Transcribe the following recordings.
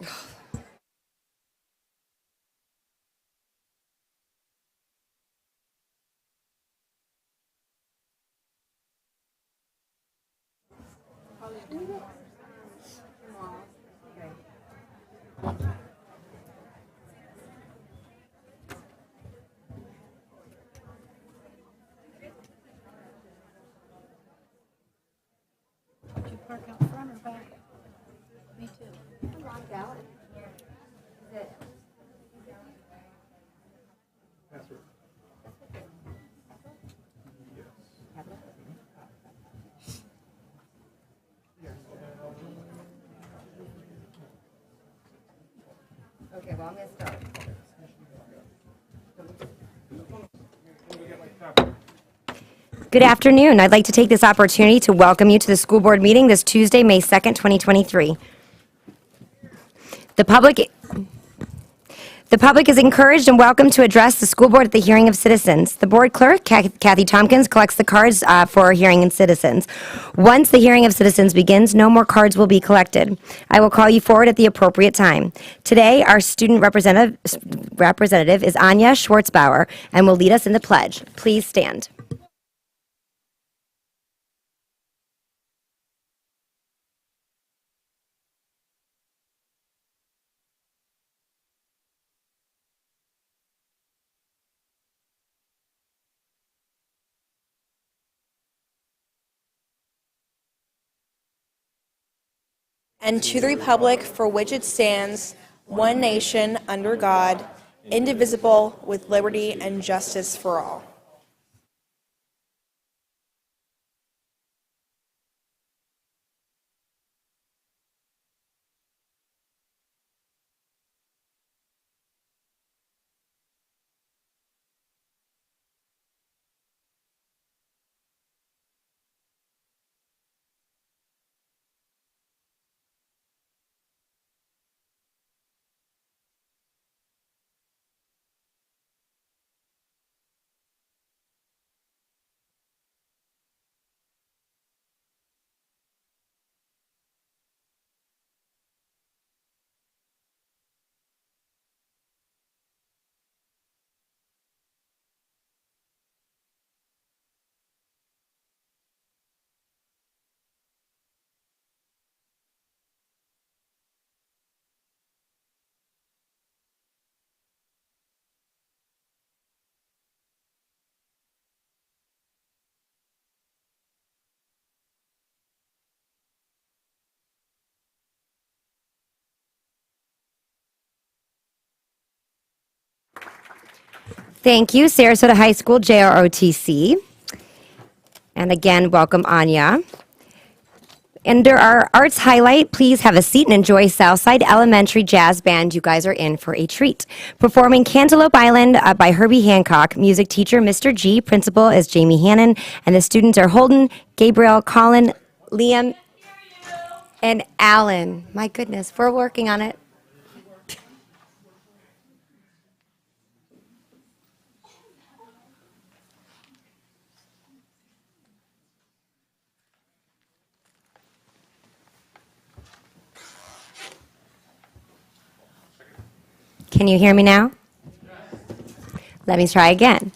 Did you park out front or back? Me too. I'm locked out. Is it? Password. Okay, well, I'm going to start. Good afternoon. I'd like to take this opportunity to welcome you to the school board meeting this Tuesday, May 2nd, 2023. The public is encouraged and welcome to address the school board at the hearing of citizens. The board clerk, Kathy Tompkins, collects the cards for hearing of citizens. Once the hearing of citizens begins, no more cards will be collected. I will call you forward at the appropriate time. Today, our student representative is Anya Schwartzbauer and will lead us in the pledge. Please stand. And to the republic for which it stands, one nation, under God, indivisible, with liberty and justice for all. Thank you, Sarasota High School, JROTC. And again, welcome, Anya. Under our arts highlight, please have a seat and enjoy Southside Elementary Jazz Band. You guys are in for a treat. Performing Cantaloupe Island by Herbie Hancock. Music teacher, Mr. G. Principal is Jamie Hannon. And the students are Holden, Gabriel, Colin, Liam, and Alan. My goodness, we're working on it. Can you hear me now? Let me try again.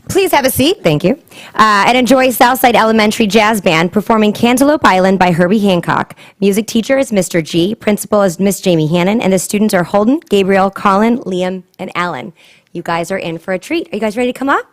Please have a seat, thank you, and enjoy Southside Elementary Jazz Band performing Cantaloupe Island by Herbie Hancock. Music teacher is Mr. G, principal is Miss Jamie Hannon, and the students are Holden, Gabriel, Colin, Liam, and Alan. You guys are in for a treat. Are you guys ready to come up?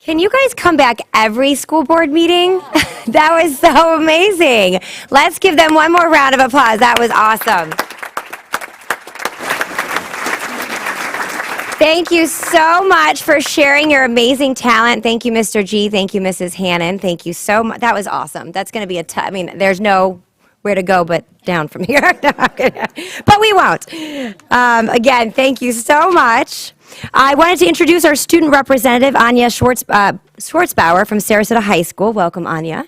Can you guys come back every school board meeting? That was so amazing. Let's give them one more round of applause. That was awesome. Thank you so much for sharing your amazing talent. Thank you, Mr. G. Thank you, Mrs. Hannon. Thank you so much. That was awesome. That's going to be I mean, there's no where to go but down from here. But we won't. Again, thank you so much. I wanted to introduce our student representative, Anya Schwartzbauer from Sarasota High School. Welcome, Anya.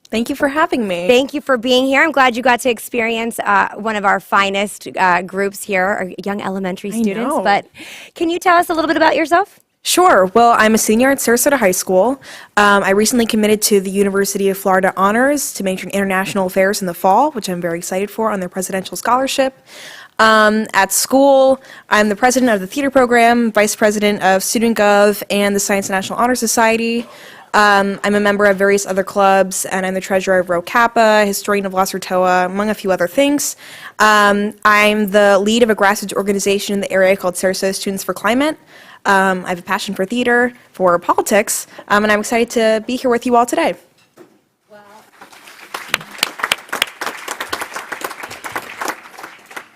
Thank you for having me. Thank you for being here. I'm glad you got to experience one of our finest groups here, our young elementary students. know. But can you tell us a little bit about yourself? Sure. Well, I'm a senior at Sarasota High School. I recently committed to the University of Florida Honors to major in international affairs in the fall, which I'm very excited for on their presidential scholarship. At school, I'm the president of the theater program, vice president of Student Gov and the Science and National Honor Society. I'm a member of various other clubs, and I'm the treasurer of Rho Kappa, historian of La Sertoa, among a few other things. I'm the lead of a grassroots organization in the area called Sarasota Students for Climate. I have a passion for theater, for politics, and I'm excited to be here with you all today.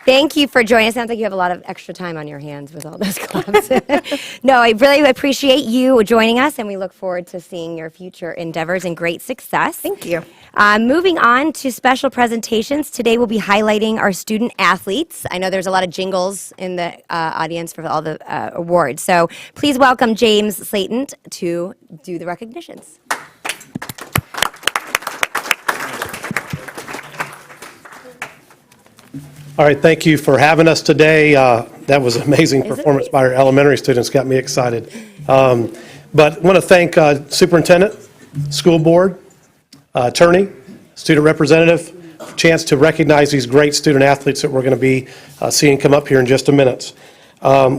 Thank you for joining us. Sounds like you have a lot of extra time on your hands with all those clubs. No, I really appreciate you joining us, and we look forward to seeing your future endeavors and great success. Thank you. Moving on to special presentations. Today we'll be highlighting our student athletes. I know there's a lot of jingles in the audience for all the awards. So please welcome James Slayton to do the recognitions. All right, thank you for having us today. That was an amazing performance by our elementary students, got me excited. But I want to thank Superintendent, School Board, Attorney, Student Representative, chance to recognize these great student athletes that we're going to be seeing come up here in just a minute.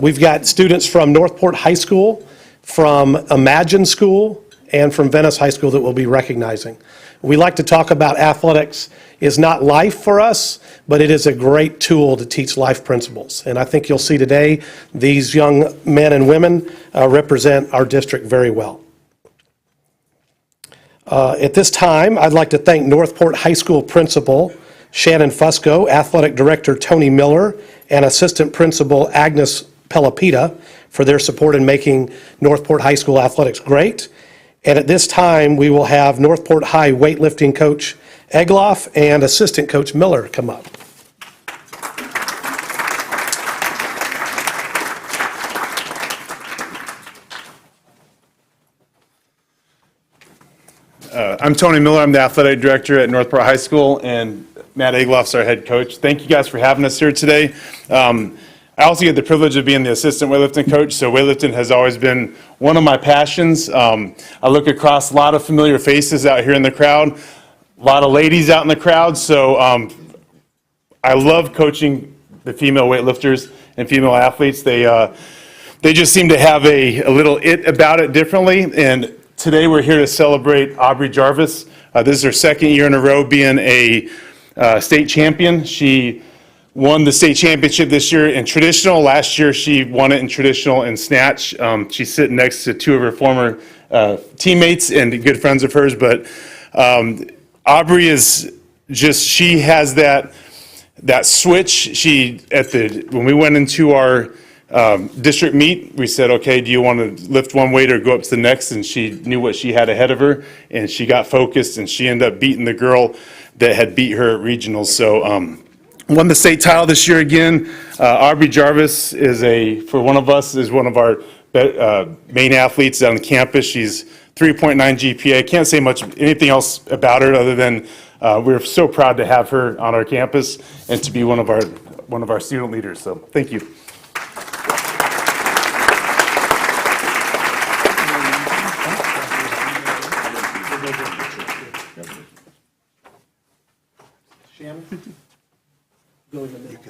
We've got students from Northport High School, from Imagine School, and from Venice High School that we'll be recognizing. We like to talk about athletics is not life for us, but it is a great tool to teach life principles. And I think you'll see today these young men and women represent our district very well. At this time, I'd like to thank Northport High School Principal Shannon Fusco, Athletic Director Tony Miller, and Assistant Principal Agnes Pelopita for their support in making Northport High School athletics great. And at this time, we will have Northport High weightlifting coach Egloff and assistant coach Miller come up. I'm Tony Miller. I'm the athletic director at Northport High School, and Matt Egloff's our head coach. Thank you guys for having us here today. I also get the privilege of being the assistant weightlifting coach, so weightlifting has always been one of my passions. I look across a lot of familiar faces out here in the crowd, a lot of ladies out in the crowd, so I love coaching the female weightlifters and female athletes. They just seem to have a little it about it differently, and today we're here to celebrate Aubrey Jarvis. This is her second year in a row being a state champion. She won the state championship this year in traditional. Last year she won it in traditional and snatch. She's sitting next to two of her former teammates and good friends of hers, but Aubrey is just, she has that switch. When we went into our district meet, we said, okay, do you want to lift one weight or go up to the next? And she knew what she had ahead of her, and she got focused, and she ended up beating the girl that had beat her at regionals. So won the state title this year again. Aubrey Jarvis for one of us, is one of our main athletes on campus. She's 3.9 GPA. Can't say anything else about her other than we're so proud to have her on our campus and to be one of our student leaders. So thank you. Go in the middle.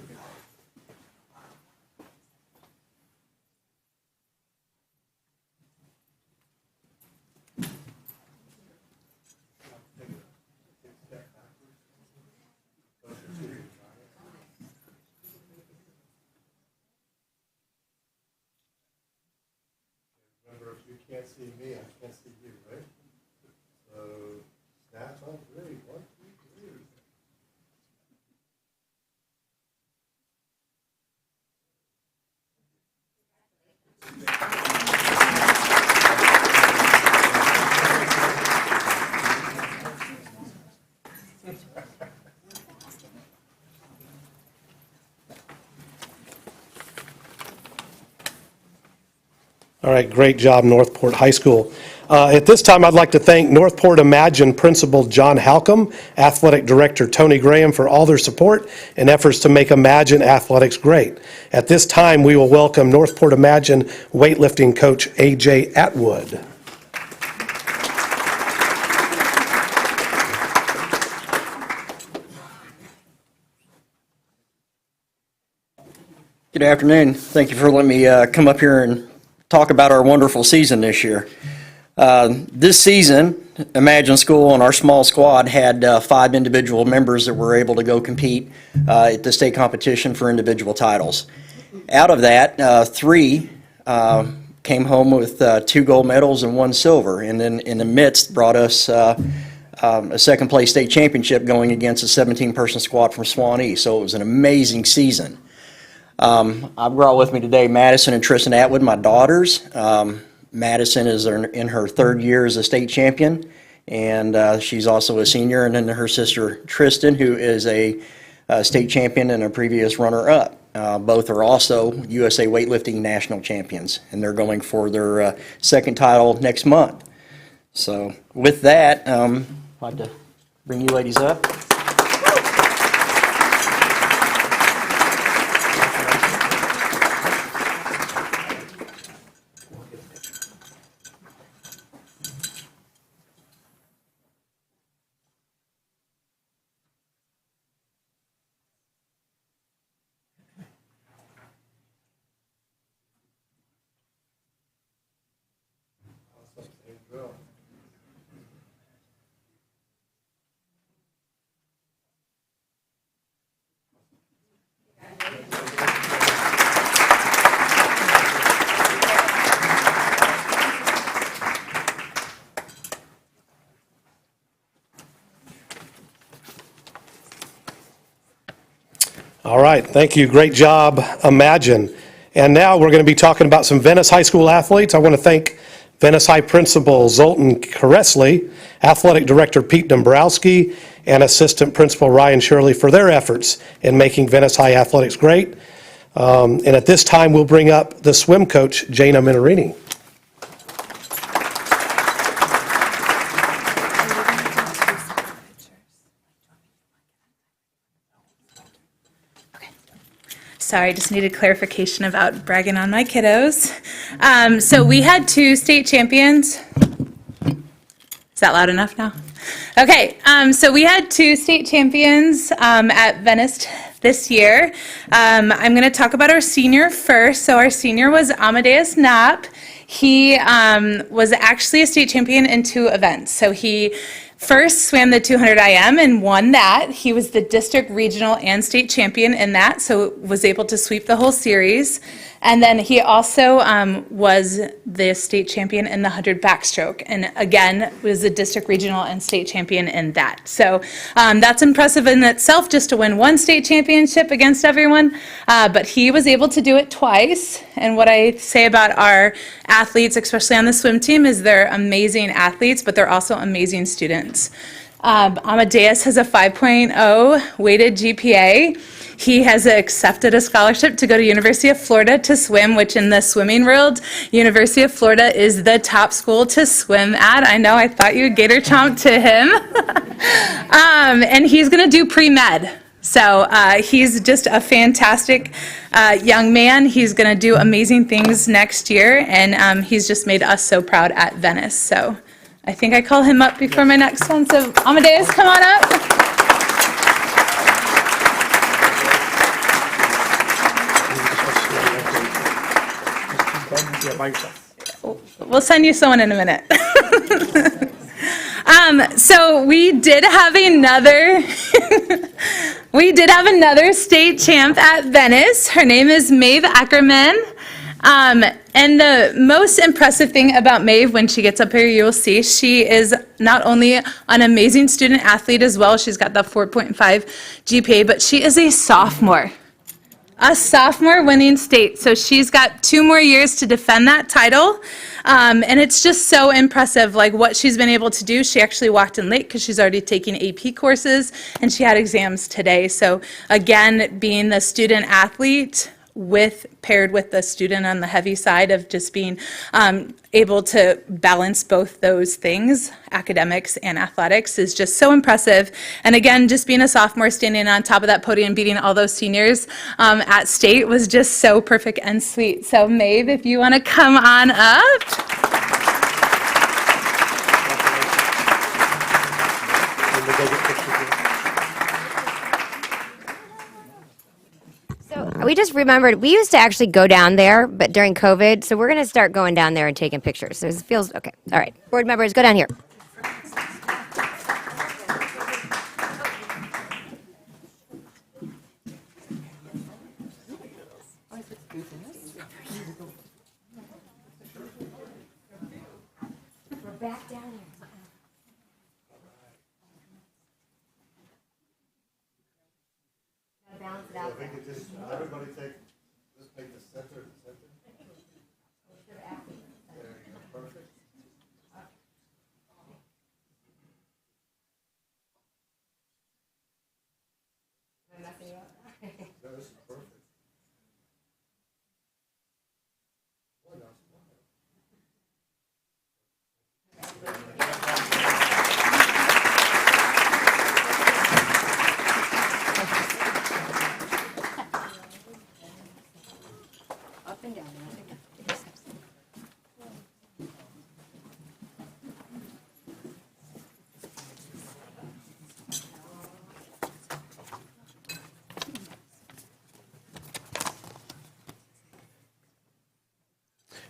Remember, if you can't see me, I can't see you, right? So, snatch on 3. 1, 2, 3. All right, great job, Northport High School. At this time, I'd like to thank Northport Imagine Principal John Halcomb, Athletic Director Tony Graham for all their support and efforts to make Imagine athletics great. At this time, we will welcome Northport Imagine weightlifting coach A.J. Atwood. Good afternoon. Thank you for letting me come up here and talk about our wonderful season this year. This season, Imagine School and our small squad had 5 individual members that were able to go compete at the state competition for individual titles. Out of that, 3 came home with 2 gold medals and 1 silver, and then in the midst brought us a second place state championship going against a 17-person squad from Swanee. So it was an amazing season. I brought with me today Madison and Tristan Atwood, my daughters. Madison is in her 3rd year as a state champion, and she's also a senior. And then her sister Tristan, who is a state champion and a previous runner-up. Both are also USA weightlifting national champions, and they're going for their 2nd title next month. So with that, I'd like to bring you ladies up. All right, thank you. Great job, Imagine. And now we're going to be talking about some Venice High School athletes. I want to thank Venice High Principal Zoltan Karesli, Athletic Director Pete Dombrowski, and Assistant Principal Ryan Shirley for their efforts in making Venice High athletics great. And at this time, we'll bring up the swim coach, Jana Minorini. Sorry, just needed clarification about bragging on my kiddos. So we had 2 state champions. Is that loud enough now? Okay, so we had 2 state champions at Venice this year. I'm going to talk about our senior first. So our senior was Amadeus Knapp. He was actually a state champion in 2 events. So he first swam the 200 IM and won that. He was the district, regional, and state champion in that, so was able to sweep the whole series. And then he also was the state champion in the 100 backstroke, and again, was the district, regional, and state champion in that. So that's impressive in itself, just to win 1 state championship against everyone, but he was able to do it twice. And what I say about our athletes, especially on the swim team, is they're amazing athletes, but they're also amazing students. Amadeus has a 5.0 weighted GPA. He has accepted a scholarship to go to University of Florida to swim, which in the swimming world, University of Florida is the top school to swim at. I know, I thought you would gator chomp to him. And he's going to do pre-med. So he's just a fantastic young man. He's going to do amazing things next year, and he's just made us so proud at Venice. So I think I call him up before my next one. So Amadeus, come on up. We'll send you someone in a minute. So we did have another state champ at Venice. Her name is Maeve Ackerman. And the most impressive thing about Maeve, when she gets up here, you will see, she is not only an amazing student athlete as well, she's got that 4.5 GPA, but she is a sophomore winning state. So she's got 2 more years to defend that title. And it's just so impressive, like what she's been able to do. She actually walked in late because she's already taking AP courses, and she had exams today. So again, being the student athlete paired with the student on the heavy side of just being able to balance both those things, academics and athletics, is just so impressive. And again, just being a sophomore, standing on top of that podium, beating all those seniors at state was just so perfect and sweet. So Maeve, if you want to come on up. We just remembered, we used to actually go down there, but during COVID, so we're going to start going down there and taking pictures. So it feels, okay. All right. Board members, go down here. We're back down here. Balance it out. Everybody take, just take the center. Perfect. That is perfect. Up and down.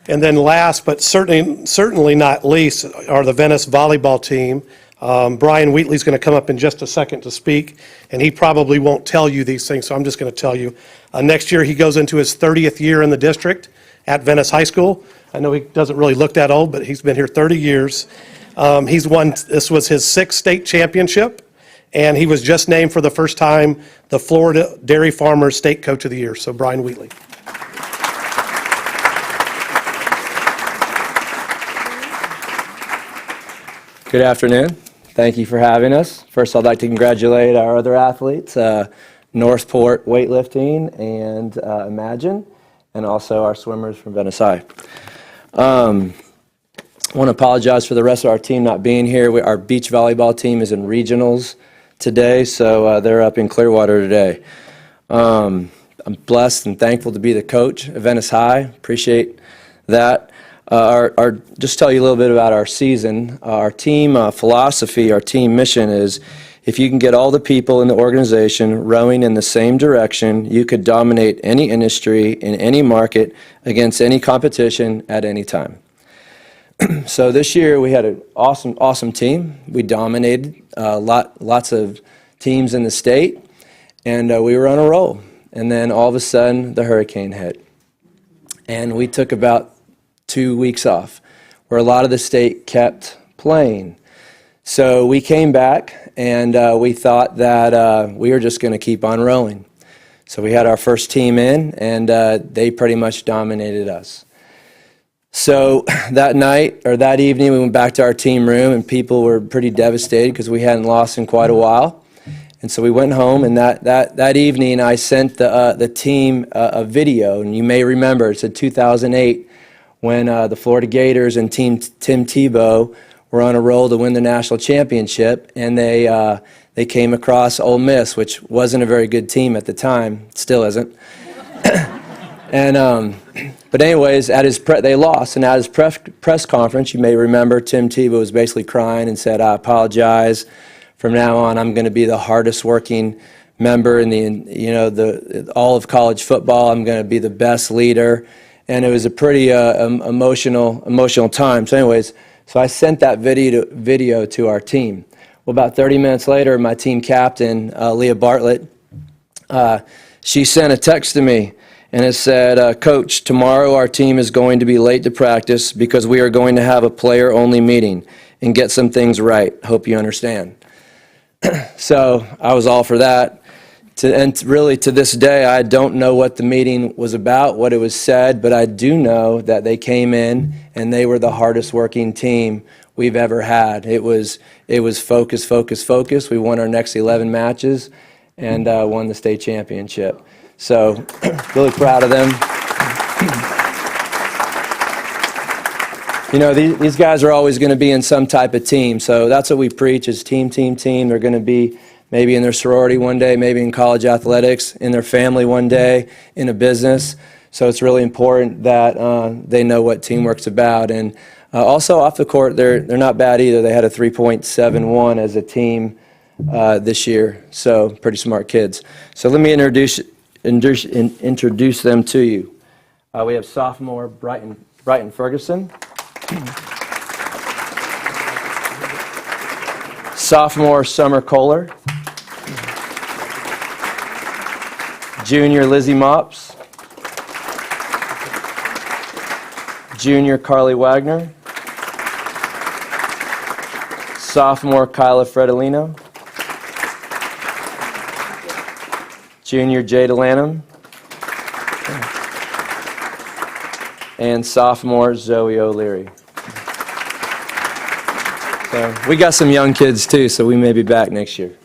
And then last, but certainly not least, are the Venice volleyball team. Brian Wheatley's going to come up in just a second to speak, and he probably won't tell you these things, so I'm just going to tell you. Next year, he goes into his 30th year in the district at Venice High School. I know he doesn't really look that old, but he's been here 30 years. This was his 6th state championship, and he was just named for the first time the Florida Dairy Farmers State Coach of the Year. So Brian Wheatley. Good afternoon. Thank you for having us. First, I'd like to congratulate our other athletes, Northport Weightlifting and Imagine, and also our swimmers from Venice High. I want to apologize for the rest of our team not being here. Our beach volleyball team is in regionals today, so they're up in Clearwater today. I'm blessed and thankful to be the coach at Venice High. Appreciate that. Just tell you a little bit about our season. Our team philosophy, our team mission is, if you can get all the people in the organization rowing in the same direction, you could dominate any industry in any market against any competition at any time. So this year we had an awesome team. We dominated lots of teams in the state, and we were on a roll. And then all of a sudden the hurricane hit, and we took about 2 weeks off, where a lot of the state kept playing. So we came back, and we thought that we were just going to keep on rowing. So we had our first team in, and they pretty much dominated us. So that night, or that evening, we went back to our team room, and people were pretty devastated because we hadn't lost in quite a while. And so we went home, and that evening, I sent the team a video, and you may remember, it's in 2008, when the Florida Gators and Tim Tebow were on a roll to win the national championship, and they came across Ole Miss, which wasn't a very good team at the time, still isn't. And but anyways, they lost, and at his press conference, you may remember, Tim Tebow was basically crying and said, "I apologize. From now on, I'm going to be the hardest working member in all of college football. I'm going to be the best leader." And it was a pretty emotional time. So anyways, so I sent that video to our team. Well, about 30 minutes later, my team captain, Leah Bartlett, she sent a text to me, and it said, "Coach, tomorrow our team is going to be late to practice because we are going to have a player-only meeting and get some things right. Hope you understand." So I was all for that. And really, to this day, I don't know what the meeting was about, what it was said, but I do know that they came in and they were the hardest working team we've ever had. It was focus, focus, focus. We won our next 11 matches and won the state championship. So really proud of them. You know, these guys are always going to be in some type of team. So that's what we preach is team, team, team. They're going to be maybe in their sorority one day, maybe in college athletics, in their family one day, in a business. So it's really important that they know what teamwork's about. And also off the court, they're not bad either. They had a 3.71 as a team this year. So pretty smart kids. So let me introduce introduce them to you. We have sophomore Brighton Ferguson. Sophomore Summer Kohler. Junior Lizzie Mops. Junior Carly Wagner. Sophomore Kyla Fredolino. Junior Jada Lanham. And sophomore Zoe O'Leary. So we got some young kids too, so we may be back next year.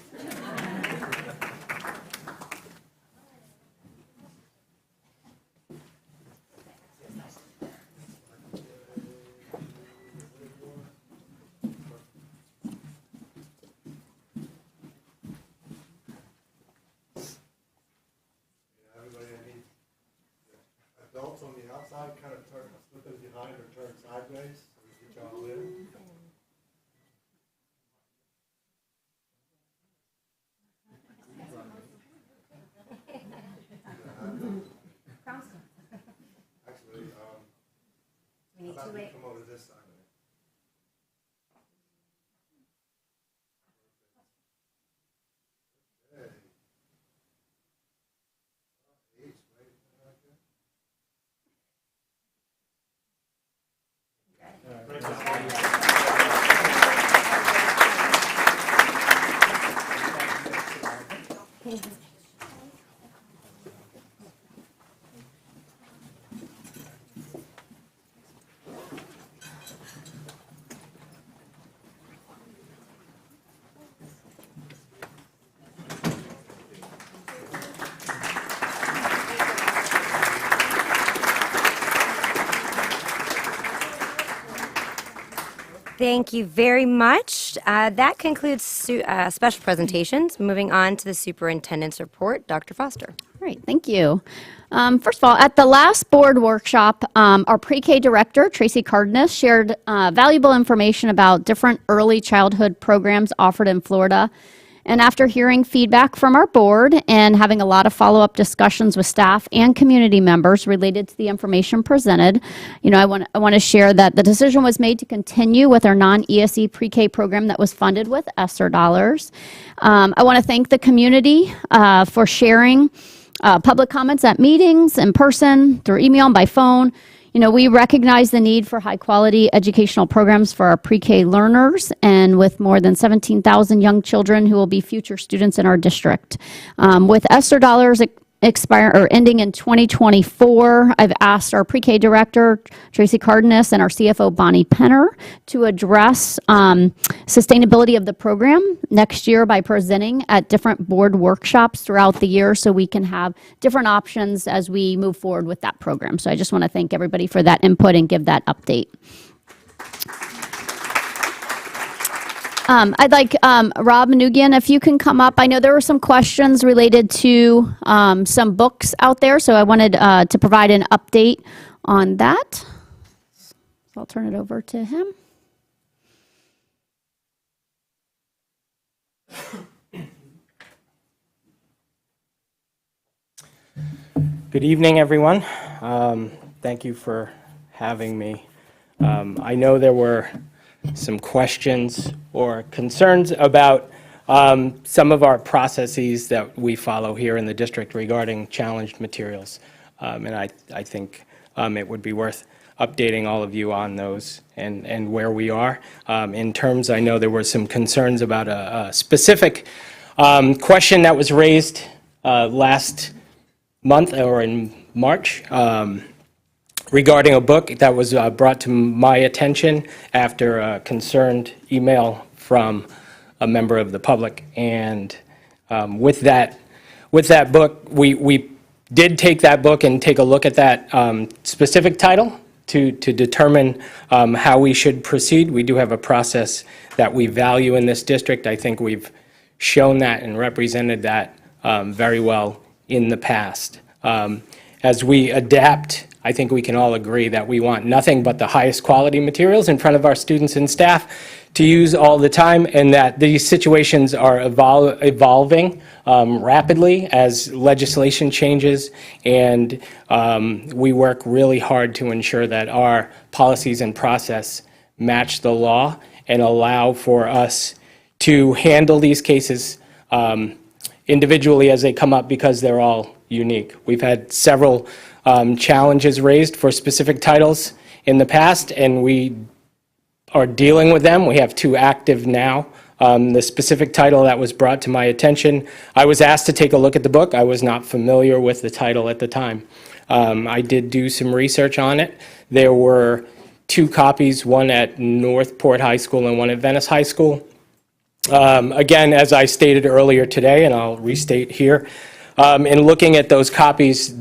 Adults on the outside kind of turn, slip in behind or turn sideways, so we get y'all in. Actually, how about we come over this side? Okay. Each way, like that. Thank you very much. That concludes special presentations. Moving on to the superintendent's report, Dr. Foster. Great, thank you. First of all, at the last board workshop, our pre-K director, Tracy Cardenas, shared valuable information about different early childhood programs offered in Florida. And after hearing feedback from our board and having a lot of follow-up discussions with staff and community members related to the information presented, I want to share that the decision was made to continue with our non-ESE pre-K program that was funded with ESSER dollars. I want to thank the community for sharing public comments at meetings, in person, through email, and by phone. We recognize the need for high-quality educational programs for our pre-K learners, and with more than 17,000 young children who will be future students in our district. With ESSER dollars ending in 2024, I've asked our pre-K director, Tracy Cardenas, and our CFO, Bonnie Penner, to address sustainability of the program next year by presenting at different board workshops throughout the year so we can have different options as we move forward with that program. So I just want to thank everybody for that input and give that update. I'd like Rob Manugian, if you can come up. I know there were some questions related to some books out there, so I wanted to provide an update on that. So I'll turn it over to him. Good evening, everyone. Thank you for having me. I know there were some questions or concerns about some of our processes that we follow here in the district regarding challenged materials. And I think it would be worth updating all of you on those and where we are. In terms, I know there were some concerns about a specific question that was raised last month or in March. Regarding a book that was brought to my attention after a concerned email from a member of the public. And with that book, we did take that book and take a look at that specific title to determine how we should proceed. We do have a process that we value in this district. I think we've shown that and represented that very well in the past. as we adapt, I think we can all agree that we want nothing but the highest quality materials in front of our students and staff to use all the time, and that these situations are evolving rapidly as legislation changes, and we work really hard to ensure that our policies and process match the law and allow for us to handle these cases individually as they come up, because they're all unique. We've had several challenges raised for specific titles in the past, and we are dealing with them. We have 2 active now. The specific title that was brought to my attention, I was asked to take a look at the book. I was not familiar with the title at the time. I did do some research on it. There were 2 copies, one at Northport High School and one at Venice High School. Again, as I stated earlier today, and I'll restate here, in looking at those copies,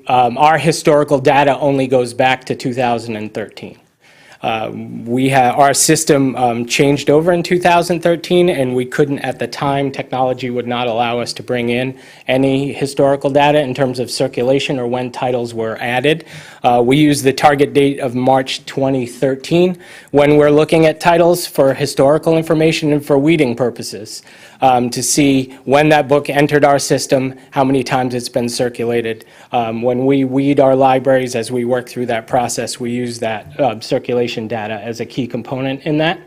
our historical data only goes back to 2013. Our system changed over in 2013, and we couldn't at the time, technology would not allow us to bring in any historical data in terms of circulation or when titles were added. We use the target date of March 2013 when we're looking at titles for historical information and for weeding purposes, to see when that book entered our system, how many times it's been circulated. When we weed our libraries, as we work through that process, we use that circulation data as a key component in that.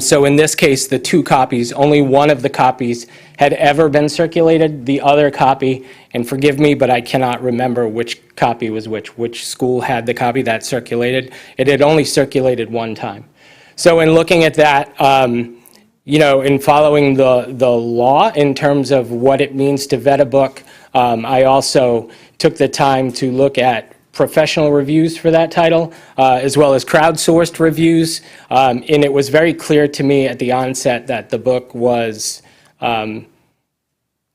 So in this case, the 2 copies, only one of the copies had ever been circulated. The other copy, and forgive me, but I cannot remember which copy was which school had the copy that circulated. It had only circulated one time. So in looking at that, in following the law in terms of what it means to vet a book, I also took the time to look at professional reviews for that title, as well as crowdsourced reviews, and it was very clear to me at the onset that the book was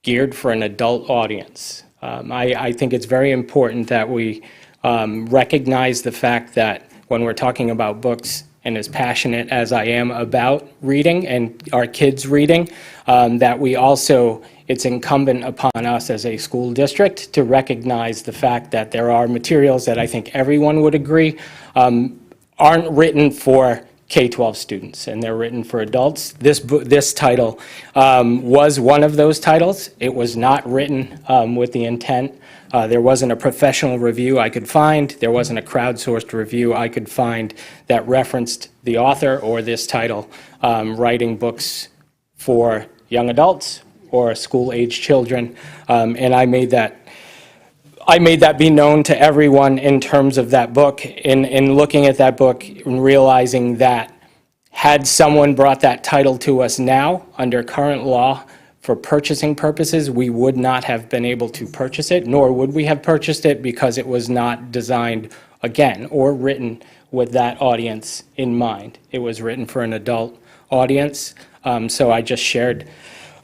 geared for an adult audience. I think it's very important that we recognize the fact that when we're talking about books, and as passionate as I am about reading and our kids reading, that we also, it's incumbent upon us as a school district to recognize the fact that there are materials that I think everyone would agree aren't written for K-12 students, and they're written for adults. This title was one of those titles. It was not written with the intent. There wasn't a professional review I could find. There wasn't a crowdsourced review I could find that referenced the author or this title writing books for young adults or school-age children, and I made that be known to everyone in terms of that book. In looking at that book and realizing that had someone brought that title to us now under current law for purchasing purposes, we would not have been able to purchase it, nor would we have purchased it, because it was not designed, again, or written with that audience in mind. It was written for an adult audience. So I just shared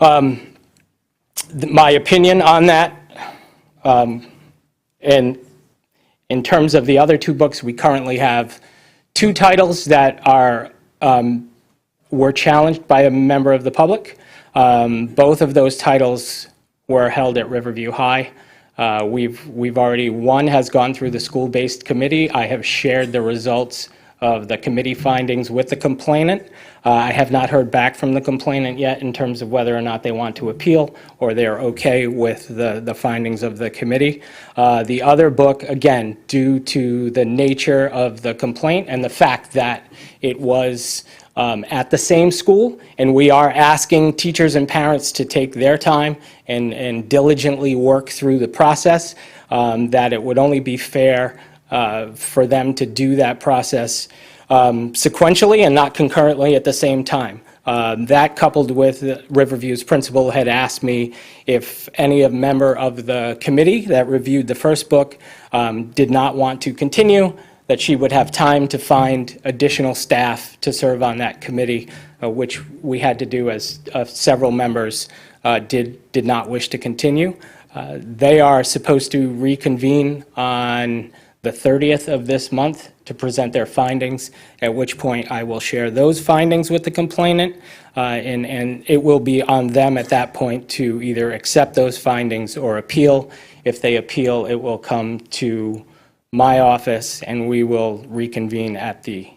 my opinion on that. And in terms of the other 2 books, we currently have 2 titles that were challenged by a member of the public. Both of those titles were held at Riverview High. We've already, one has gone through the school-based committee. I have shared the results of the committee findings with the complainant. I have not heard back from the complainant yet in terms of whether or not they want to appeal or they're okay with the findings of the committee. The other book, again, due to the nature of the complaint and the fact that it was at the same school, and we are asking teachers and parents to take their time and diligently work through the process, that it would only be fair for them to do that process sequentially and not concurrently at the same time. That coupled with Riverview's principal had asked me if any member of the committee that reviewed the first book did not want to continue, that she would have time to find additional staff to serve on that committee, which we had to do as several members did not wish to continue. They are supposed to reconvene on the 30th of this month to present their findings, at which point I will share those findings with the complainant, and it will be on them at that point to either accept those findings or appeal. If they appeal, it will come to my office, and we will reconvene at the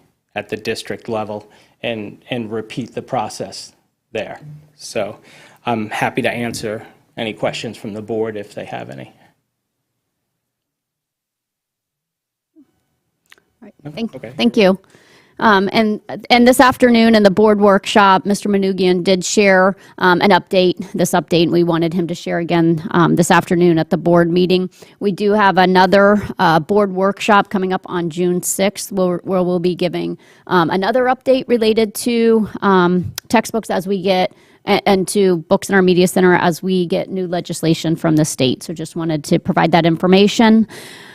district level and repeat the process there. So I'm happy to answer any questions from the board if they have any. Thank you. And this afternoon in the board workshop, Mr. Manugian did share an update, we wanted him to share again this afternoon at the board meeting. We do have another board workshop coming up on June 6th where we'll be giving another update related to textbooks as we get and to books in our media center as we get new legislation from the state. So just wanted to provide that information.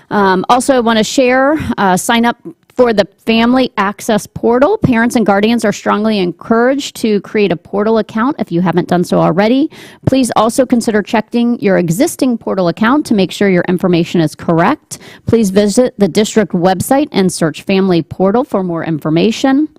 Also, I want to share, sign up for the Family Access Portal. Parents and guardians are strongly encouraged to create a portal account if you haven't done so already. Please also consider checking your existing portal account to make sure your information is correct. Please visit the district website and search Family Portal for more information.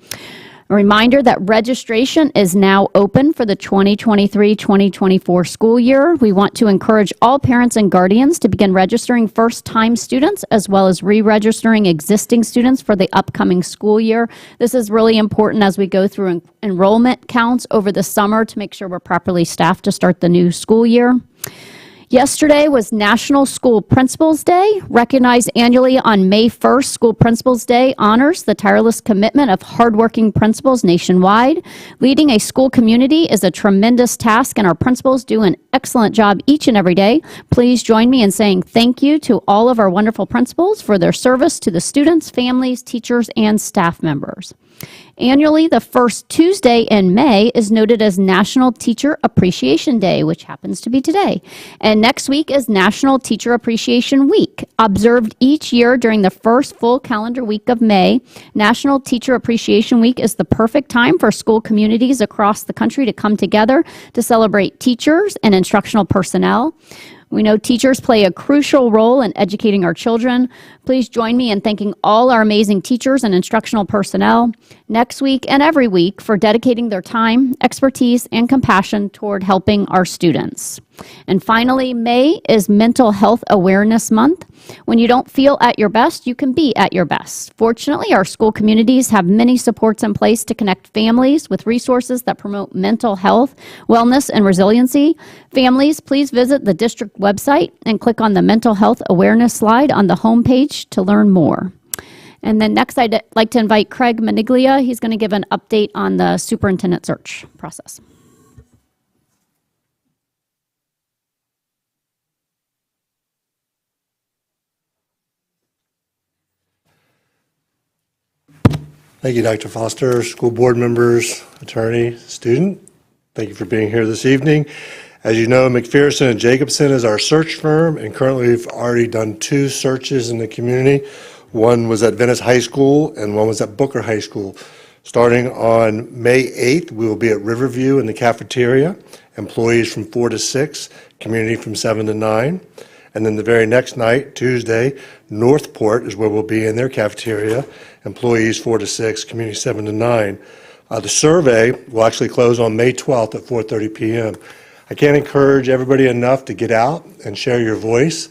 A reminder that registration is now open for the 2023-2024 school year. We want to encourage all parents and guardians to begin registering first-time students as well as re-registering existing students for the upcoming school year. This is really important as we go through enrollment counts over the summer to make sure we're properly staffed to start the new school year. Yesterday was National School Principals Day. Recognized annually on May 1st, School Principals Day honors the tireless commitment of hardworking principals nationwide. Leading a school community is a tremendous task, and our principals do an excellent job each and every day. Please join me in saying thank you to all of our wonderful principals for their service to the students, families, teachers, and staff members. Annually, the first Tuesday in May is noted as National Teacher Appreciation Day, which happens to be today. And next week is National Teacher Appreciation Week. Observed each year during the first full calendar week of May, National Teacher Appreciation Week is the perfect time for school communities across the country to come together to celebrate teachers and instructional personnel. We know teachers play a crucial role in educating our children. Please join me in thanking all our amazing teachers and instructional personnel next week and every week for dedicating their time, expertise, and compassion toward helping our students. And finally, May is Mental Health Awareness Month. When you don't feel at your best, you can be at your best. Fortunately, our school communities have many supports in place to connect families with resources that promote mental health, wellness, and resiliency. Families, please visit the district website and click on the Mental Health Awareness slide on the homepage to learn more. And then next, I'd like to invite Craig Maniglia. He's going to give an update on the superintendent search process. Thank you, Dr. Foster, school board members, attorney, student. Thank you for being here this evening. As you know, McPherson and Jacobson is our search firm, and currently we've already done 2 searches in the community. One was at Venice High School and one was at Booker High School. Starting on May 8th, we will be at Riverview in the cafeteria, employees from 4 to 6, community from 7 to 9. And then the very next night, Tuesday, Northport is where we'll be in their cafeteria, employees 4 to 6, community 7 to 9. The survey will actually close on May 12th at 4:30 p.m. I can't encourage everybody enough to get out and share your voice.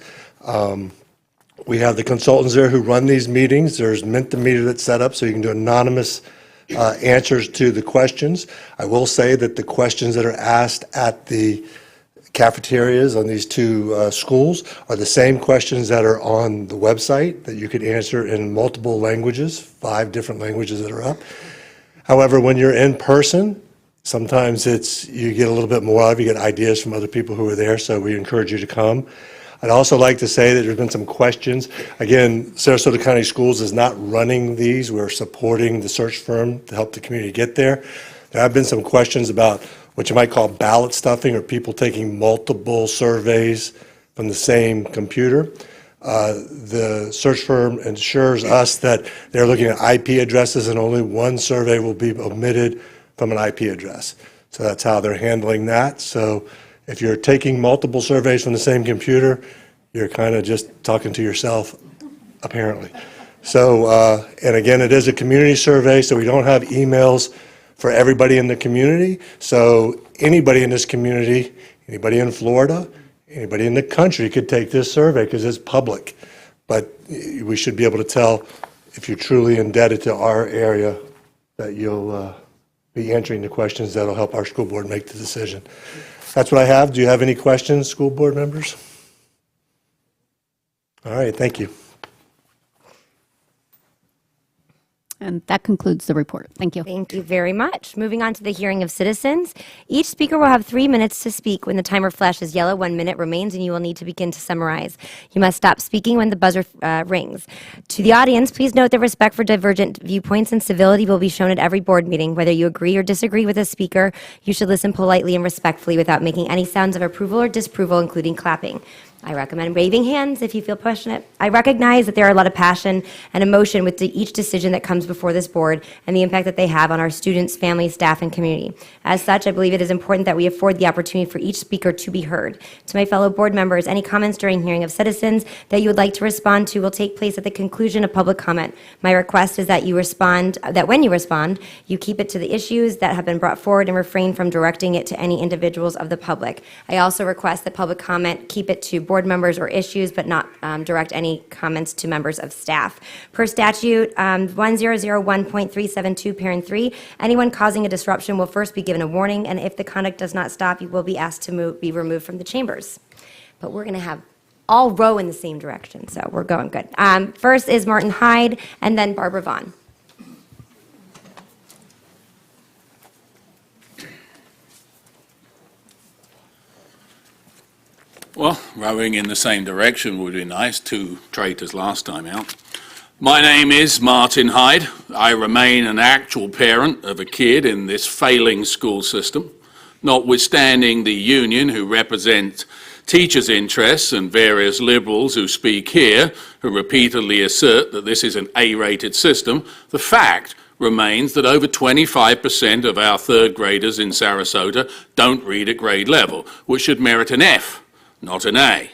We have the consultants there who run these meetings. There's Mentimeter that's set up so you can do anonymous answers to the questions. I will say that the questions that are asked at the cafeterias on these 2 schools are the same questions that are on the website that you could answer in multiple languages, 5 different languages that are up. However, when you're in person, sometimes you get a little bit more of, you get ideas from other people who are there, so we encourage you to come. I'd also like to say that there's been some questions. Again, Sarasota County Schools is not running these. We're supporting the search firm to help the community get there. There have been some questions about what you might call ballot stuffing or people taking multiple surveys from the same computer. The search firm ensures us that they're looking at IP addresses and only one survey will be omitted from an IP address. So that's how they're handling that. So if you're taking multiple surveys from the same computer, you're kind of just talking to yourself, apparently. So, and again, it is a community survey, so we don't have emails for everybody in the community. So anybody in this community, anybody in Florida, Anybody in the country could take this survey because it's public. But we should be able to tell if you're truly indebted to our area, that you'll be answering the questions that'll help our school board make the decision. That's what I have. Do you have any questions, school board members? All right, thank you. And that concludes the report. Thank you. Thank you very much. Moving on to the hearing of citizens. Each speaker will have 3 minutes to speak. When the timer flashes yellow, 1 minute remains, and you will need to begin to summarize. You must stop speaking when the buzzer rings. To the audience, please note that respect for divergent viewpoints and civility will be shown at every board meeting. Whether you agree or disagree with a speaker, you should listen politely and respectfully without making any sounds of approval or disapproval, including clapping. I recommend waving hands if you feel passionate. I recognize that there are a lot of passion and emotion with each decision that comes before this board and the impact that they have on our students, families, staff, and community. As such, I believe it is important that we afford the opportunity for each speaker to be heard. To my fellow board members, any comments during hearing of citizens that you would like to respond to will take place at the conclusion of public comment. My request is that when you respond, you keep it to the issues that have been brought forward and refrain from directing it to any individuals of the public. I also request that public comment keep it to board members or issues, but not direct any comments to members of staff. Per statute 1001.372, parent 3, anyone causing a disruption will first be given a warning, and if the conduct does not stop, you will be asked to be removed from the chambers. But we're going to have all row in the same direction, so we're going good. First is Martin Hyde, and then Barbara Vaughn. Well, rowing in the same direction would be nice. 2 traitors last time out. My name is Martin Hyde. I remain an actual parent of a kid in this failing school system, notwithstanding the union who represent teachers' interests and various liberals who speak here, who repeatedly assert that this is an A-rated system. The fact remains that over 25% of our third graders in Sarasota don't read at grade level, which should merit an F, not an A.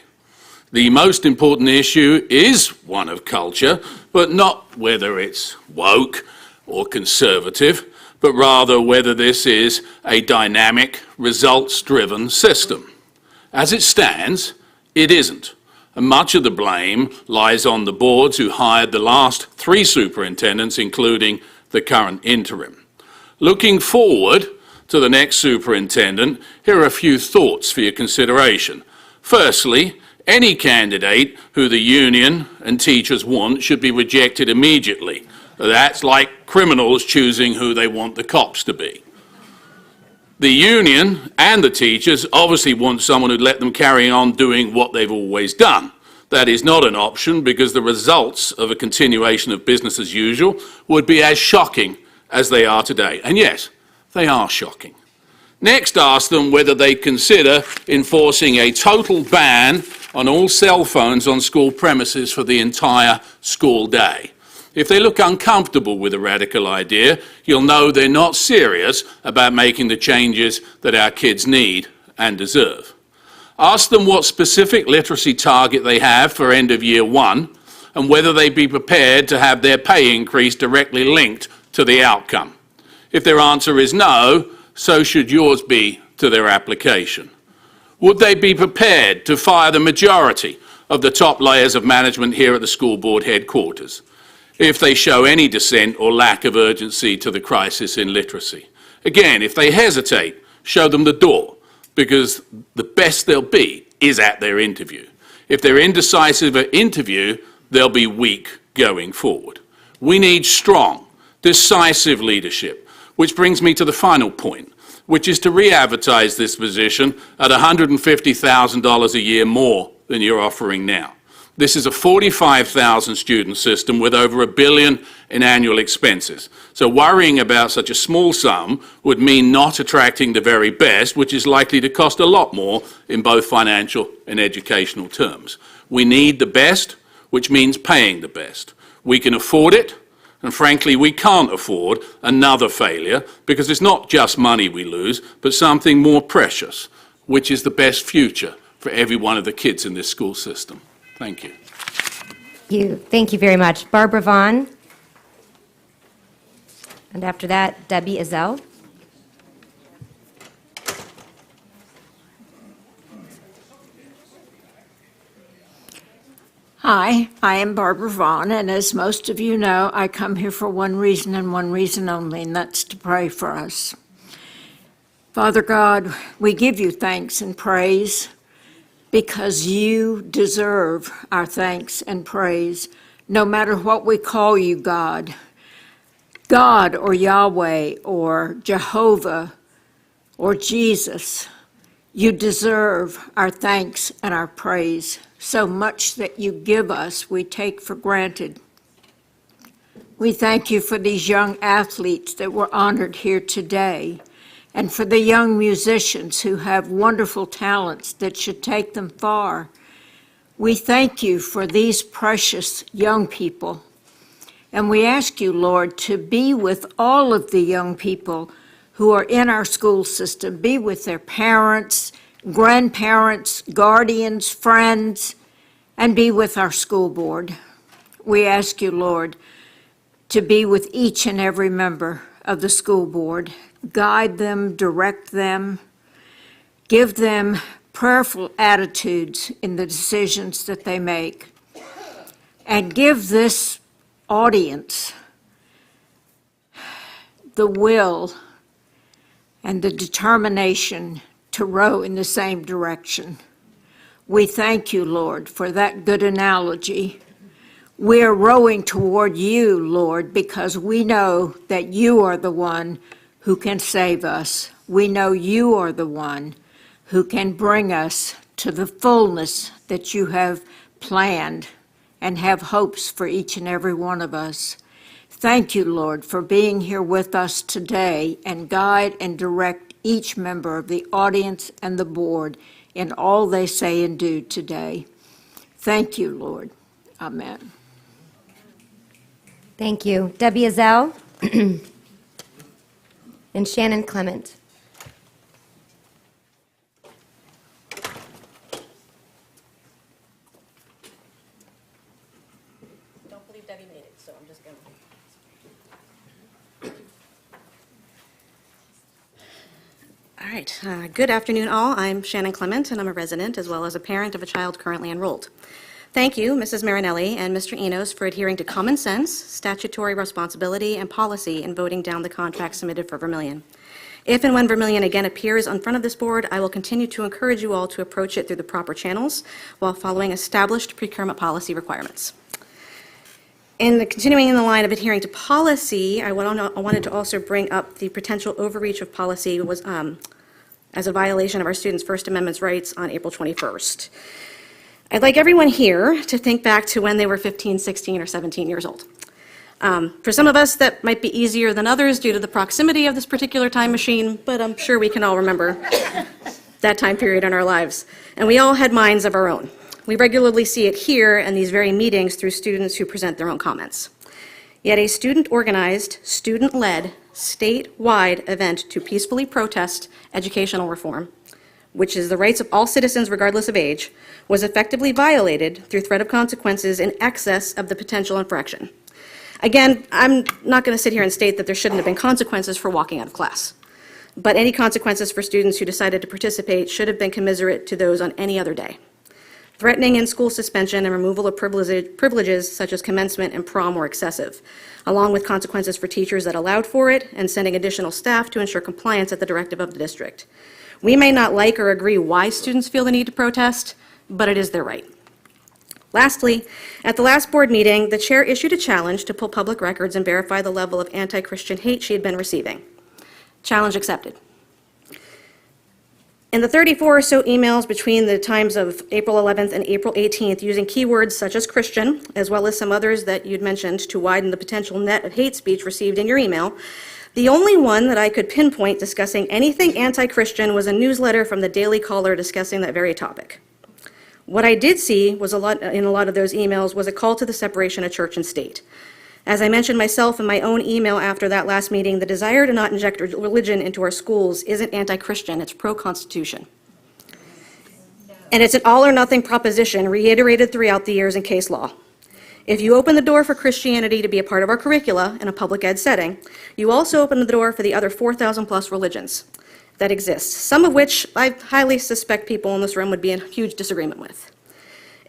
The most important issue is one of culture, but not whether it's woke or conservative, but rather whether this is a dynamic, results-driven system. As it stands, it isn't. And much of the blame lies on the boards who hired the last 3 superintendents, including the current interim. Looking forward to the next superintendent, here are a few thoughts for your consideration. Firstly, any candidate who the union and teachers want should be rejected immediately. That's like criminals choosing who they want the cops to be. The union and the teachers obviously want someone who'd let them carry on doing what they've always done. That is not an option because the results of a continuation of business as usual would be as shocking as they are today. And yes, they are shocking. Next, ask them whether they consider enforcing a total ban on all cell phones on school premises for the entire school day. If they look uncomfortable with a radical idea, you'll know they're not serious about making the changes that our kids need and deserve. Ask them what specific literacy target they have for end of year 1 and whether they'd be prepared to have their pay increase directly linked to the outcome. If their answer is no, so should yours be to their application. Would they be prepared to fire the majority of the top layers of management here at the school board headquarters if they show any dissent or lack of urgency to the crisis in literacy? Again, if they hesitate, show them the door, because the best they'll be is at their interview. If they're indecisive at interview, they'll be weak going forward. We need strong, decisive leadership, which brings me to the final point, which is to re-advertise this position at $150,000 a year more than you're offering now. This is a 45,000 student system with over $1 billion in annual expenses. So worrying about such a small sum would mean not attracting the very best, which is likely to cost a lot more in both financial and educational terms. We need the best, which means paying the best. We can afford it, and frankly, we can't afford another failure because it's not just money we lose, but something more precious, which is the best future for every one of the kids in this school system. Thank you. Thank you very much. Barbara Vaughn. And after that, Debbie Ezell. Hi, I am Barbara Vaughn, and as most of you know, I come here for one reason and one reason only, and that's to pray for us. Father God, we give you thanks and praise because you deserve our thanks and praise, no matter what we call you, God. God or Yahweh or Jehovah or Jesus, you deserve our thanks and our praise. So much that you give us, we take for granted. We thank you for these young athletes that were honored here today, and for the young musicians who have wonderful talents that should take them far. We thank you for these precious young people. And we ask you, Lord, to be with all of the young people who are in our school system, be with their parents, grandparents, guardians, friends, and be with our school board. We ask you, Lord, to be with each and every member of the school board. Guide them, direct them, give them prayerful attitudes in the decisions that they make, and give this audience the will and the determination to row in the same direction. We thank you, Lord, for that good analogy. We're rowing toward you, Lord, because we know that you are the one who can save us. We know you are the one who can bring us to the fullness that you have planned and have hopes for each and every one of us. Thank you, Lord, for being here with us today, and guide and direct each member of the audience and the board in all they say and do today. Thank you, Lord. Amen. Thank you. Debbie Azell and Shannon Clement. Don't believe Debbie made it, so I'm just going to. All right. Good afternoon, all. I'm Shannon Clement, and I'm a resident as well as a parent of a child currently enrolled. Thank you, Mrs. Marinelli and Mr. Enos, for adhering to common sense, statutory responsibility, and policy in voting down the contract submitted for Vermilion. If and when Vermilion again appears in front of this board, I will continue to encourage you all to approach it through the proper channels while following established procurement policy requirements. And continuing in the line of adhering to policy, I wanted to also bring up the potential overreach of policy was as a violation of our students' First Amendment rights on April 21st. I'd like everyone here to think back to when they were 15, 16, or 17 years old. For some of us, that might be easier than others due to the proximity of this particular time machine, but I'm sure we can all remember that time period in our lives. And we all had minds of our own. We regularly see it here in these very meetings through students who present their own comments. Yet a student-organized, student-led, statewide event to peacefully protest educational reform, which is the rights of all citizens regardless of age, was effectively violated through threat of consequences in excess of the potential infraction. Again, I'm not going to sit here and state that there shouldn't have been consequences for walking out of class, but any consequences for students who decided to participate should have been commiserate to those on any other day. Threatening in-school suspension and removal of privileges such as commencement and prom were excessive, along with consequences for teachers that allowed for it and sending additional staff to ensure compliance at the directive of the district. We may not like or agree why students feel the need to protest, but it is their right. Lastly, at the last board meeting, the chair issued a challenge to pull public records and verify the level of anti-Christian hate she had been receiving. Challenge accepted. In the 34 or so emails between the times of April 11th and April 18th, using keywords such as Christian, as well as some others that you'd mentioned to widen the potential net of hate speech received in your email, the only one that I could pinpoint discussing anything anti-Christian was a newsletter from the Daily Caller discussing that very topic. What I did see was in a lot of those emails was a call to the separation of church and state. As I mentioned myself in my own email after that last meeting, the desire to not inject religion into our schools isn't anti-Christian, it's pro-Constitution. And it's an all-or-nothing proposition reiterated throughout the years in case law. If you open the door for Christianity to be a part of our curricula in a public ed setting, you also open the door for the other 4,000 plus religions that exist, some of which I highly suspect people in this room would be in huge disagreement with.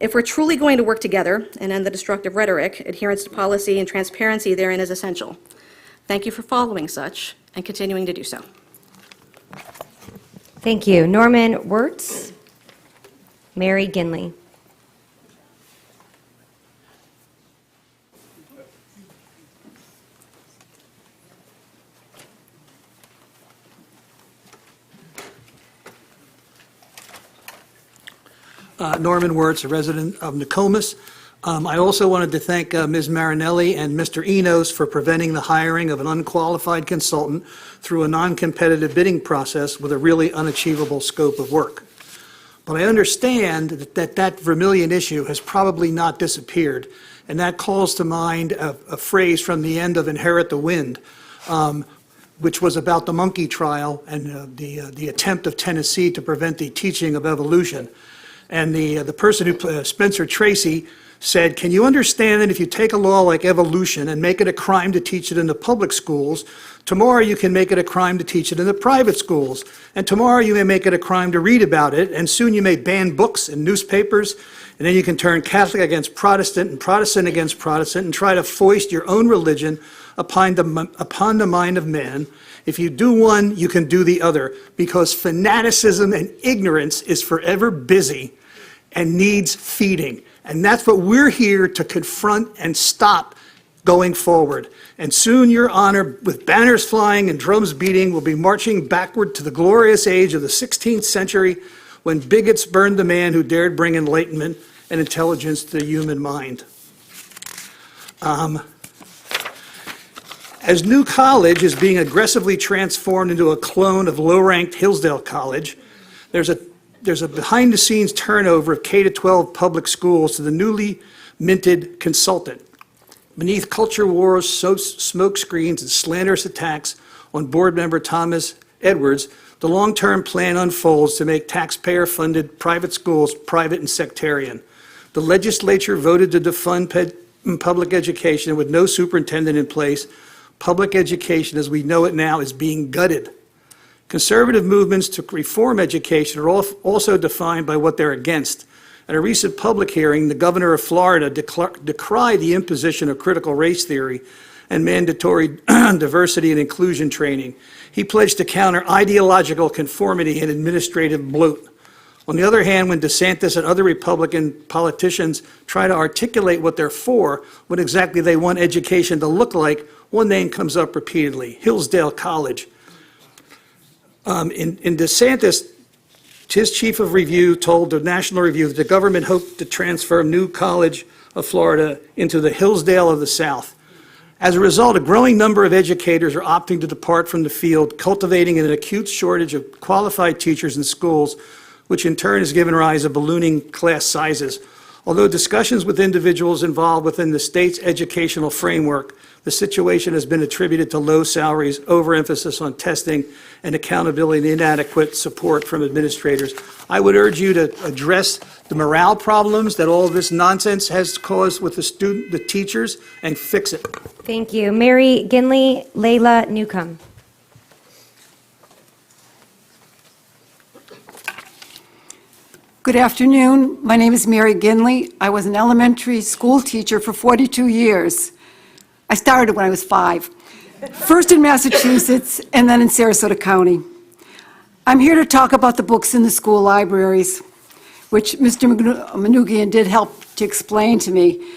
If we're truly going to work together and end the destructive rhetoric, adherence to policy and transparency therein is essential. Thank you for following such and continuing to do so. Thank you. Norman Wirtz, Mary Ginley. Norman Wirtz, a resident of Nokomis. I also wanted to thank Ms. Marinelli and Mr. Enos for preventing the hiring of an unqualified consultant through a non-competitive bidding process with a really unachievable scope of work. But I understand that Vermilion issue has probably not disappeared, and that calls to mind a phrase from the end of Inherit the Wind, which was about the monkey trial and the attempt of Tennessee to prevent the teaching of evolution. And the person who, Spencer Tracy, said, can you understand that if you take a law like evolution and make it a crime to teach it in the public schools, tomorrow you can make it a crime to teach it in the private schools, and tomorrow you may make it a crime to read about it, and soon you may ban books and newspapers, and then you can turn Catholic against Protestant and Protestant against Protestant and try to foist your own religion upon the mind of man. If you do one, you can do the other, because fanaticism and ignorance is forever busy and needs feeding. And that's what we're here to confront and stop going forward. And soon, Your Honor, with banners flying and drums beating, will be marching backward to the glorious age of the 16th century when bigots burned the man who dared bring enlightenment and intelligence to the human mind. As New College is being aggressively transformed into a clone of low-ranked Hillsdale College, there's a behind-the-scenes turnover of K-12 public schools to the newly minted consultant. Beneath culture wars, smoke screens, and slanderous attacks on board member Thomas Edwards, the long-term plan unfolds to make taxpayer-funded private schools private and sectarian. The legislature voted to defund public education, and with no superintendent in place, public education as we know it now is being gutted. Conservative movements to reform education are also defined by what they're against. At a recent public hearing, the governor of Florida decried the imposition of critical race theory and mandatory diversity and inclusion training. He pledged to counter ideological conformity and administrative bloat. On the other hand, when DeSantis and other Republican politicians try to articulate what they're for, what exactly they want education to look like, one name comes up repeatedly: Hillsdale College. In DeSantis, his chief of review told the National Review that the government hoped to transfer New College of Florida into the Hillsdale of the South. As a result, a growing number of educators are opting to depart from the field, cultivating an acute shortage of qualified teachers in schools, which in turn has given rise to ballooning class sizes. Although discussions with individuals involved within the state's educational framework, the situation has been attributed to low salaries, overemphasis on testing, and accountability and inadequate support from administrators. I would urge you to address the morale problems that all of this nonsense has caused with the teachers, and fix it. Thank you. Mary Ginley, Layla Newcomb. Good afternoon. My name is Mary Ginley. I was an elementary school teacher for 42 years. I started when I was 5, first in Massachusetts and then in Sarasota County. I'm here to talk about the books in the school libraries, which Mr. Manoogian did help to explain to me.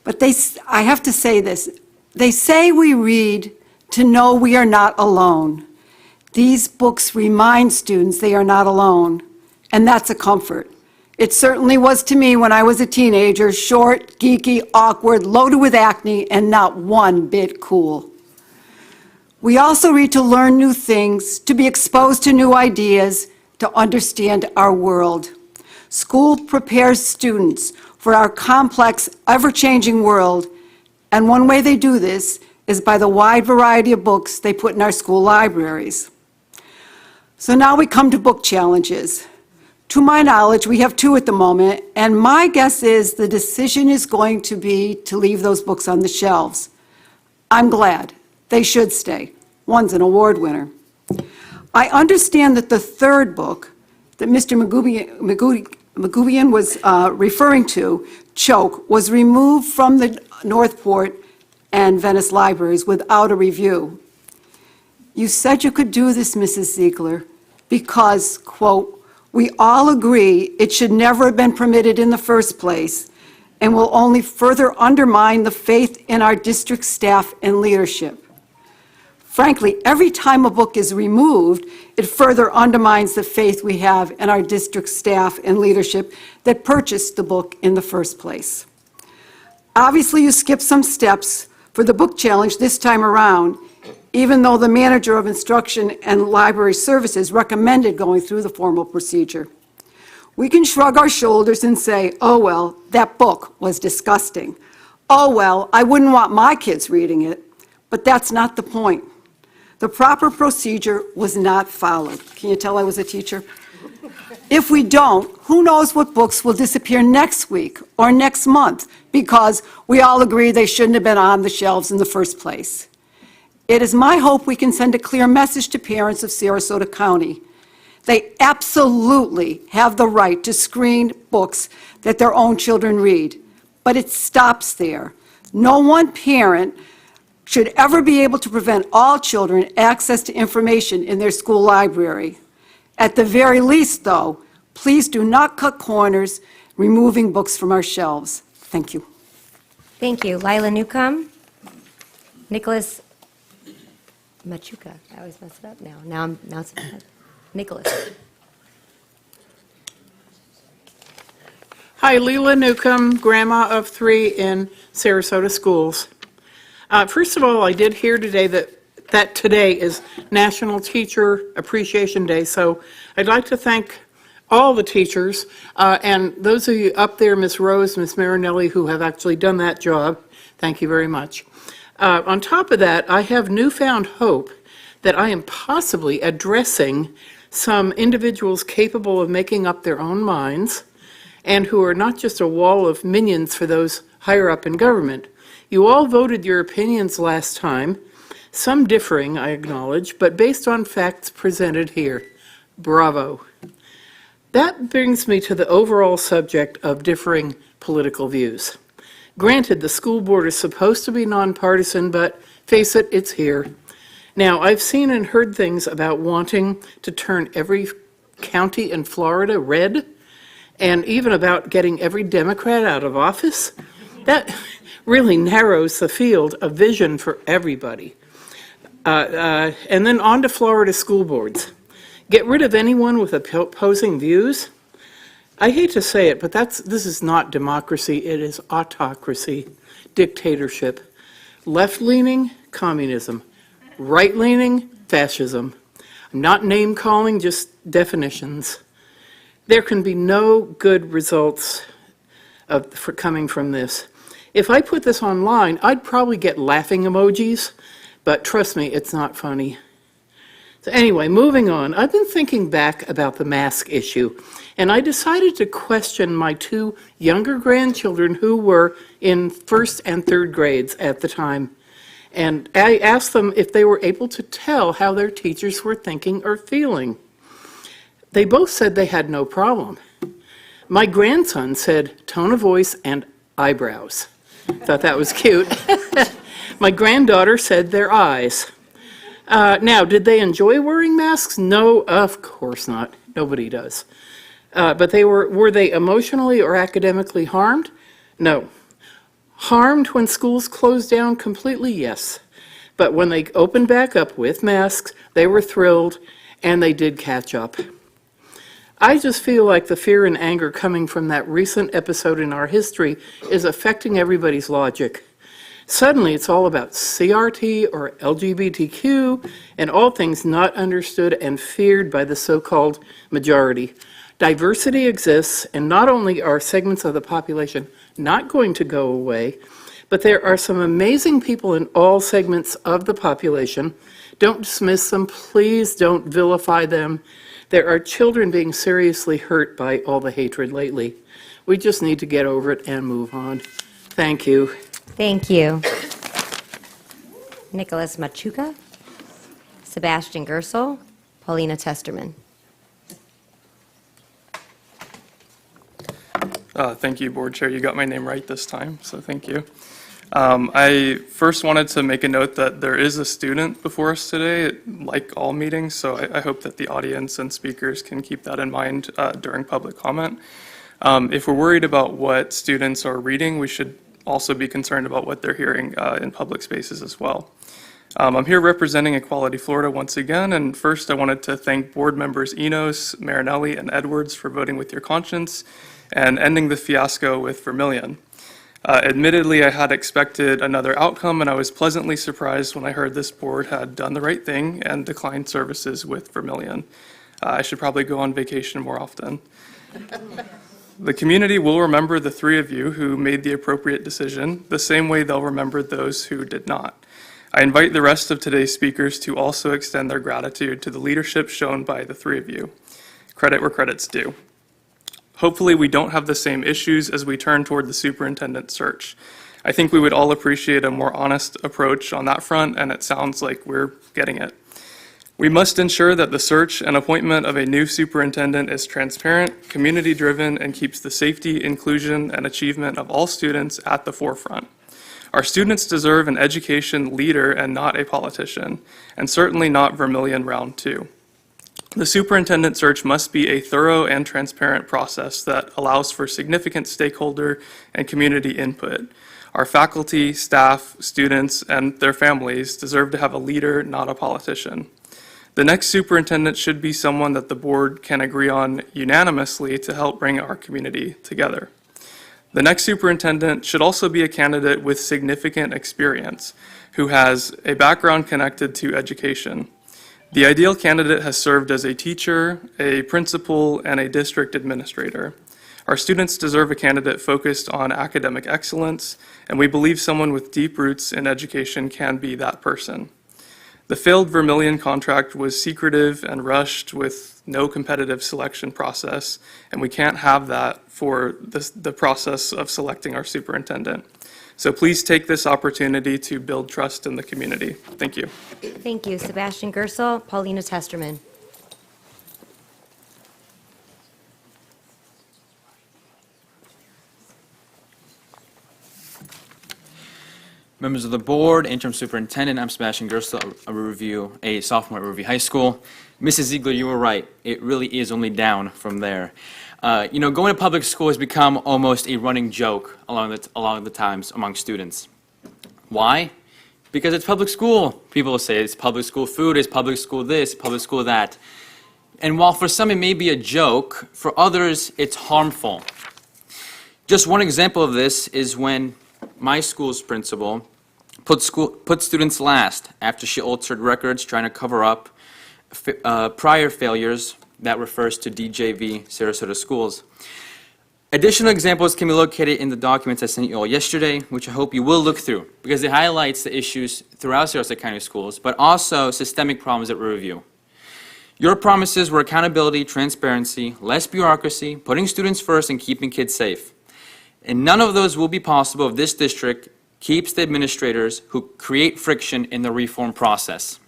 But I have to say this. They say we read to know we are not alone. These books remind students they are not alone, and that's a comfort. It certainly was to me when I was a teenager, short, geeky, awkward, loaded with acne, and not one bit cool. We also read to learn new things, to be exposed to new ideas, to understand our world. School prepares students for our complex, ever-changing world, and one way they do this is by the wide variety of books they put in our school libraries. So now we come to book challenges. To my knowledge, we have 2 at the moment, and my guess is the decision is going to be to leave those books on the shelves. I'm glad. They should stay. One's an award winner. I understand that the 3rd book that Mr. McGuigan was referring to, Choke, was removed from the Northport and Venice libraries without a review. You said you could do this, Mrs. Ziegler, because, quote, "We all agree it should never have been permitted in the first place and will only further undermine the faith in our district staff and leadership." Frankly, every time a book is removed, it further undermines the faith we have in our district staff and leadership that purchased the book in the first place. Obviously, you skipped some steps for the book challenge this time around, even though the manager of instruction and library services recommended going through the formal procedure. We can shrug our shoulders and say, oh, well, that book was disgusting. Oh, well, I wouldn't want my kids reading it. But that's not the point. The proper procedure was not followed. Can you tell I was a teacher? If we don't, who knows what books will disappear next week or next month because we all agree they shouldn't have been on the shelves in the first place. It is my hope we can send a clear message to parents of Sarasota County. They absolutely have the right to screen books that their own children read, but it stops there. No one parent should ever be able to prevent all children access to information in their school library. At the very least, though, please do not cut corners removing books from our shelves. Thank you. Thank you. Lila Newcomb, Nicholas Machuca. I always mess it up now. Now it's Nicholas. Hi, Leela Newcomb, grandma of 3 in Sarasota schools. First of all, I did hear today that today is National Teacher Appreciation Day, so I'd like to thank all the teachers and those of you up there, Ms. Rose, Ms. Marinelli, who have actually done that job. Thank you very much. On top of that, I have newfound hope that I am possibly addressing some individuals capable of making up their own minds and who are not just a wall of minions for those higher up in government. You all voted your opinions last time, some differing, I acknowledge, but based on facts presented here. Bravo. That brings me to the overall subject of differing political views. Granted, the school board is supposed to be nonpartisan, but face it, it's here. Now, I've seen and heard things about wanting to turn every county in Florida red, and even about getting every Democrat out of office. That really narrows the field of vision for everybody. And then on to Florida school boards. Get rid of anyone with opposing views? I hate to say it, but this is not democracy, it is autocracy, dictatorship. Left-leaning, communism. Right-leaning, fascism. Not name-calling, just definitions. There can be no good results for coming from this. If I put this online, I'd probably get laughing emojis, but trust me, it's not funny. So anyway, moving on, I've been thinking back about the mask issue, and I decided to question my 2 younger grandchildren who were in 1st and 3rd grades at the time. And I asked them if they were able to tell how their teachers were thinking or feeling. They both said they had no problem. My grandson said tone of voice and eyebrows. Thought that was cute. My granddaughter said their eyes. Now, did they enjoy wearing masks? No, of course not. Nobody does. But were they emotionally or academically harmed? No. Harmed when schools closed down completely? Yes. But when they opened back up with masks, they were thrilled and they did catch up. I just feel like the fear and anger coming from that recent episode in our history is affecting everybody's logic. Suddenly, it's all about CRT or LGBTQ and all things not understood and feared by the so-called majority. Diversity exists, and not only are segments of the population not going to go away, but there are some amazing people in all segments of the population. Don't dismiss them. Please don't vilify them. There are children being seriously hurt by all the hatred lately. We just need to get over it and move on. Thank you. Thank you. Nicholas Machuca, Sebastian Gersel, Paulina Testerman. Thank you, Board Chair. You got my name right this time, so thank you. I first wanted to make a note that there is a student before us today, like all meetings, so I hope that the audience and speakers can keep that in mind during public comment. If we're worried about what students are reading, we should also be concerned about what they're hearing in public spaces as well. I'm here representing Equality Florida once again, and first I wanted to thank board members Enos, Marinelli, and Edwards for voting with your conscience and ending the fiasco with Vermillion. Admittedly, I had expected another outcome, and I was pleasantly surprised when I heard this board had done the right thing and declined services with Vermillion. I should probably go on vacation more often. The community will remember the three of you who made the appropriate decision, the same way they'll remember those who did not. I invite the rest of today's speakers to also extend their gratitude to the leadership shown by the three of you. Credit where credit's due. Hopefully, we don't have the same issues as we turn toward the superintendent search. I think we would all appreciate a more honest approach on that front, and it sounds like we're getting it. We must ensure that the search and appointment of a new superintendent is transparent, community-driven, and keeps the safety, inclusion, and achievement of all students at the forefront. Our students deserve an education leader and not a politician, and certainly not Vermillion Round 2. The superintendent search must be a thorough and transparent process that allows for significant stakeholder and community input. Our faculty, staff, students, and their families deserve to have a leader, not a politician. The next superintendent should be someone that the board can agree on unanimously to help bring our community together. The next superintendent should also be a candidate with significant experience, who has a background connected to education. The ideal candidate has served as a teacher, a principal, and a district administrator. Our students deserve a candidate focused on academic excellence, and we believe someone with deep roots in education can be that person. The failed Vermillion contract was secretive and rushed with no competitive selection process, and we can't have that for the process of selecting our superintendent. So please take this opportunity to build trust in the community. Thank you. Thank you. Sebastian Gersel, Paulina Testerman. Members of the board, interim superintendent, I'm Sebastian Gersel, a sophomore at Riverview High School. Mrs. Ziegler, you were right. It really is only down from there. Going to public school has become almost a running joke along the times among students. Why? Because it's public school. People will say it's public school food, it's public school this, public school that. And while for some it may be a joke, for others it's harmful. Just one example of this is when my school's principal put students last after she altered records trying to cover up prior failures. That refers to DJV Sarasota schools. Additional examples can be located in the documents I sent you all yesterday, which I hope you will look through, because it highlights the issues throughout Sarasota County schools, but also systemic problems at Riverview. Your promises were accountability, transparency, less bureaucracy, putting students first, and keeping kids safe. And none of those will be possible if this district keeps the administrators who create friction in the reform process.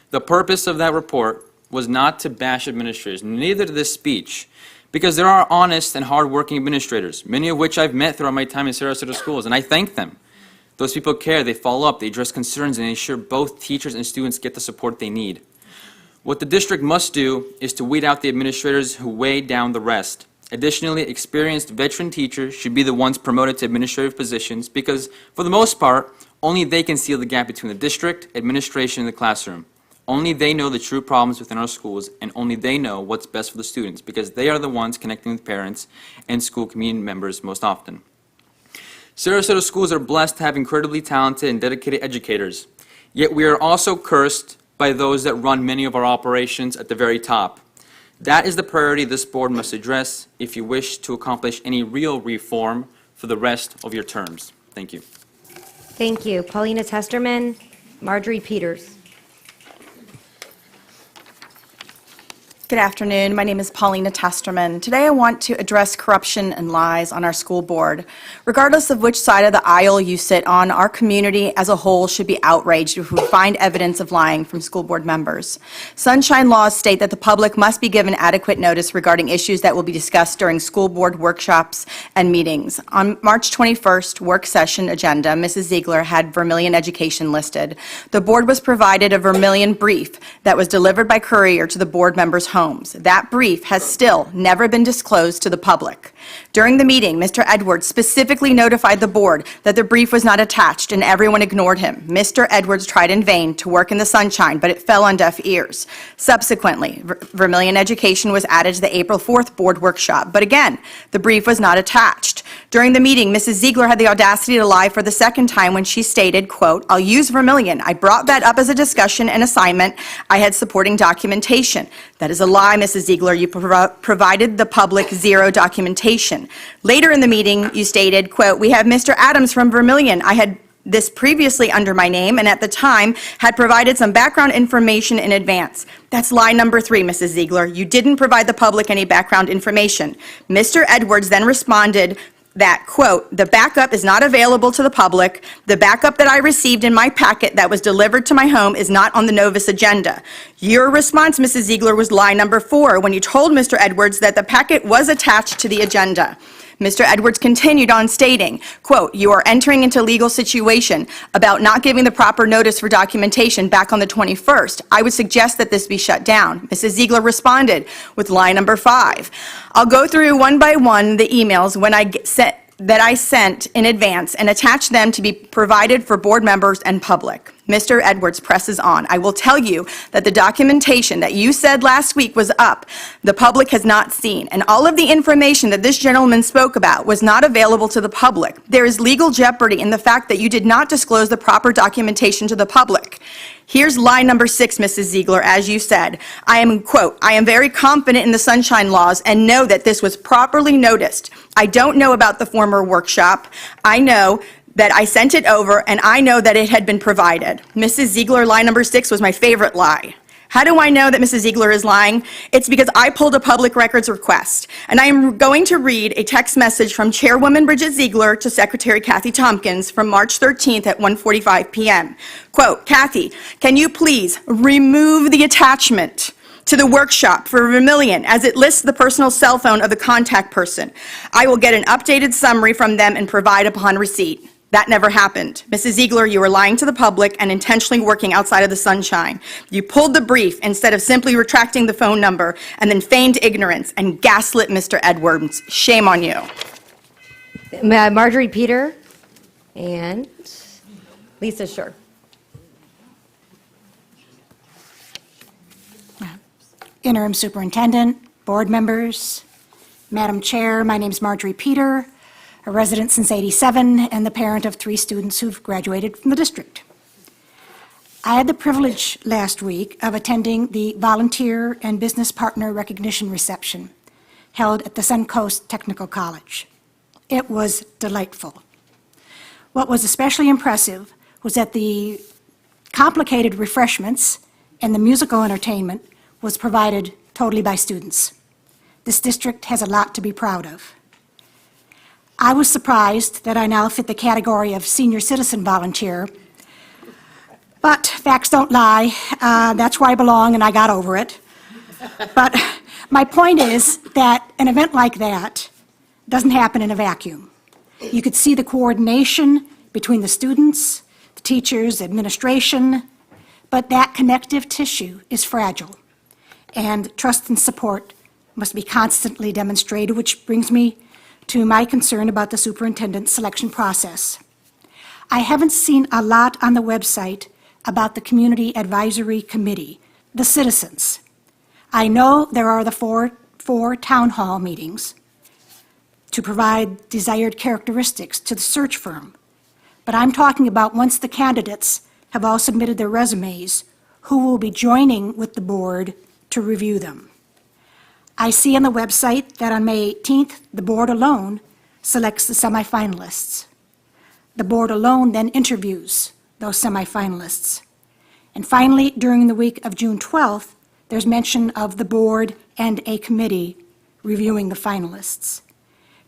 The purpose of that report was not to bash administrators, neither to this speech, because there are honest and hardworking administrators, many of which I've met throughout my time in Sarasota schools, and I thank them. Those people care, they follow up, they address concerns, and ensure both teachers and students get the support they need. What the district must do is to weed out the administrators who weigh down the rest. Additionally, experienced veteran teachers should be the ones promoted to administrative positions because, for the most part, only they can seal the gap between the district, administration, and the classroom. Only they know the true problems within our schools, and only they know what's best for the students because they are the ones connecting with parents and school community members most often. Sarasota schools are blessed to have incredibly talented and dedicated educators, yet we are also cursed by those that run many of our operations at the very top. That is the priority this board must address if you wish to accomplish any real reform for the rest of your terms. Thank you. Thank you. Paulina Testerman, Marjorie Peters. Good afternoon. My name is Paulina Testerman. Today I want to address corruption and lies on our school board. Regardless of which side of the aisle you sit on, our community as a whole should be outraged if we find evidence of lying from school board members. Sunshine laws state that the public must be given adequate notice regarding issues that will be discussed during school board workshops and meetings. On March 21st work session agenda, Mrs. Ziegler had Vermillion Education listed. The board was provided a Vermillion brief that was delivered by courier to the board members' homes. That brief has still never been disclosed to the public. During the meeting, Mr. Edwards specifically notified the board that the brief was not attached and everyone ignored him. Mr. Edwards tried in vain to work in the sunshine, but it fell on deaf ears. Subsequently, Vermillion Education was added to the April 4th board workshop, but again, the brief was not attached. During the meeting, Mrs. Ziegler had the audacity to lie for the second time when she stated, quote, "I'll use Vermillion. I brought that up as a discussion and assignment. I had supporting documentation." That is a lie, Mrs. Ziegler. You provided the public zero documentation. Later in the meeting, you stated, quote, "We have Mr. Adams from Vermillion. I had this previously under my name and at the time had provided some background information in advance." That's lie number 3, Mrs. Ziegler. You didn't provide the public any background information. Mr. Edwards then responded that, quote, "The backup is not available to the public. The backup that I received in my packet that was delivered to my home is not on the Novus agenda." Your response, Mrs. Ziegler, was lie number 4 when you told Mr. Edwards that the packet was attached to the agenda. Mr. Edwards continued on stating, quote, "You are entering into legal situation about not giving the proper notice for documentation back on the 21st. I would suggest that this be shut down." Mrs. Ziegler responded with lie number 5. I'll go through one by one the emails that I sent in advance and attach them to be provided for board members and public. Mr. Edwards presses on. "I will tell you that the documentation that you said last week was up, the public has not seen, and all of the information that this gentleman spoke about was not available to the public. There is legal jeopardy in the fact that you did not disclose the proper documentation to the public." Here's lie number 6, Mrs. Ziegler, as you said. I am, quote, "I am very confident in the sunshine laws and know that this was properly noticed. I don't know about the former workshop. I know that I sent it over and I know that it had been provided." Mrs. Ziegler, lie number 6 was my favorite lie. How do I know that Mrs. Ziegler is lying? It's because I pulled a public records request, and I am going to read a text message from Chairwoman Bridget Ziegler to Secretary Kathy Tompkins from March 13th at 1:45 p.m. Quote, "Kathy, can you please remove the attachment to the workshop for Vermillion as it lists the personal cell phone of the contact person? I will get an updated summary from them and provide upon receipt." That never happened. Mrs. Ziegler, you were lying to the public and intentionally working outside of the sunshine. You pulled the brief instead of simply retracting the phone number and then feigned ignorance and gaslit Mr. Edwards. Shame on you. Marjorie Peter and Lisa Shore. Interim Superintendent, board members, Madam Chair, my name is Marjorie Peter, a resident since '87 and the parent of 3 students who've graduated from the district. I had the privilege last week of attending the Volunteer and Business Partner Recognition Reception held at the Suncoast Technical College. It was delightful. What was especially impressive was that the complicated refreshments and the musical entertainment was provided totally by students. This district has a lot to be proud of. I was surprised that I now fit the category of senior citizen volunteer, but facts don't lie. That's where I belong, and I got over it. But my point is that an event like that doesn't happen in a vacuum. You could see the coordination between the students, the teachers, administration, but that connective tissue is fragile, and trust and support must be constantly demonstrated, which brings me to my concern about the superintendent's selection process. I haven't seen a lot on the website about the Community Advisory Committee, the citizens. I know there are the four town hall meetings to provide desired characteristics to the search firm, but I'm talking about once the candidates have all submitted their resumes, who will be joining with the board to review them. I see on the website that on May 18th, the board alone selects the semifinalists. The board alone then interviews those semifinalists. And finally, during the week of June 12th, there's mention of the board and a committee reviewing the finalists.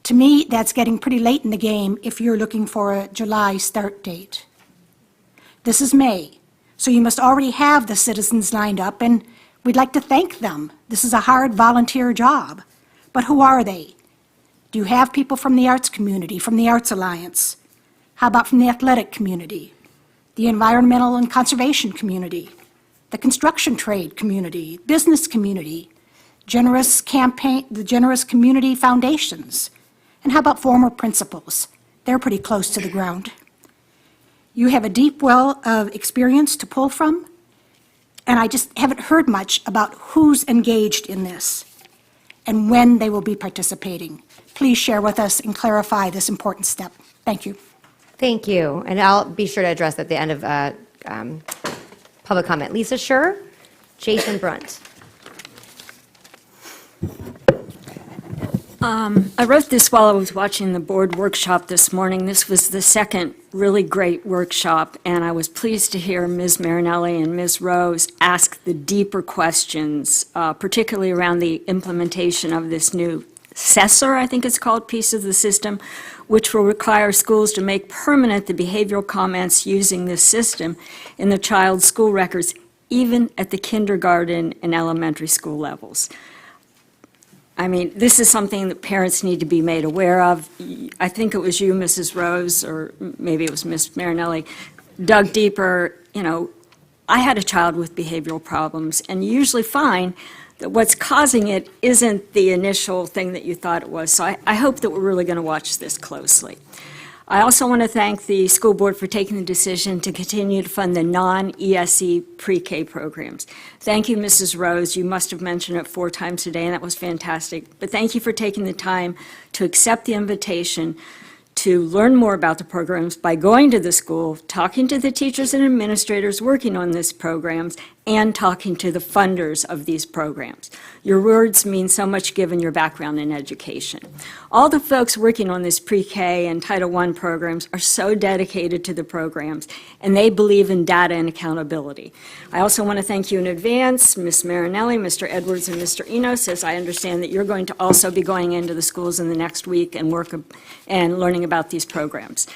To me, that's getting pretty late in the game if you're looking for a July start date. This is May, so you must already have the citizens lined up, and we'd like to thank them. This is a hard volunteer job. But who are they? Do you have people from the arts community, from the Arts Alliance? How about from the athletic community, the environmental and conservation community, the construction trade community, business community, the generous community foundations? And how about former principals? They're pretty close to the ground. You have a deep well of experience to pull from, and I just haven't heard much about who's engaged in this and when they will be participating. Please share with us and clarify this important step. Thank you. Thank you. And I'll be sure to address at the end of public comment. Lisa Schur, Jason Brunt. I wrote this while I was watching the board workshop this morning. This was the second really great workshop, and I was pleased to hear Ms. Marinelli and Ms. Rose ask the deeper questions, particularly around the implementation of this new SCS, I think it's called, piece of the system, which will require schools to make permanent the behavioral comments using this system in the child's school records, even at the kindergarten and elementary school levels. I mean, this is something that parents need to be made aware of. I think it was you, Mrs. Rose, or maybe it was Ms. Marinelli, dug deeper. You know, I had a child with behavioral problems, and you usually find that what's causing it isn't the initial thing that you thought it was. So I hope that we're really going to watch this closely. I also want to thank the school board for taking the decision to continue to fund the non-ESE pre-K programs. Thank you, Mrs. Rose. You must have mentioned it 4 times today, and that was fantastic. But thank you for taking the time to accept the invitation to learn more about the programs by going to the school, talking to the teachers and administrators working on these programs, and talking to the funders of these programs. Your words mean so much given your background in education. All the folks working on this pre-K and Title I programs are so dedicated to the programs, and they believe in data and accountability. I also want to thank you in advance, Ms. Marinelli, Mr. Edwards, and Mr. Enos, as I understand that you're going to also be going into the schools in the next week and learning about these programs.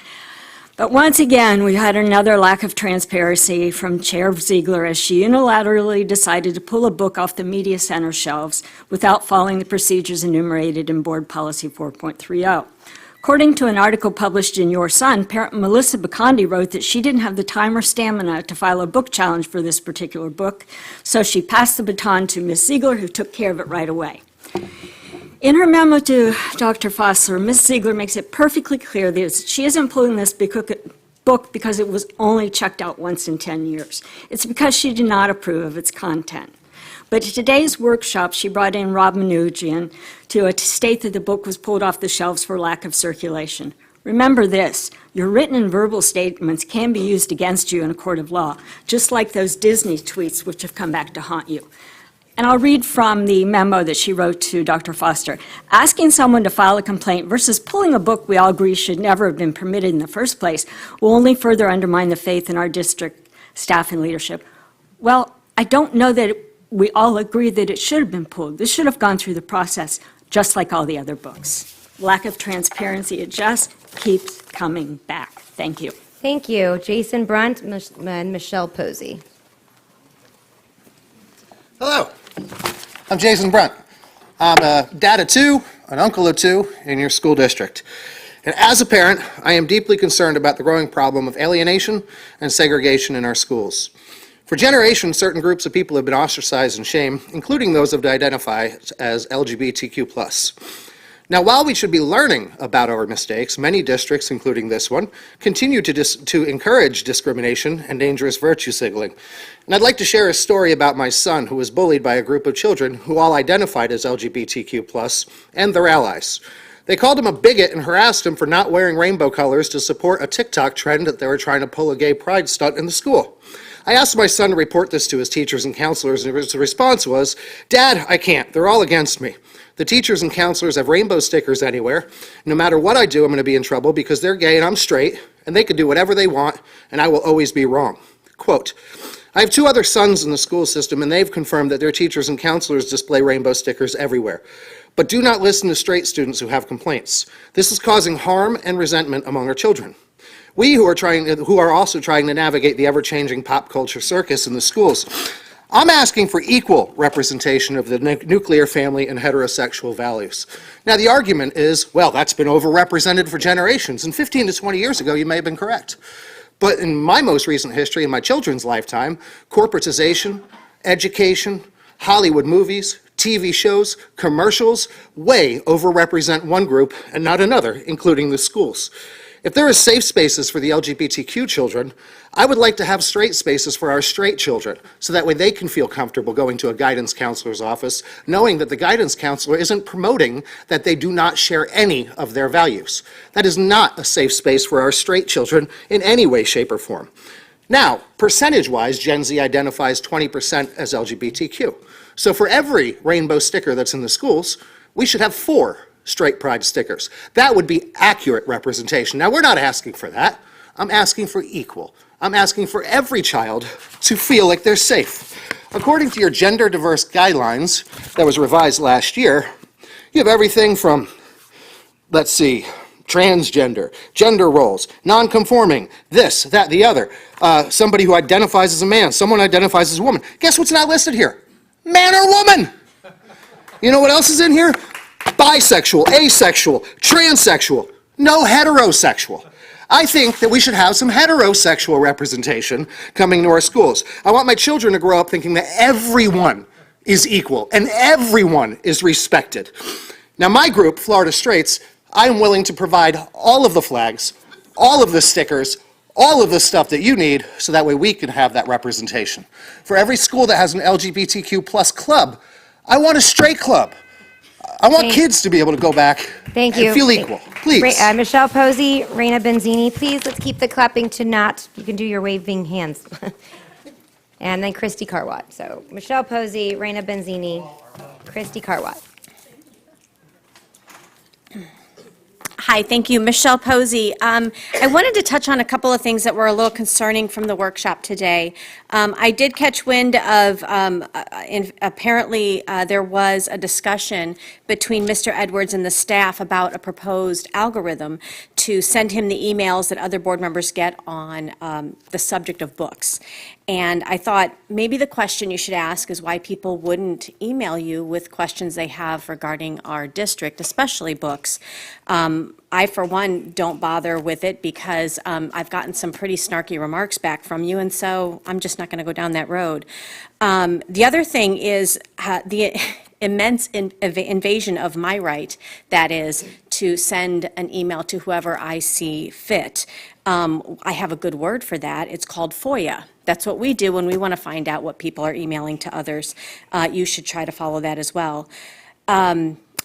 But once again, we had another lack of transparency from Chair Ziegler as she unilaterally decided to pull a book off the media center shelves without following the procedures enumerated in Board Policy 4.30. According to an article published in Your Son, parent Melissa Bacandi wrote that she didn't have the time or stamina to file a book challenge for this particular book, so she passed the baton to Ms. Ziegler, who took care of it right away. In her memo to Dr. Fossler, Ms. Ziegler makes it perfectly clear that she isn't pulling this book because it was only checked out once in 10 years. It's because she did not approve of its content. But at today's workshop, she brought in Rob Manoogian to state that the book was pulled off the shelves for lack of circulation. Remember this, your written and verbal statements can be used against you in a court of law, just like those Disney tweets which have come back to haunt you. And I'll read from the memo that she wrote to Dr. Foster. Asking someone to file a complaint versus pulling a book we all agree should never have been permitted in the first place will only further undermine the faith in our district staff and leadership. Well, I don't know that we all agree that it should have been pulled. This should have gone through the process just like all the other books. Lack of transparency, it just keeps coming back. Thank you. Thank you. Jason Brunt and Michelle Posey. Hello, I'm Jason Brunt. I'm a dad of 2, an uncle of 2 in your school district. And as a parent, I am deeply concerned about the growing problem of alienation and segregation in our schools. For generations, certain groups of people have been ostracized and shamed, including those that identify as LGBTQ+. Now, while we should be learning about our mistakes, many districts, including this one, continue to encourage discrimination and dangerous virtue signaling. And I'd like to share a story about my son who was bullied by a group of children who all identified as LGBTQ+ and their allies. They called him a bigot and harassed him for not wearing rainbow colors to support a TikTok trend that they were trying to pull a gay pride stunt in the school. I asked my son to report this to his teachers and counselors, and his response was, "Dad, I can't. They're all against me. The teachers and counselors have rainbow stickers anywhere. No matter what I do, I'm going to be in trouble because they're gay and I'm straight, and they can do whatever they want, and I will always be wrong." quote, "I have 2 other sons in the school system, and they've confirmed that their teachers and counselors display rainbow stickers everywhere. But do not listen to straight students who have complaints. This is causing harm and resentment among our children. We who are also trying to navigate the ever-changing pop culture circus in the schools. I'm asking for equal representation of the nuclear family and heterosexual values." Now, the argument is, well, that's been overrepresented for generations, and 15 to 20 years ago, you may have been correct. But in my most recent history, in my children's lifetime, corporatization, education, Hollywood movies, TV shows, commercials, way overrepresent one group and not another, including the schools. If there are safe spaces for the LGBTQ children, I would like to have straight spaces for our straight children, so that way they can feel comfortable going to a guidance counselor's office, knowing that the guidance counselor isn't promoting that they do not share any of their values. That is not a safe space for our straight children in any way, shape, or form. Now, percentage-wise, Gen Z identifies 20% as LGBTQ. So for every rainbow sticker that's in the schools, we should have 4 straight pride stickers. That would be accurate representation. Now, we're not asking for that. I'm asking for equal. I'm asking for every child to feel like they're safe. According to your gender diverse guidelines that was revised last year, you have everything from, let's see, transgender, gender roles, non-conforming, this, that, the other, somebody who identifies as a man, someone identifies as a woman. Guess what's not listed here? Man or woman. You know what else is in here? Bisexual, asexual, transsexual, no heterosexual. I think that we should have some heterosexual representation coming to our schools. I want my children to grow up thinking that everyone is equal and everyone is respected. Now, my group, Florida Straights, I am willing to provide all of the flags, all of the stickers, all of the stuff that you need, so that way we can have that representation. For every school that has an LGBTQ plus club, I want a straight club. I want kids to be able to go back and feel equal. Please. Michelle Posey, Raina Benzini, please, let's keep the clapping to not, you can do your waving hands. And then Christy Carwatt. So Michelle Posey, Raina Benzini, Christy Carwatt. Hi, thank you. Michelle Posey. I wanted to touch on a couple of things that were a little concerning from the workshop today. I did catch wind of, apparently there was a discussion between Mr. Edwards and the staff about a proposed algorithm to send him the emails that other board members get on the subject of books. And I thought maybe the question you should ask is why people wouldn't email you with questions they have regarding our district, especially books. I, for one, don't bother with it because I've gotten some pretty snarky remarks back from you, and so I'm just not going to go down that road. The other thing is the immense invasion of my right, that is, to send an email to whoever I see fit. I have a good word for that. It's called FOIA. That's what we do when we want to find out what people are emailing to others. You should try to follow that as well.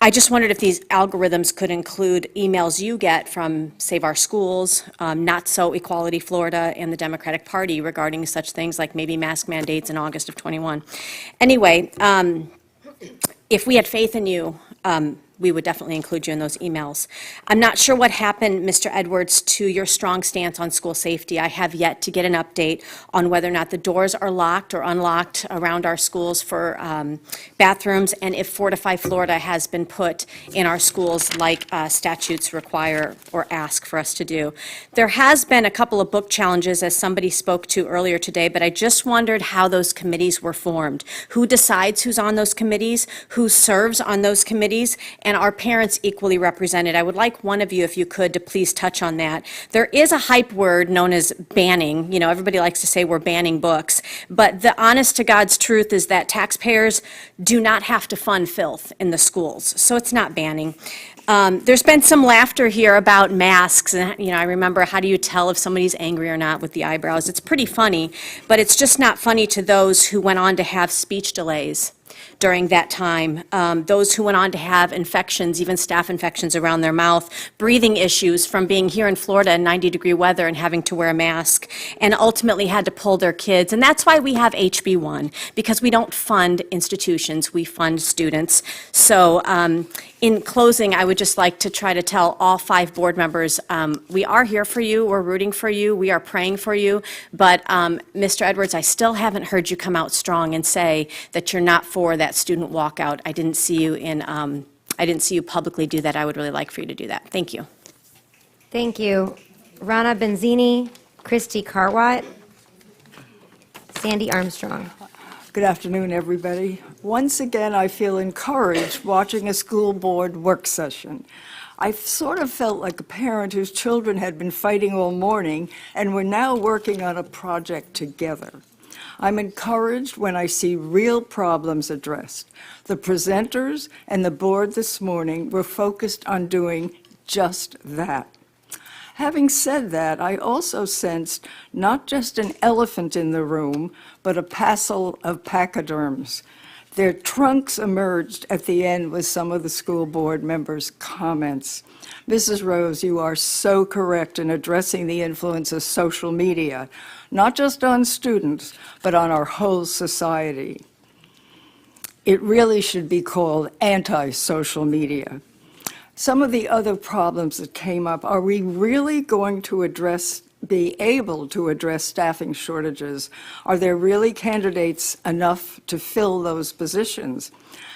I just wondered if these algorithms could include emails you get from Save Our Schools, Not So Equality Florida, and the Democratic Party regarding such things like maybe mask mandates in August of '21. Anyway, if we had faith in you, we would definitely include you in those emails. I'm not sure what happened, Mr. Edwards, to your strong stance on school safety. I have yet to get an update on whether or not the doors are locked or unlocked around our schools for bathrooms, and if Fortify Florida has been put in our schools like statutes require or ask for us to do. There has been a couple of book challenges, as somebody spoke to earlier today, but I just wondered how those committees were formed. Who decides who's on those committees? Who serves on those committees? And are parents equally represented? I would like one of you, if you could, to please touch on that. There is a hype word known as banning. You know, everybody likes to say we're banning books, but the honest to God's truth is that taxpayers do not have to fund filth in the schools, so it's not banning. There's been some laughter here about masks, and I remember, how do you tell if somebody's angry or not with the eyebrows? It's pretty funny, but it's just not funny to those who went on to have speech delays during that time. Those who went on to have infections, even staph infections around their mouth, breathing issues from being here in Florida in 90-degree weather and having to wear a mask, and ultimately had to pull their kids. And that's why we have HB1, because we don't fund institutions, we fund students. So in closing, I would just like to try to tell all 5 board members, we are here for you, we're rooting for you, we are praying for you, but Mr. Edwards, I still haven't heard you come out strong and say that you're not for that student walkout. I didn't see you publicly do that. I would really like for you to do that. Thank you. Thank you. Rana Benzini, Christy Carwat, Sandy Armstrong. Good afternoon, everybody. Once again, I feel encouraged watching a school board work session. I sort of felt like a parent whose children had been fighting all morning and were now working on a project together. I'm encouraged when I see real problems addressed. The presenters and the board this morning were focused on doing just that. Having said that, I also sensed not just an elephant in the room, but a passel of pachyderms. Their trunks emerged at the end with some of the school board members' comments. Mrs. Rose, you are so correct in addressing the influence of social media, not just on students, but on our whole society. It really should be called anti-social media. Some of the other problems that came up, are we really going to be able to address staffing shortages? Are there really candidates enough to fill those positions?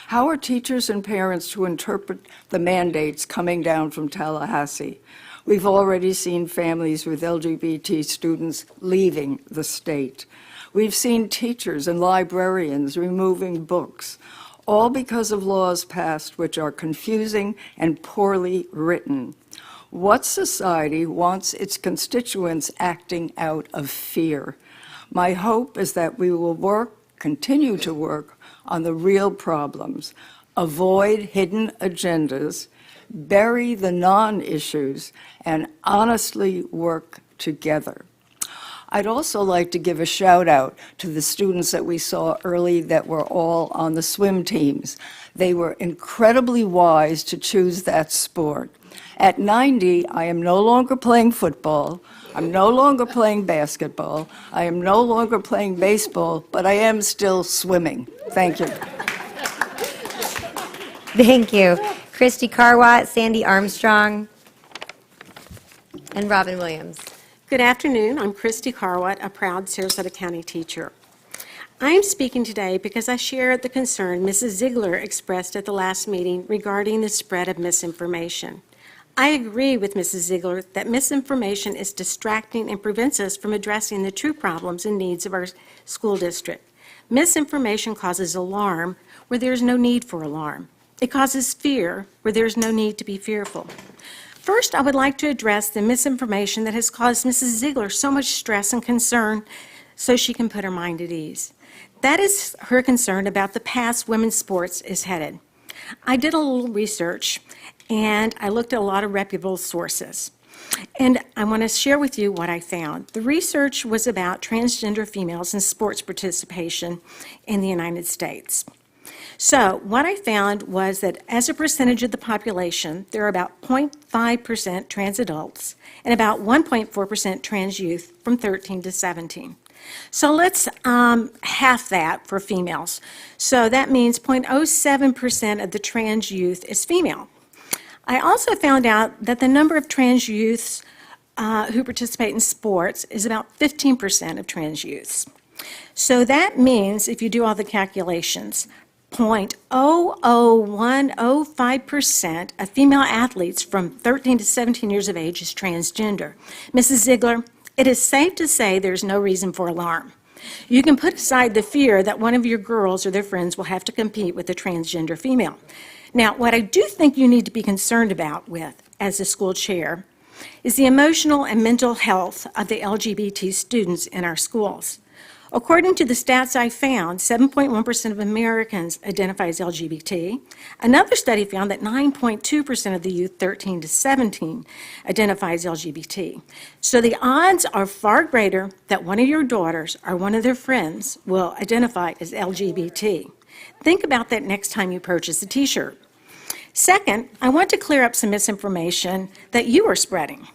How are teachers and parents to interpret the mandates coming down from Tallahassee? We've already seen families with LGBT students leaving the state. We've seen teachers and librarians removing books, all because of laws passed which are confusing and poorly written. What society wants its constituents acting out of fear? My hope is that we will continue to work on the real problems, avoid hidden agendas, bury the non-issues, and honestly work together. I'd also like to give a shout out to the students that we saw early that were all on the swim teams. They were incredibly wise to choose that sport. At 90, I am no longer playing football, I'm no longer playing basketball, I am no longer playing baseball, but I am still swimming. Thank you. Thank you. Christy Carwat, Sandy Armstrong, and Robin Williams. Good afternoon. I'm Christy Carwat, a proud Sarasota County teacher. I am speaking today because I share the concern Mrs. Ziegler expressed at the last meeting regarding the spread of misinformation. I agree with Mrs. Ziegler that misinformation is distracting and prevents us from addressing the true problems and needs of our school district. Misinformation causes alarm where there is no need for alarm. It causes fear where there is no need to be fearful. First, I would like to address the misinformation that has caused Mrs. Ziegler so much stress and concern so she can put her mind at ease. That is her concern about the path women's sports is headed. I did a little research, and I looked at a lot of reputable sources. And I want to share with you what I found. The research was about transgender females in sports participation in the United States. So what I found was that as a percentage of the population, there are about 0.5% trans adults and about 1.4% trans youth from 13 to 17. So let's half that for females. So that means 0.07% of the trans youth is female. I also found out that the number of trans youths who participate in sports is about 15% of trans youths. So that means, if you do all the calculations, 0.00105% of female athletes from 13 to 17 years of age is transgender. Mrs. Ziegler, it is safe to say there's no reason for alarm. You can put aside the fear that one of your girls or their friends will have to compete with a transgender female. Now, what I do think you need to be concerned about with, as a school chair, is the emotional and mental health of the LGBT students in our schools. According to the stats I found, 7.1% of Americans identify as LGBT. Another study found that 9.2% of the youth 13 to 17 identify as LGBT. So the odds are far greater that one of your daughters or one of their friends will identify as LGBT. Think about that next time you purchase a t-shirt. Second, I want to clear up some misinformation that you are spreading.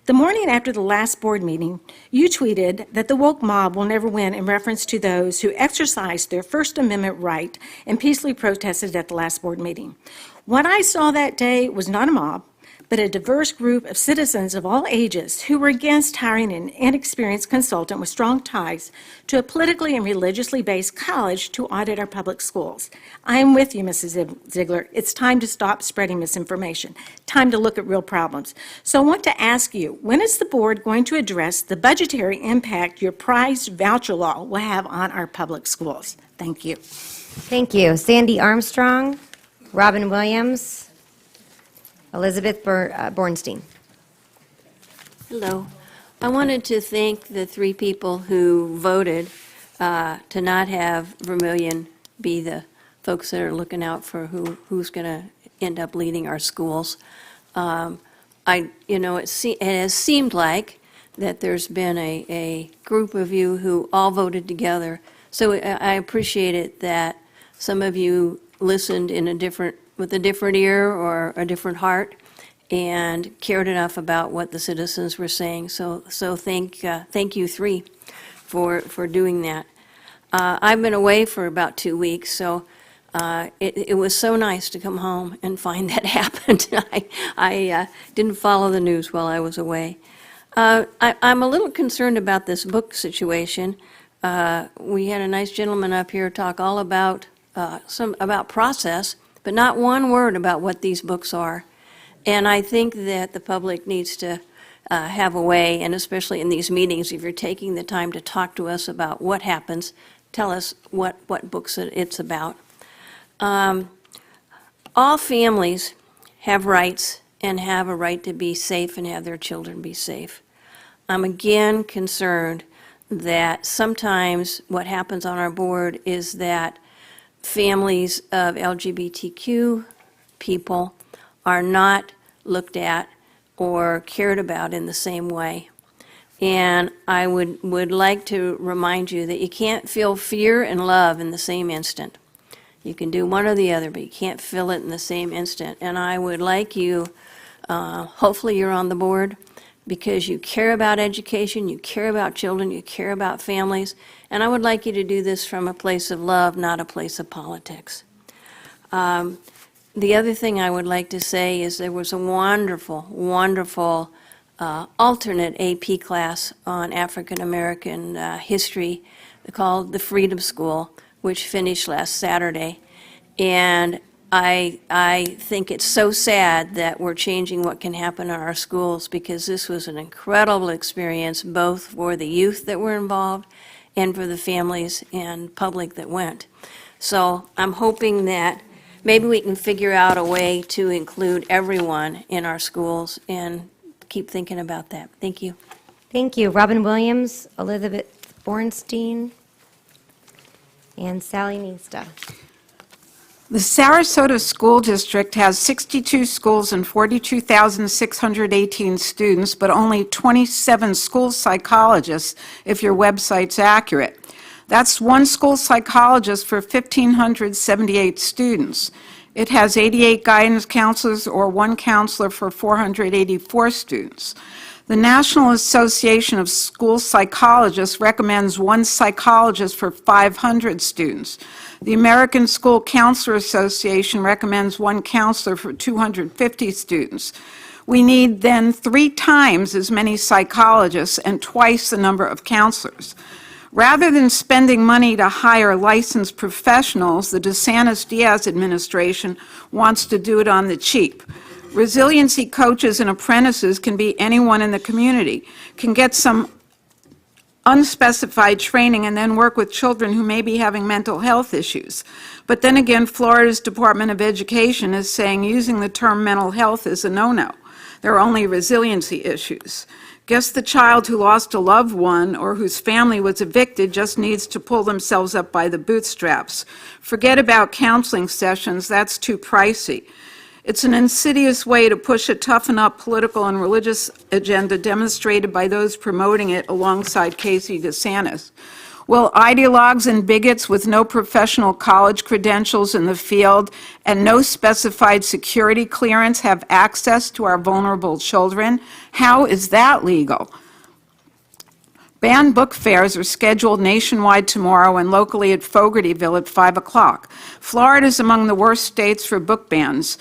The morning after the last board meeting, you tweeted that the woke mob will never win in reference to those who exercised their First Amendment right and peacefully protested at the last board meeting. What I saw that day was not a mob, but a diverse group of citizens of all ages who were against hiring an inexperienced consultant with strong ties to a politically and religiously based college to audit our public schools. I am with you, Mrs. Ziegler. It's time to stop spreading misinformation. Time to look at real problems. So I want to ask you, when is the board going to address the budgetary impact your prized voucher law will have on our public schools? Thank you. Thank you. Sandy Armstrong, Robin Williams, Elizabeth Bornstein. Hello. I wanted to thank the three people who voted to not have Vermillion be the folks that are looking out for who's going to end up leading our schools. It has seemed like that there's been a group of you who all voted together. So I appreciate it that some of you listened with a different ear or a different heart and cared enough about what the citizens were saying. So thank you three for doing that. I've been away for about 2 weeks, so it was so nice to come home and find that happened. I didn't follow the news while I was away. I'm a little concerned about this book situation. We had a nice gentleman up here talk all about about process, but not one word about what these books are. And I think that the public needs to have a way, and especially in these meetings, if you're taking the time to talk to us about what happens, tell us what books it's about. All families have rights and have a right to be safe and have their children be safe. I'm again concerned that sometimes what happens on our board is that families of LGBTQ people are not looked at or cared about in the same way. And I would like to remind you that you can't feel fear and love in the same instant. You can do one or the other, but you can't feel it in the same instant. And I would like you, hopefully you're on the board, because you care about education, you care about children, you care about families, and I would like you to do this from a place of love, not a place of politics. The other thing I would like to say is there was a wonderful, wonderful alternate AP class on African American history called the Freedom School, which finished last Saturday. And I think it's so sad that we're changing what can happen in our schools, because this was an incredible experience both for the youth that were involved and for the families and public that went. So I'm hoping that maybe we can figure out a way to include everyone in our schools and keep thinking about that. Thank you. Thank you. Robin Williams, Elizabeth Bornstein, and Sally Nista. The Sarasota School District has 62 schools and 42,618 students, but only 27 school psychologists, if your website's accurate. That's one school psychologist for 1,578 students. It has 88 guidance counselors or one counselor for 484 students. The National Association of School Psychologists recommends one psychologist for 500 students. The American School Counselor Association recommends one counselor for 250 students. We need then 3 times as many psychologists and twice the number of counselors. Rather than spending money to hire licensed professionals, the DeSantis-Diaz administration wants to do it on the cheap. Resiliency coaches and apprentices can be anyone in the community, can get some unspecified training and then work with children who may be having mental health issues. But then again, Florida's Department of Education is saying using the term mental health is a no-no. There are only resiliency issues. Guess the child who lost a loved one or whose family was evicted just needs to pull themselves up by the bootstraps. Forget about counseling sessions, that's too pricey. It's an insidious way to push a toughen-up political and religious agenda demonstrated by those promoting it alongside Casey DeSantis. Will ideologues and bigots with no professional college credentials in the field and no specified security clearance have access to our vulnerable children? How is that legal? Banned book fairs are scheduled nationwide tomorrow and locally at Fogartyville at 5 o'clock. Florida is among the worst states for book bans.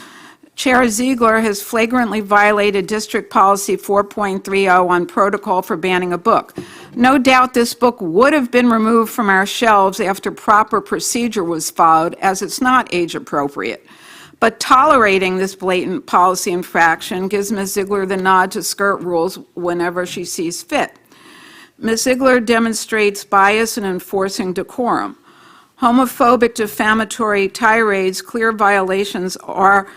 Chair Ziegler has flagrantly violated District Policy 4.30 on protocol for banning a book. No doubt this book would have been removed from our shelves after proper procedure was followed, as it's not age appropriate. But tolerating this blatant policy infraction gives Ms. Ziegler the nod to skirt rules whenever she sees fit. Ms. Ziegler demonstrates bias in enforcing decorum. Homophobic, defamatory tirades, clear violations are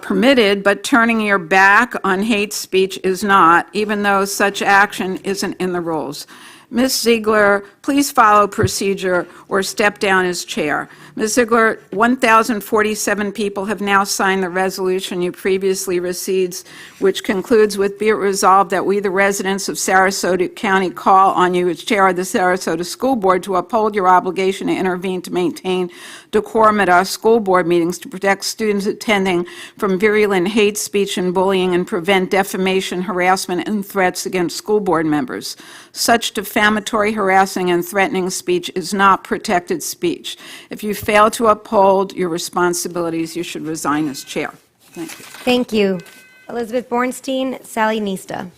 permitted, but turning your back on hate speech is not, even though such action isn't in the rules. Ms. Ziegler, please follow procedure or step down as chair. Ms. Ziegler, 1,047 people have now signed the resolution you previously received, which concludes with, be it resolved that we, the residents of Sarasota County, call on you as chair of the Sarasota School Board to uphold your obligation to intervene to maintain decorum at our school board meetings, to protect students attending from virulent hate speech and bullying, and prevent defamation, harassment, and threats against school board members. Such defamatory, harassing, and threatening speech is not protected speech. If you fail to uphold your responsibilities, you should resign as chair. Thank you. Thank you. Elizabeth Bornstein, Sally Nista.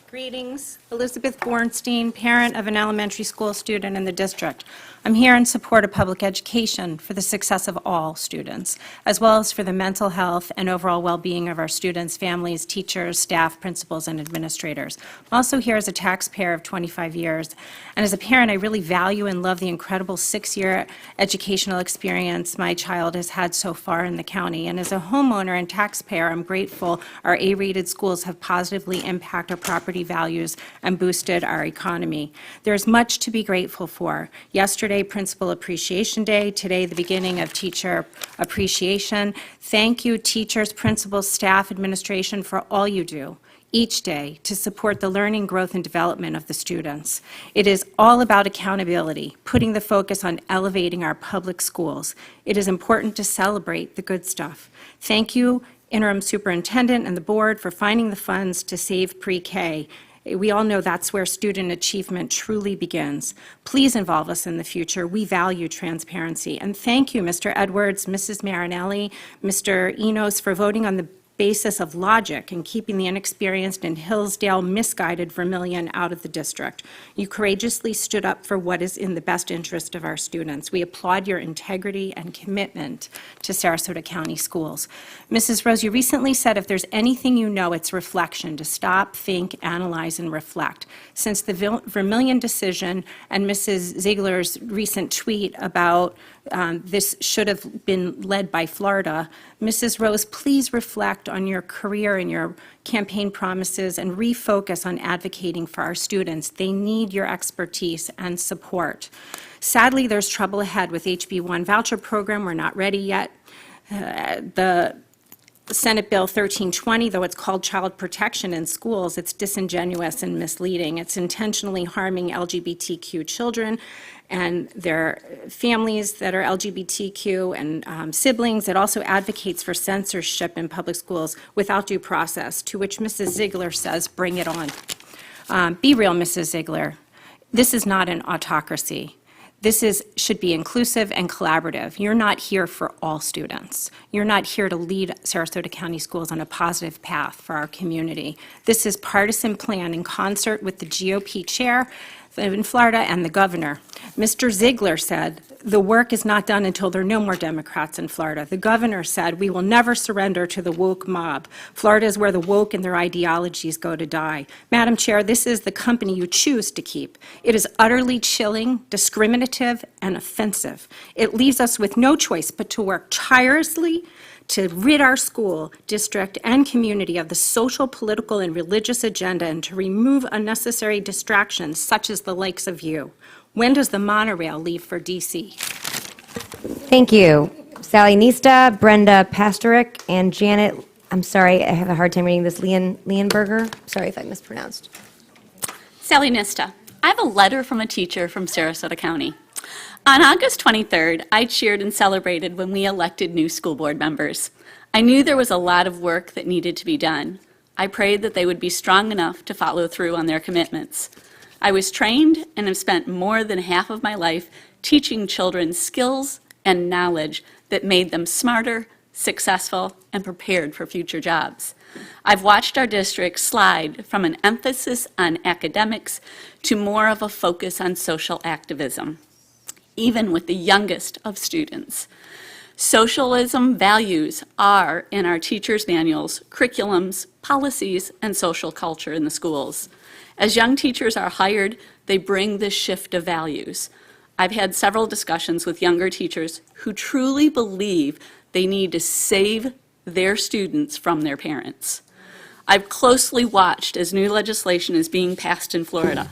Greetings, Elizabeth Bornstein, parent of an elementary school student in the district. I'm here in support of public education for the success of all students, as well as for the mental health and overall well-being of our students, families, teachers, staff, principals, and administrators. I'm also here as a taxpayer of 25 years, and as a parent, I really value and love the incredible 6-year educational experience my child has had so far in the county. And as a homeowner and taxpayer, I'm grateful our A-rated schools have positively impacted our property values and boosted our economy. There's much to be grateful for. Yesterday, Principal Appreciation Day. Today, the beginning of Teacher Appreciation. Thank you, teachers, principals, staff, administration, for all you do each day to support the learning, growth, and development of the students. It is all about accountability, putting the focus on elevating our public schools. It is important to celebrate the good stuff. Thank you, Interim Superintendent and the board, for finding the funds to save pre-K. We all know that's where student achievement truly begins. Please involve us in the future. We value transparency. And thank you, Mr. Edwards, Mrs. Marinelli, Mr. Enos, for voting on the basis of logic and keeping the inexperienced and Hillsdale misguided Vermillion out of the district. You courageously stood up for what is in the best interest of our students. We applaud your integrity and commitment to Sarasota County schools. Mrs. Rose, you recently said if there's anything you know, it's reflection, to stop, think, analyze, and reflect. Since the Vermillion decision and Mrs. Ziegler's recent tweet about this should have been led by Florida, Mrs. Rose, please reflect on your career and your campaign promises and refocus on advocating for our students. They need your expertise and support. Sadly, there's trouble ahead with HB1 voucher program. We're not ready yet. The Senate Bill 1320, though it's called child protection in schools, it's disingenuous and misleading. It's intentionally harming LGBTQ children and their families that are LGBTQ and siblings. It also advocates for censorship in public schools without due process, to which Mrs. Ziegler says, bring it on. Be real, Mrs. Ziegler. This is not an autocracy. This should be inclusive and collaborative. You're not here for all students. You're not here to lead Sarasota County Schools on a positive path for our community. This is partisan plan in concert with the GOP chair in Florida and the governor. Mr. Ziegler said, the work is not done until there are no more Democrats in Florida. The governor said, we will never surrender to the woke mob. Florida is where the woke and their ideologies go to die. Madam Chair, this is the company you choose to keep. It is utterly chilling, discriminative, and offensive. It leaves us with no choice but to work tirelessly to rid our school, district, and community of the social, political, and religious agenda, and to remove unnecessary distractions such as the likes of you. When does the monorail leave for DC? Thank you. Sally Nista, Brenda Pasterik, and Janet, I'm sorry, I have a hard time reading this, Leonberger. Sorry if I mispronounced. Sally Nista. I have a letter from a teacher from Sarasota County. On August 23rd, I cheered and celebrated when we elected new school board members. I knew there was a lot of work that needed to be done. I prayed that they would be strong enough to follow through on their commitments. I was trained and have spent more than half of my life teaching children skills and knowledge that made them smarter, successful, and prepared for future jobs. I've watched our district slide from an emphasis on academics to more of a focus on social activism, even with the youngest of students. Socialism values are in our teachers' manuals, curriculums, policies, and social culture in the schools. As young teachers are hired, they bring this shift of values. I've had several discussions with younger teachers who truly believe they need to save their students from their parents. I've closely watched as new legislation is being passed in Florida,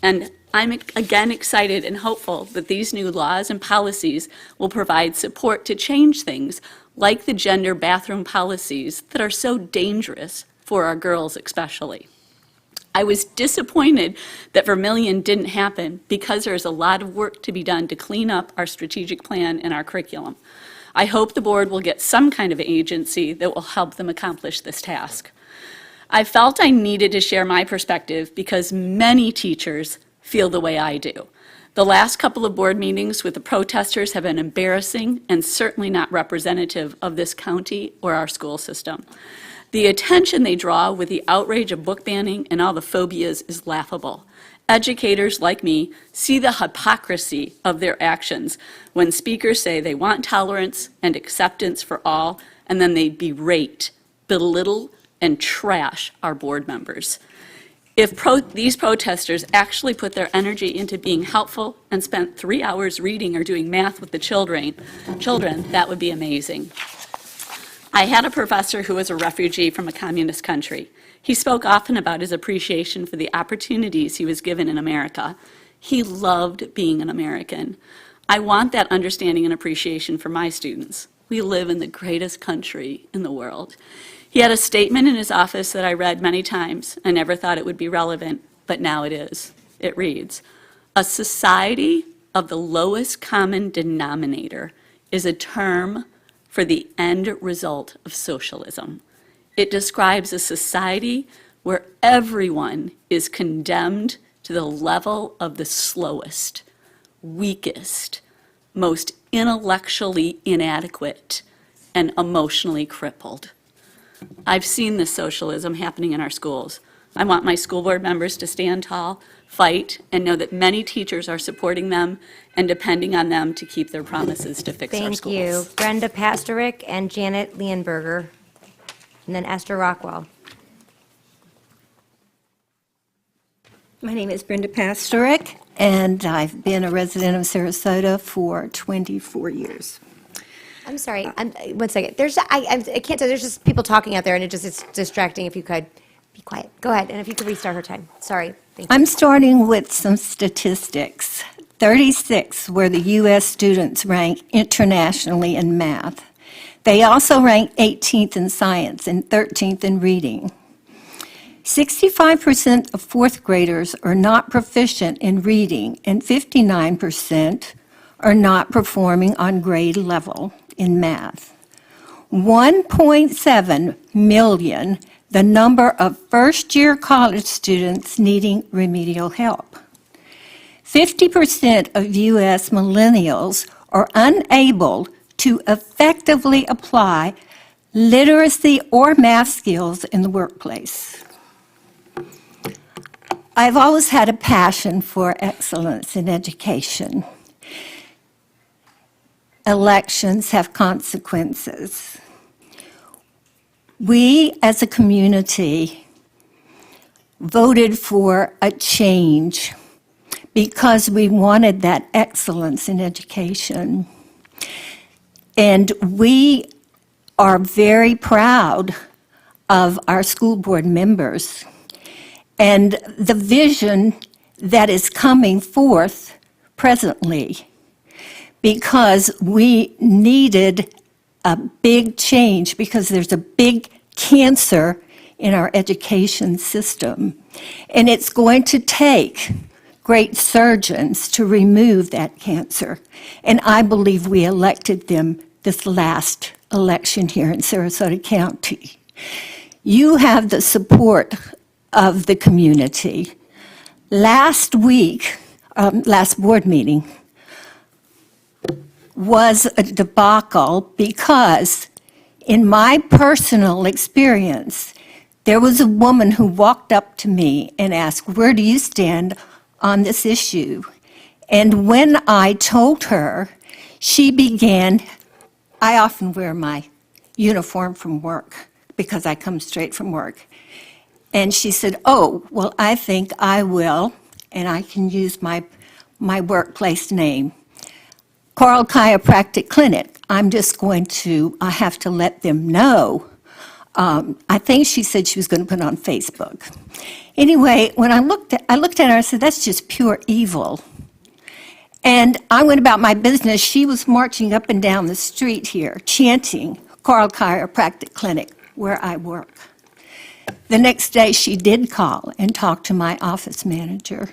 and I'm again excited and hopeful that these new laws and policies will provide support to change things like the gender bathroom policies that are so dangerous for our girls especially. I was disappointed that Vermillion didn't happen because there's a lot of work to be done to clean up our strategic plan and our curriculum. I hope the board will get some kind of agency that will help them accomplish this task. I felt I needed to share my perspective because many teachers feel the way I do. The last couple of board meetings with the protesters have been embarrassing and certainly not representative of this county or our school system. The attention they draw with the outrage of book banning and all the phobias is laughable. Educators like me see the hypocrisy of their actions when speakers say they want tolerance and acceptance for all, and then they berate, belittle, and trash our board members. If these protesters actually put their energy into being helpful and spent 3 hours reading or doing math with the children, that would be amazing. I had a professor who was a refugee from a communist country. He spoke often about his appreciation for the opportunities he was given in America. He loved being an American. I want that understanding and appreciation for my students. We live in the greatest country in the world. He had a statement in his office that I read many times. I never thought it would be relevant, but now it is. It reads, "A society of the lowest common denominator is a term for the end result of socialism. It describes a society where everyone is condemned to the level of the slowest, weakest, most intellectually inadequate, and emotionally crippled." I've seen this socialism happening in our schools. I want my school board members to stand tall, fight, and know that many teachers are supporting them and depending on them to keep their promises to fix our schools. Thank you. Brenda Pastorick and Janet Leonberger, and then Esther Rockwell. My name is Brenda Pastorick, and I've been a resident of Sarasota for 24 years. I'm sorry, 1 second. I can't tell, there's just people talking out there, and it's distracting. If you could be quiet. Go ahead, and if you could restart her time. Sorry. Thank you. I'm starting with some statistics. 36 were the U.S. students ranked internationally in math. They also ranked 18th in science and 13th in reading. 65% of fourth graders are not proficient in reading, and 59% are not performing on grade level in math. 1.7 million, the number of first-year college students needing remedial help. 50% of U.S. millennials are unable to effectively apply literacy or math skills in the workplace. I've always had a passion for excellence in education. Elections have consequences. We, as a community, voted for a change because we wanted that excellence in education. And we are very proud of our school board members and the vision that is coming forth presently, because we needed a big change, because there's a big cancer in our education system. And it's going to take great surgeons to remove that cancer. And I believe we elected them this last election here in Sarasota County. You have the support of the community. Last week, last board meeting, was a debacle because, in my personal experience, there was a woman who walked up to me and asked, "Where do you stand on this issue?" And when I told her, she began, I often wear my uniform from work because I come straight from work. And she said, "Oh, well, I think I will," and I can use my workplace name, Coral Chiropractic Clinic. I'm just going to, I have to let them know. I think she said she was going to put it on Facebook. Anyway, when I looked at her, I said, "That's just pure evil." And I went about my business. She was marching up and down the street here, chanting Coral Chiropractic Clinic, where I work. The next day, she did call and talk to my office manager.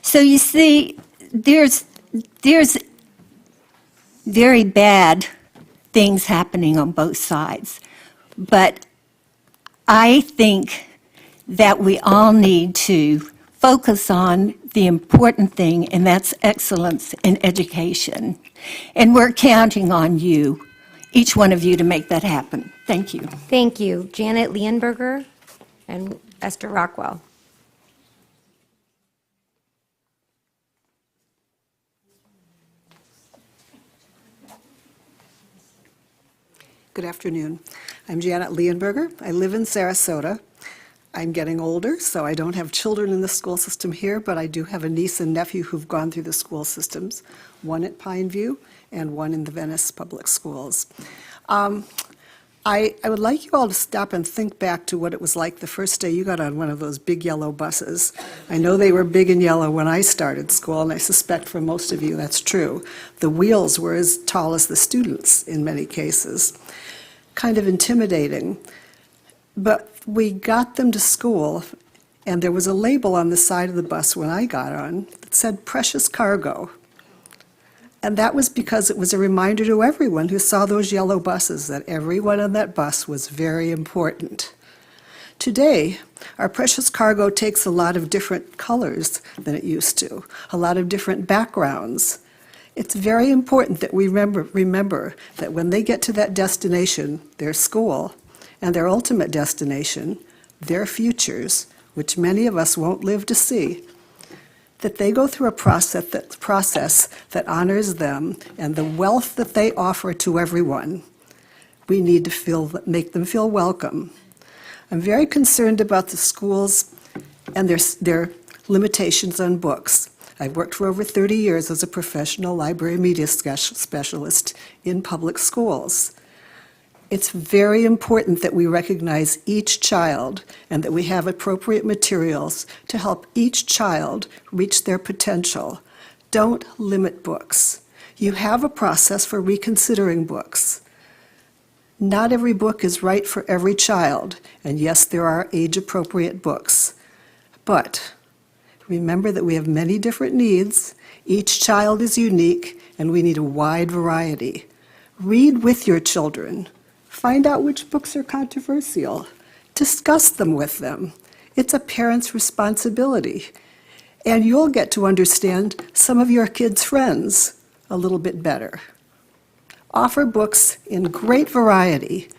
So you see, there's very bad things happening on both sides. But I think that we all need to focus on the important thing, and that's excellence in education. And we're counting on you, each one of you, to make that happen. Thank you. Thank you. Janet Leonberger and Esther Rockwell. Good afternoon. I'm Janet Leonberger. I live in Sarasota. I'm getting older, so I don't have children in the school system here, but I do have a niece and nephew who've gone through the school systems, one at Pineview and one in the Venice Public Schools. I would like you all to stop and think back to what it was like the first day you got on one of those big yellow buses. I know they were big and yellow when I started school, and I suspect for most of you that's true. The wheels were as tall as the students in many cases. Kind of intimidating. But we got them to school, and there was a label on the side of the bus when I got on that said "Precious Cargo." And that was because it was a reminder to everyone who saw those yellow buses that everyone on that bus was very important. Today, our precious cargo takes a lot of different colors than it used to, a lot of different backgrounds. It's very important that we remember that when they get to that destination, their school, and their ultimate destination, their futures, which many of us won't live to see, that they go through a process that honors them and the wealth that they offer to everyone. We need to make them feel welcome. I'm very concerned about the schools and their limitations on books. I've worked for over 30 years as a professional library media specialist in public schools. It's very important that we recognize each child and that we have appropriate materials to help each child reach their potential. Don't limit books. You have a process for reconsidering books. Not every book is right for every child, and yes, there are age-appropriate books. But remember that we have many different needs, each child is unique, and we need a wide variety. Read with your children. Find out which books are controversial. Discuss them with them. It's a parent's responsibility. And you'll get to understand some of your kids' friends a little bit better. Offer books in great variety.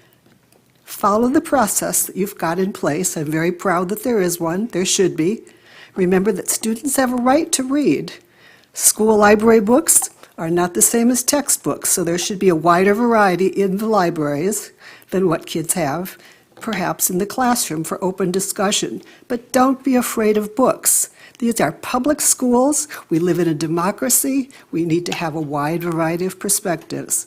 Follow the process that you've got in place. I'm very proud that there is one. There should be. Remember that students have a right to read. School library books are not the same as textbooks, so there should be a wider variety in the libraries than what kids have, perhaps in the classroom for open discussion. But don't be afraid of books. These are public schools. We live in a democracy. We need to have a wide variety of perspectives.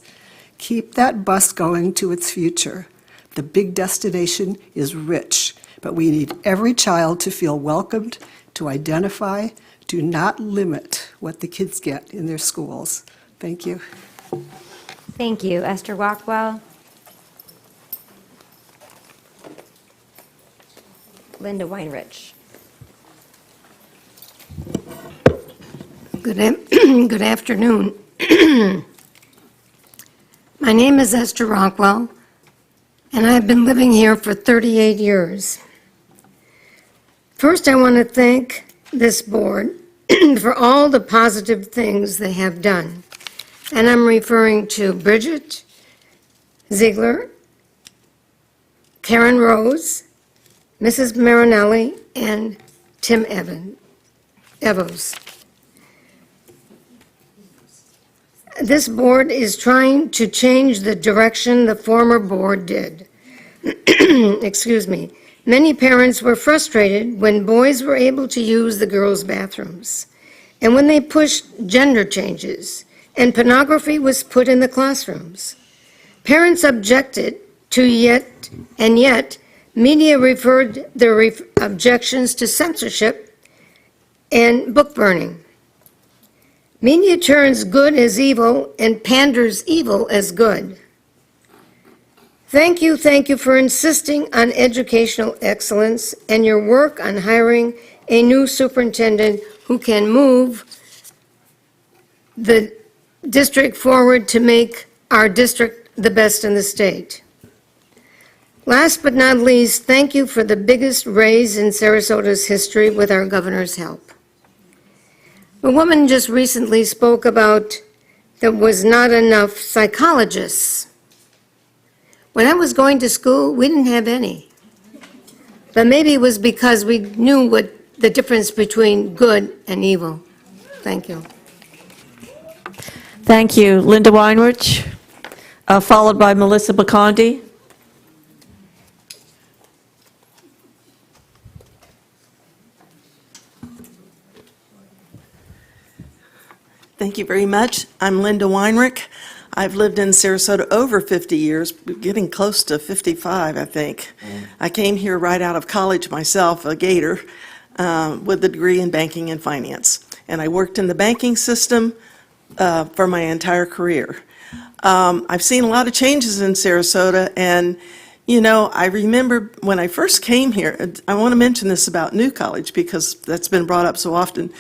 Keep that bus going to its future. The big destination is rich, but we need every child to feel welcomed, to identify. Do not limit what the kids get in their schools. Thank you. Thank you. Esther Rockwell. Linda Weinrich. Good afternoon. My name is Esther Rockwell, and I've been living here for 38 years. First, I want to thank this board for all the positive things they have done. And I'm referring to Bridget Ziegler, Karen Rose, Mrs. Marinelli, and Tim Evos. This board is trying to change the direction the former board did. Excuse me. Many parents were frustrated when boys were able to use the girls' bathrooms, and when they pushed gender changes, and pornography was put in the classrooms. Parents objected to yet media referred their objections to censorship and book burning. Media turns good as evil and panders evil as good. Thank you for insisting on educational excellence and your work on hiring a new superintendent who can move the district forward to make our district the best in the state. Last but not least, thank you for the biggest raise in Sarasota's history with our governor's help. A woman just recently spoke about there was not enough psychologists. When I was going to school, we didn't have any. But maybe it was because we knew what the difference between good and evil. Thank you. Thank you. Linda Weinrich, followed by Melissa Bacondi. Thank you very much. I'm Linda Weinrich. I've lived in Sarasota over 50 years, getting close to 55, I think. I came here right out of college myself, a Gator, with a degree in banking and finance. And I worked in the banking system for my entire career. I've seen a lot of changes in Sarasota, and you know, I remember when I first came here, I want to mention this about New College because that's been brought up so often.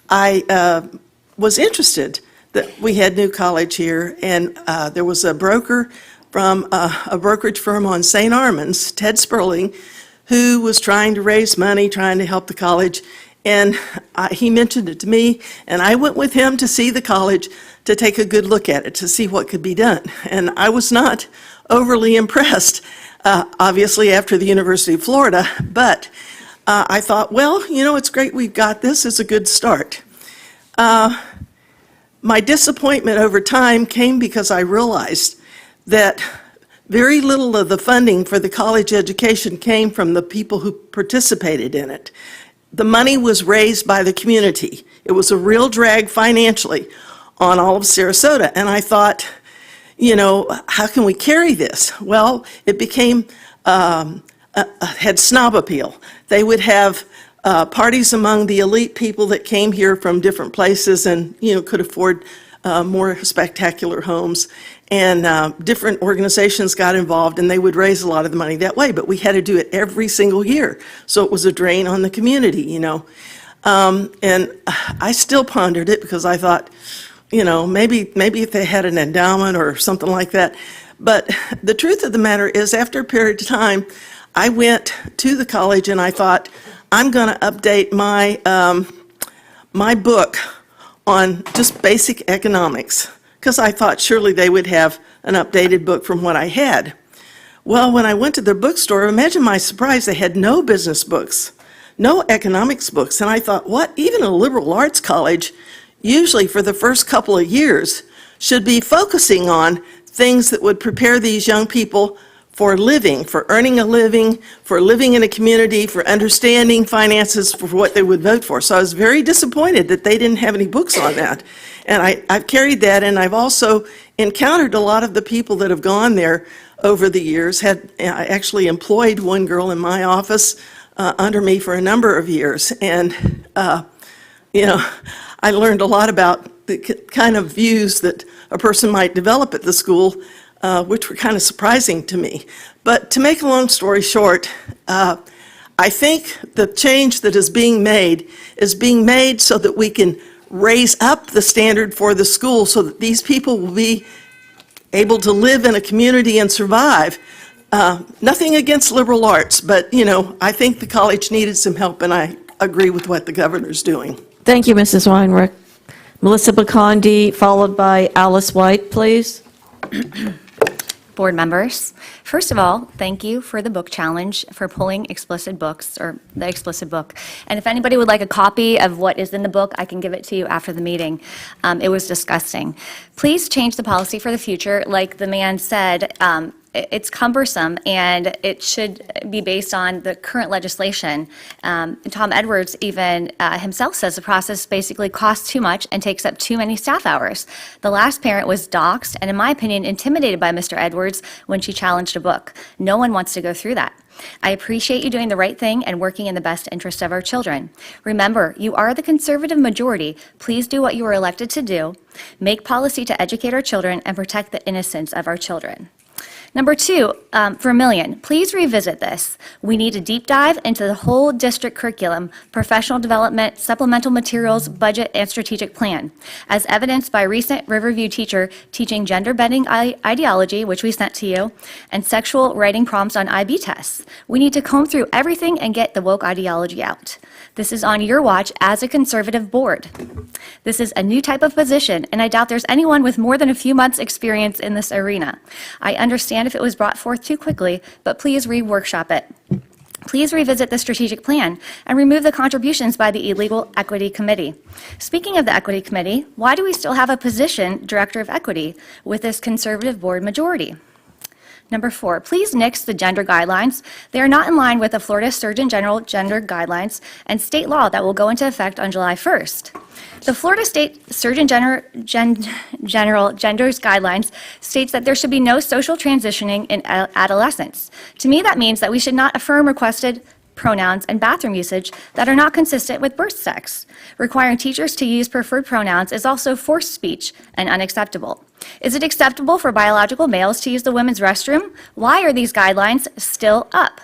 I was interested that we had New College here, and there was a broker from a brokerage firm on St. Armand's, Ted Sperling, who was trying to raise money, trying to help the college, and he mentioned it to me, and I went with him to see the college to take a good look at it, to see what could be done. And I was not overly impressed, obviously after the University of Florida, but I thought, well, you know, it's great we've got this. It's a good start. My disappointment over time came because I realized that very little of the funding for the college education came from the people who participated in it. The money was raised by the community. It was a real drag financially on all of Sarasota. And I thought, you know, how can we carry this? Well, it became, had snob appeal. They would have parties among the elite people that came here from different places and, you know, could afford more spectacular homes. And different organizations got involved, and they would raise a lot of the money that way. But we had to do it every single year. So it was a drain on the community, you know. And I still pondered it because I thought, you know, maybe if they had an endowment or something like that. But the truth of the matter is, after a period of time, I went to the college and I thought, I'm going to update my, my book on just basic economics, because I thought surely they would have an updated book from what I had. Well, when I went to the bookstore, imagine my surprise, they had no business books, no economics books. And I thought, what? Even a liberal arts college, usually for the first couple of years, should be focusing on things that would prepare these young people for living, for earning a living, for living in a community, for understanding finances, for what they would vote for. So I was very disappointed that they didn't have any books on that. And I've carried that, and I've also encountered a lot of the people that have gone there over the years. I actually employed one girl in my office under me for a number of years. And, you know, I learned a lot about the kind of views that a person might develop at the school, which were kind of surprising to me. But to make a long story short, I think the change that is being made so that we can raise up the standard for the school so that these people will be able to live in a community and survive. Nothing against liberal arts, but, I think the college needed some help, and I agree with what the governor's doing. Thank you, Mrs. Weinrich. Melissa Bacondi, followed by Alice White, please. Board members, first of all, thank you for the book challenge, for pulling explicit books, or the explicit book. And if anybody would like a copy of what is in the book, I can give it to you after the meeting. It was disgusting. Please change the policy for the future. Like the man said, it's cumbersome, and it should be based on the current legislation. Tom Edwards even himself says the process basically costs too much and takes up too many staff hours. The last parent was doxxed and, in my opinion, intimidated by Mr. Edwards when she challenged a book. No one wants to go through that. I appreciate you doing the right thing and working in the best interest of our children. Remember, you are the conservative majority. Please do what you were elected to do. Make policy to educate our children and protect the innocence of our children. Number two, Vermillion, please revisit this. We need a deep dive into the whole district curriculum, professional development, supplemental materials, budget, and strategic plan. As evidenced by recent Riverview teacher teaching gender-bending ideology, which we sent to you, and sexual writing prompts on IB tests. We need to comb through everything and get the woke ideology out. This is on your watch as a conservative board. This is a new type of position, and I doubt there's anyone with more than a few months' experience in this arena. I understand if it was brought forth too quickly, but please re-workshop it. Please revisit the strategic plan and remove the contributions by the illegal equity committee. Speaking of the equity committee, why do we still have a position, director of equity, with this conservative board majority? Number 4, please nix the gender guidelines. They are not in line with the Florida Surgeon General gender guidelines and state law that will go into effect on July 1st. The Florida State Surgeon General gender's guidelines states that there should be no social transitioning in adolescence. To me, that means that we should not affirm requested pronouns and bathroom usage that are not consistent with birth sex. Requiring teachers to use preferred pronouns is also forced speech and unacceptable. Is it acceptable for biological males to use the women's restroom? Why are these guidelines still up?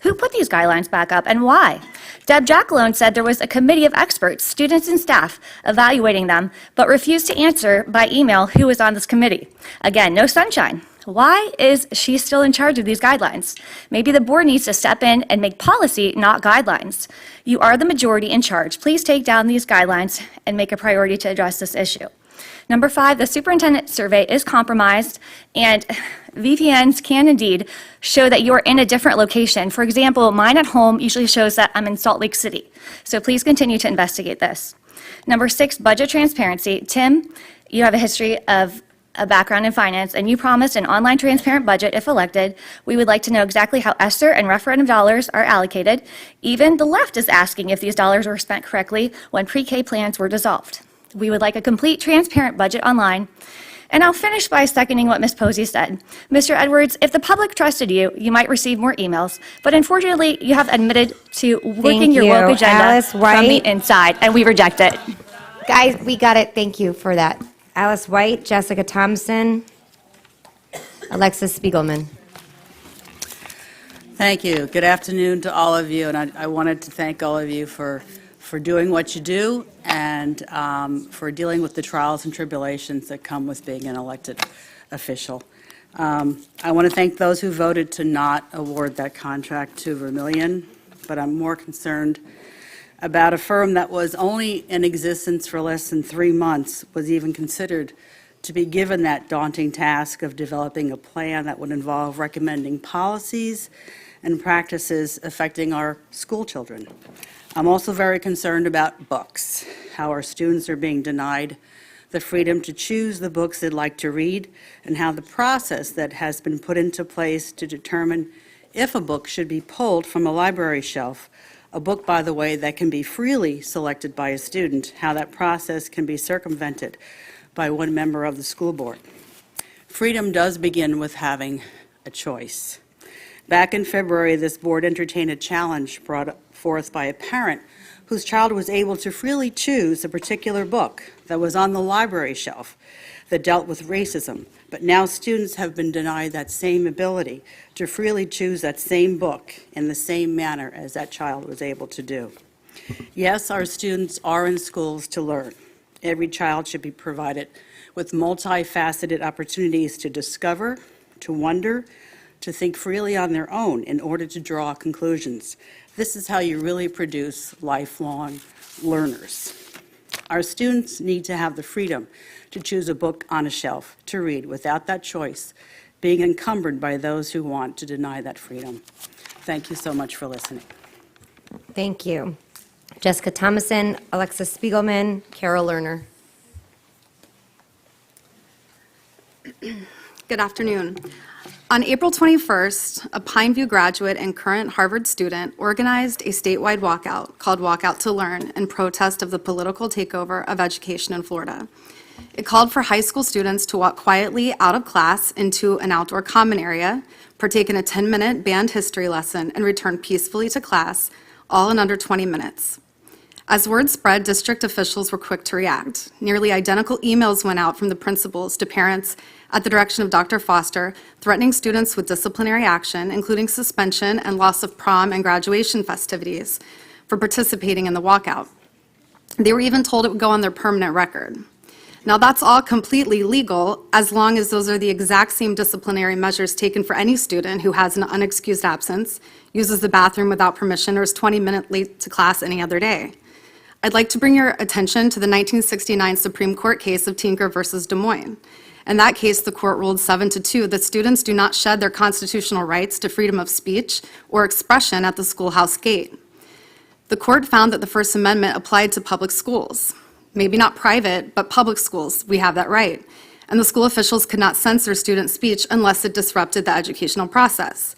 Who put these guidelines back up and why? Deb Jackalone said there was a committee of experts, students and staff, evaluating them, but refused to answer by email who was on this committee. Again, no sunshine. Why is she still in charge of these guidelines? Maybe the board needs to step in and make policy, not guidelines. You are the majority in charge. Please take down these guidelines and make a priority to address this issue. Number 5, the superintendent survey is compromised, and VPNs can indeed show that you're in a different location. For example, mine at home usually shows that I'm in Salt Lake City. So please continue to investigate this. Number 6, budget transparency. Tim, you have a history of a background in finance, and you promised an online transparent budget if elected. We would like to know exactly how ESSER and referendum dollars are allocated. Even the left is asking if these dollars were spent correctly when pre-K plans were dissolved. We would like a complete, transparent budget online. And I'll finish by seconding what Ms. Posey said. Mr. Edwards, if the public trusted you, you might receive more emails. But unfortunately, you have admitted to working your woke agenda Alice from White. the inside, and we reject it. Guys, we got it. Thank you for that. Alice White, Jessica Thompson, Alexis Spiegelman. Thank you. Good afternoon to all of you, and I wanted to thank all of you for doing what you do and for dealing with the trials and tribulations that come with being an elected official. I want to thank those who voted to not award that contract to Vermillion, but I'm more concerned about a firm that was only in existence for less than 3 months was even considered to be given that daunting task of developing a plan that would involve recommending policies and practices affecting our school children. I'm also very concerned about books, how our students are being denied the freedom to choose the books they'd like to read, and how the process that has been put into place to determine if a book should be pulled from a library shelf, a book, by the way, that can be freely selected by a student, how that process can be circumvented by one member of the school board. Freedom does begin with having a choice. Back in February, this board entertained a challenge brought forth by a parent whose child was able to freely choose a particular book that was on the library shelf that dealt with racism. But now students have been denied that same ability to freely choose that same book in the same manner as that child was able to do. Yes, our students are in schools to learn, Every child should be provided with multifaceted opportunities to discover, to wonder, to think freely on their own in order to draw conclusions. This is how you really produce lifelong learners. Our students need to have the freedom to choose a book on a shelf to read without that choice being encumbered by those who want to deny that freedom. Thank you so much for listening. Thank you. Jessica Thomason, Alexis Spiegelman, Carol Lerner. Good afternoon. On April 21st, a Pineview graduate and current Harvard student organized a statewide walkout called Walk Out to Learn in protest of the political takeover of education in Florida. It called for high school students to walk quietly out of class into an outdoor common area, partake in a 10-minute band history lesson, and return peacefully to class, all in under 20 minutes. As word spread, district officials were quick to react. Nearly identical emails went out from the principals to parents at the direction of Dr. Foster, threatening students with disciplinary action, including suspension and loss of prom and graduation festivities for participating in the walkout. They were even told it would go on their permanent record. Now, that's all completely legal as long as those are the exact same disciplinary measures taken for any student who has an unexcused absence, uses the bathroom without permission, or is 20 minutes late to class any other day. I'd like to bring your attention to the 1969 Supreme Court case of Tinker versus Des Moines. In that case, the court ruled 7-2 that students do not shed their constitutional rights to freedom of speech or expression at the schoolhouse gate. The court found that the First Amendment applied to public schools. Maybe not private, but public schools, we have that right. And the school officials could not censor student speech unless it disrupted the educational process.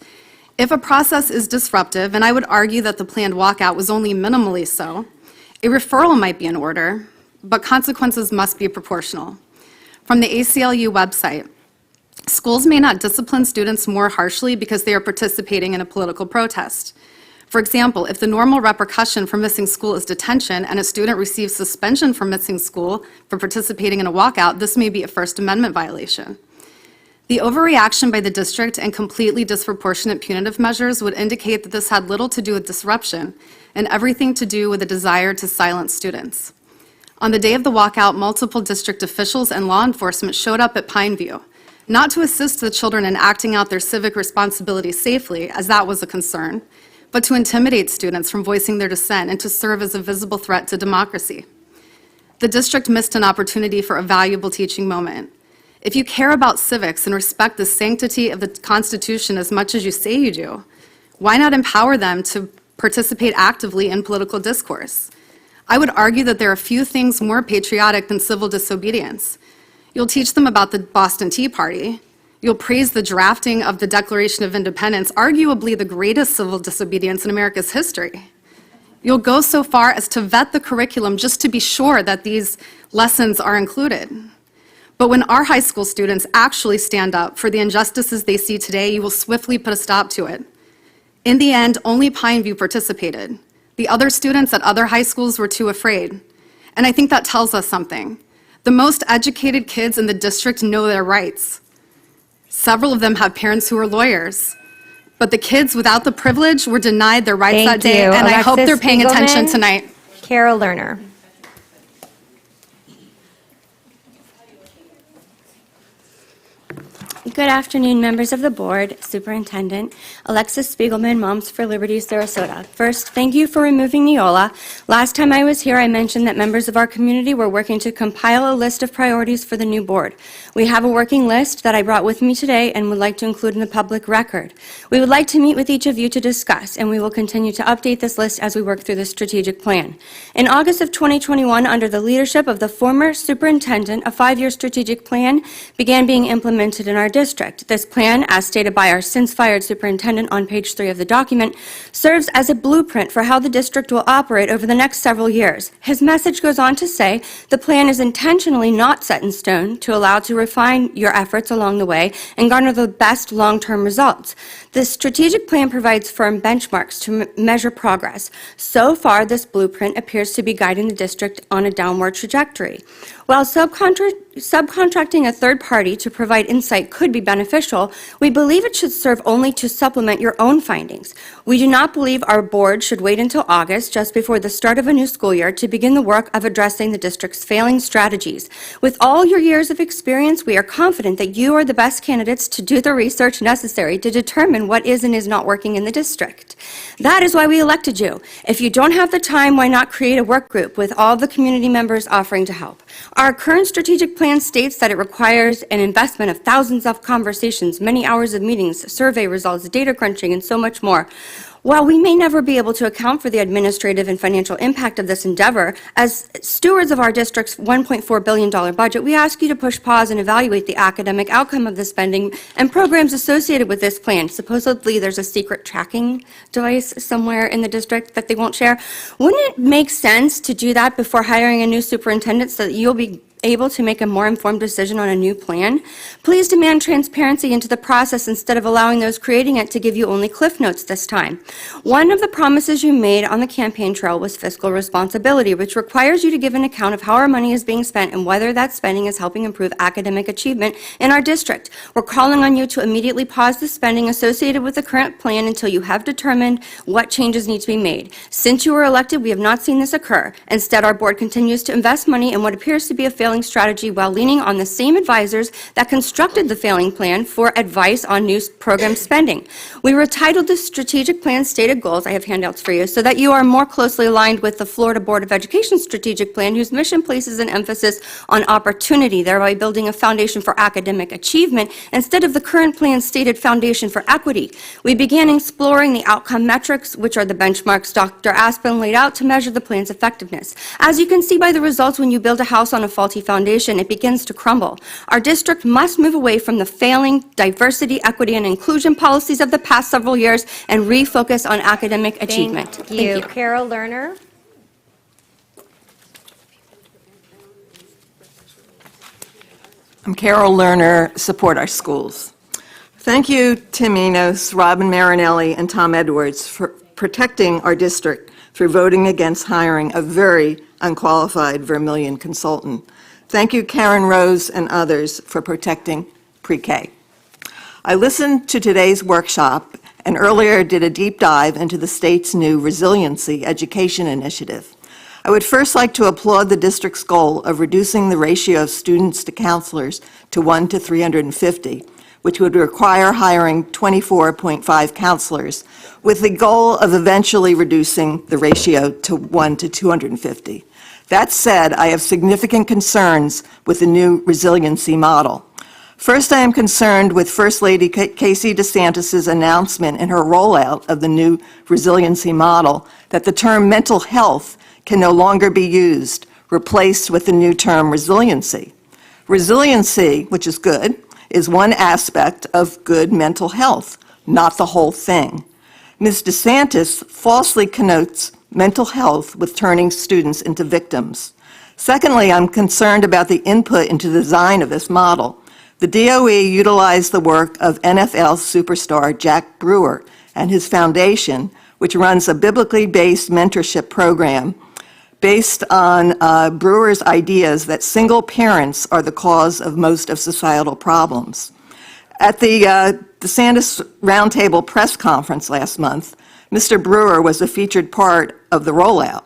If a process is disruptive, and I would argue that the planned walkout was only minimally so, a referral might be in order, but consequences must be proportional. From the ACLU website, schools may not discipline students more harshly because they are participating in a political protest. For example, if the normal repercussion for missing school is detention and a student receives suspension for missing school for participating in a walkout, this may be a First Amendment violation. The overreaction by the district and completely disproportionate punitive measures would indicate that this had little to do with disruption and everything to do with a desire to silence students. On the day of the walkout, multiple district officials and law enforcement showed up at Pineview, not to assist the children in acting out their civic responsibilities safely, as that was a concern, but to intimidate students from voicing their dissent and to serve as a visible threat to democracy. The district missed an opportunity for a valuable teaching moment. If you care about civics and respect the sanctity of the Constitution as much as you say you do, why not empower them to participate actively in political discourse? I would argue that there are few things more patriotic than civil disobedience. You'll teach them about the Boston Tea Party. You'll praise the drafting of the Declaration of Independence, arguably the greatest civil disobedience in America's history. You'll go so far as to vet the curriculum just to be sure that these lessons are included. But when our high school students actually stand up for the injustices they see today, you will swiftly put a stop to it. In the end, only Pineview participated. The other students at other high schools were too afraid. And I think that tells us something. The most educated kids in the district know their rights. Several of them have parents who are lawyers. But the kids without the privilege were denied their rights that day, and I hope they're paying attention tonight. Carol Lerner. Good afternoon, members of the board, Superintendent, Alexis Spiegelman, Moms for Liberty, Sarasota. First, thank you for removing Neola. Last time I was here, I mentioned that members of our community were working to compile a list of priorities for the new board. We have a working list that I brought with me today and would like to include in the public record. We would like to meet with each of you to discuss, and we will continue to update this list as we work through the strategic plan. In August of 2021, under the leadership of the former superintendent, a 5-year strategic plan began being implemented in our district. This plan, as stated by our since-fired superintendent on page 3 of the document, serves as a blueprint for how the district will operate over the next several years. His message goes on to say, the plan is intentionally not set in stone to allow to refine your efforts along the way and garner the best long-term results. This strategic plan provides firm benchmarks to measure progress. So far, this blueprint appears to be guiding the district on a downward trajectory. While subcontracting a third party to provide insight could be beneficial, we believe it should serve only to supplement your own findings. We do not believe our board should wait until August, just before the start of a new school year, to begin the work of addressing the district's failing strategies. With all your years of experience, we are confident that you are the best candidates to do the research necessary to determine what is and is not working in the district. That is why we elected you. If you don't have the time, why not create a work group with all the community members offering to help? Our current strategic plan states that it requires an investment of thousands of conversations, many hours of meetings, survey results, data crunching, and so much more. While we may never be able to account for the administrative and financial impact of this endeavor, as stewards of our district's $1.4 billion budget, we ask you to push pause and evaluate the academic outcome of the spending and programs associated with this plan. Supposedly, there's a secret tracking device somewhere in the district that they won't share. Wouldn't it make sense to do that before hiring a new superintendent so that you'll be able to make a more informed decision on a new plan? Please demand transparency into the process instead of allowing those creating it to give you only cliff notes this time. One of the promises you made on the campaign trail was fiscal responsibility, which requires you to give an account of how our money is being spent and whether that spending is helping improve academic achievement in our district. We're calling on you to immediately pause the spending associated with the current plan until you have determined what changes need to be made. Since you were elected, we have not seen this occur. Instead, our board continues to invest money in what appears to be a failing strategy while leaning on the same advisors that constructed the failing plan for advice on new program spending. We retitled the strategic plan's stated goals, I have handouts for you, so that you are more closely aligned with the Florida Board of Education strategic plan, whose mission places an emphasis on opportunity, thereby building a foundation for academic achievement instead of the current plan's stated foundation for equity. We began exploring the outcome metrics, which are the benchmarks Dr. Aspen laid out to measure the plan's effectiveness. As you can see by the results, when you build a house on a faulty foundation, it begins to crumble. Our district must move away from the failing diversity, equity, and inclusion policies of the past several years and refocus on academic achievement. Thank you. Carol Lerner. I'm Carol Lerner, Support Our Schools. Thank you, Tim Enos, Robin Marinelli, and Tom Edwards for protecting our district through voting against hiring a very unqualified Vermilion consultant. Thank you, Karen Rose and others, for protecting pre-K. I listened to today's workshop and earlier did a deep dive into the state's new Resiliency Education Initiative. I would first like to applaud the district's goal of reducing the ratio of students to counselors to 1 to 350, which would require hiring 24.5 counselors, with the goal of eventually reducing the ratio to 1 to 250. That said, I have significant concerns with the new resiliency model. First, I am concerned with First Lady Casey DeSantis' announcement in her rollout of the new resiliency model that the term mental health can no longer be used, replaced with the new term resiliency. Resiliency, which is good, is one aspect of good mental health, not the whole thing. Ms. DeSantis falsely connotes mental health with turning students into victims. Secondly, I'm concerned about the input into the design of this model. The DOE utilized the work of NFL superstar Jack Brewer and his foundation, which runs a biblically based mentorship program based on Brewer's ideas that single parents are the cause of most of societal problems. At the DeSantis Roundtable press conference last month, Mr. Brewer was a featured part of the rollout.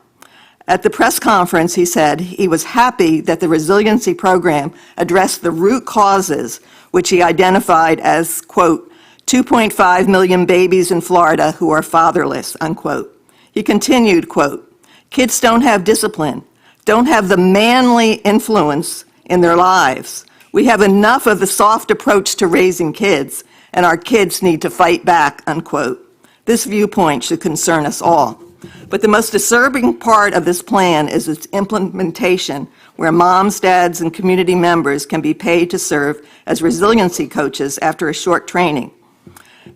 At the press conference, he said he was happy that the resiliency program addressed the root causes, which he identified as, quote, 2.5 million babies in Florida who are fatherless, unquote. He continued, quote, kids don't have discipline, don't have the manly influence in their lives. We have enough of the soft approach to raising kids, and our kids need to fight back, unquote. This viewpoint should concern us all. But the most disturbing part of this plan is its implementation, where moms, dads, and community members can be paid to serve as resiliency coaches after a short training.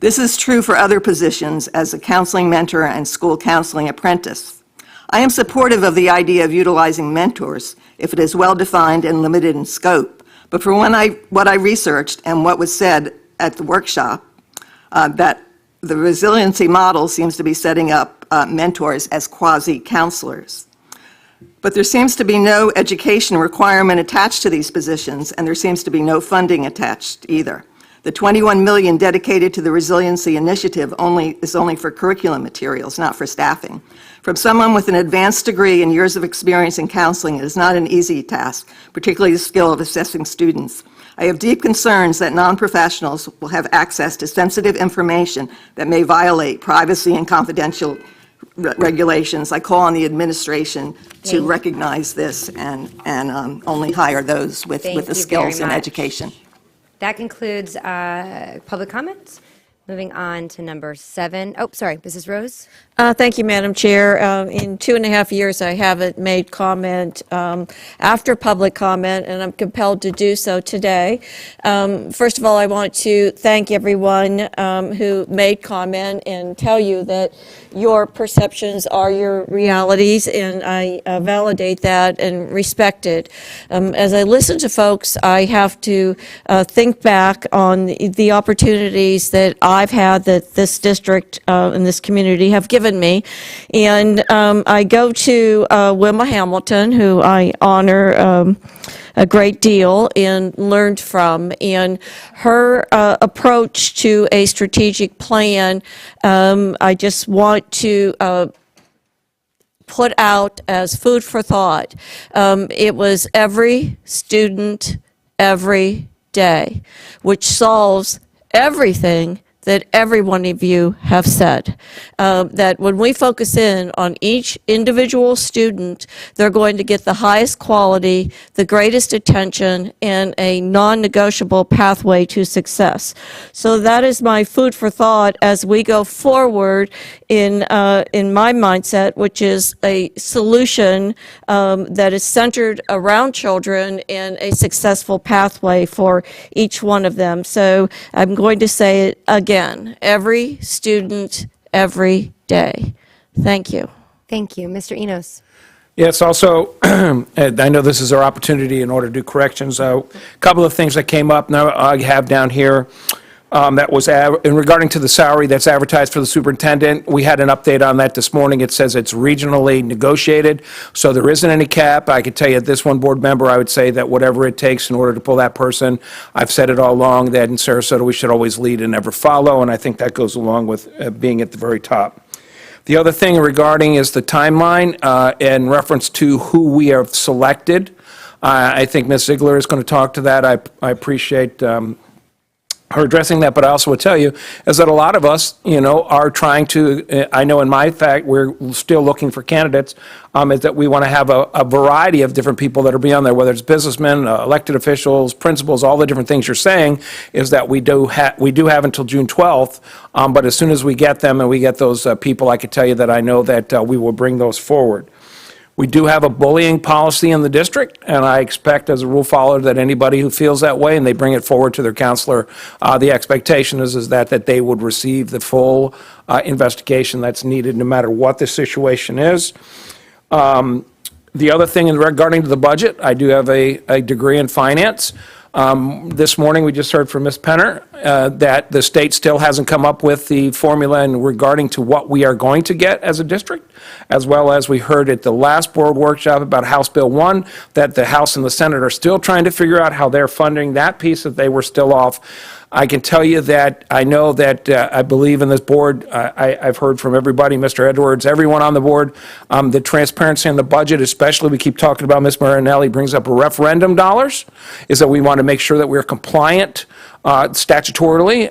This is true for other positions as a counseling mentor and school counseling apprentice. I am supportive of the idea of utilizing mentors if it is well-defined and limited in scope. But for what I researched and what was said at the workshop, that the resiliency model seems to be setting up mentors as quasi-counselors. But there seems to be no education requirement attached to these positions, and there seems to be no funding attached either. The $21 million dedicated to the Resiliency Initiative is only for curriculum materials, not for staffing. From someone with an advanced degree and years of experience in counseling, it is not an easy task, particularly the skill of assessing students. I have deep concerns that non-professionals will have access to sensitive information that may violate privacy and confidential regulations. I call on the administration to recognize this and only hire those with the skills and education. That concludes public comments. Moving on to number 7. Oh, sorry, Mrs. Rose? Thank you, Madam Chair. In 2.5 years, I haven't made comment after public comment, and I'm compelled to do so today. First of all, I want to thank everyone who made comment and tell you that your perceptions are your realities, and I validate that and respect it. As I listen to folks, I have to think back on the opportunities that I've had that this district and this community have given me. And I go to Wilma Hamilton, who I honor a great deal and learned from. And her approach to a strategic plan, I just want to put out as food for thought. It was every student, every day, which solves everything that every one of you have said. That when we focus in on each individual student, they're going to get the highest quality, the greatest attention, and a non-negotiable pathway to success. So that is my food for thought as we go forward in my mindset, which is a solution that is centered around children and a successful pathway for each one of them. So I'm going to say it again, every student, every day. Thank you. Thank you. Mr. Enos? Yes, also, and I know this is our opportunity in order to do corrections. A couple of things that came up now I have down here. That was in regarding to the salary that's advertised for the superintendent. We had an update on that this morning. It says it's regionally negotiated, so there isn't any cap. I could tell you, this one board member, I would say that whatever it takes in order to pull that person. I've said it all along that in Sarasota we should always lead and never follow, and I think that goes along with being at the very top. The other thing regarding is the timeline in reference to who we have selected. I think Ms. Ziegler is going to talk to that. I appreciate her addressing that, but I also would tell you is that a lot of us, are trying to, I know in my fact, we're still looking for candidates, is that we want to have a variety of different people that are beyond there, whether it's businessmen, elected officials, principals, all the different things you're saying, is that we do have until June 12th, but as soon as we get them and we get those people, I can tell you that I know that we will bring those forward. We do have a bullying policy in the district, and I expect as a rule follower that anybody who feels that way and they bring it forward to their counselor, the expectation is that they would receive the full investigation that's needed no matter what the situation is. The other thing in regarding to the budget, I do have a degree in finance. This morning, we just heard from Ms. Penner that the state still hasn't come up with the formula in regarding to what we are going to get as a district, as well as we heard at the last board workshop about House Bill 1, that the House and the Senate are still trying to figure out how they're funding that piece that they were still off. I can tell you that I know that I believe in this board. I've heard from everybody, Mr. Edwards, everyone on the board, the transparency in the budget, especially we keep talking about, Ms. Marinelli brings up referendum dollars, is that we want to make sure that we're compliant statutorily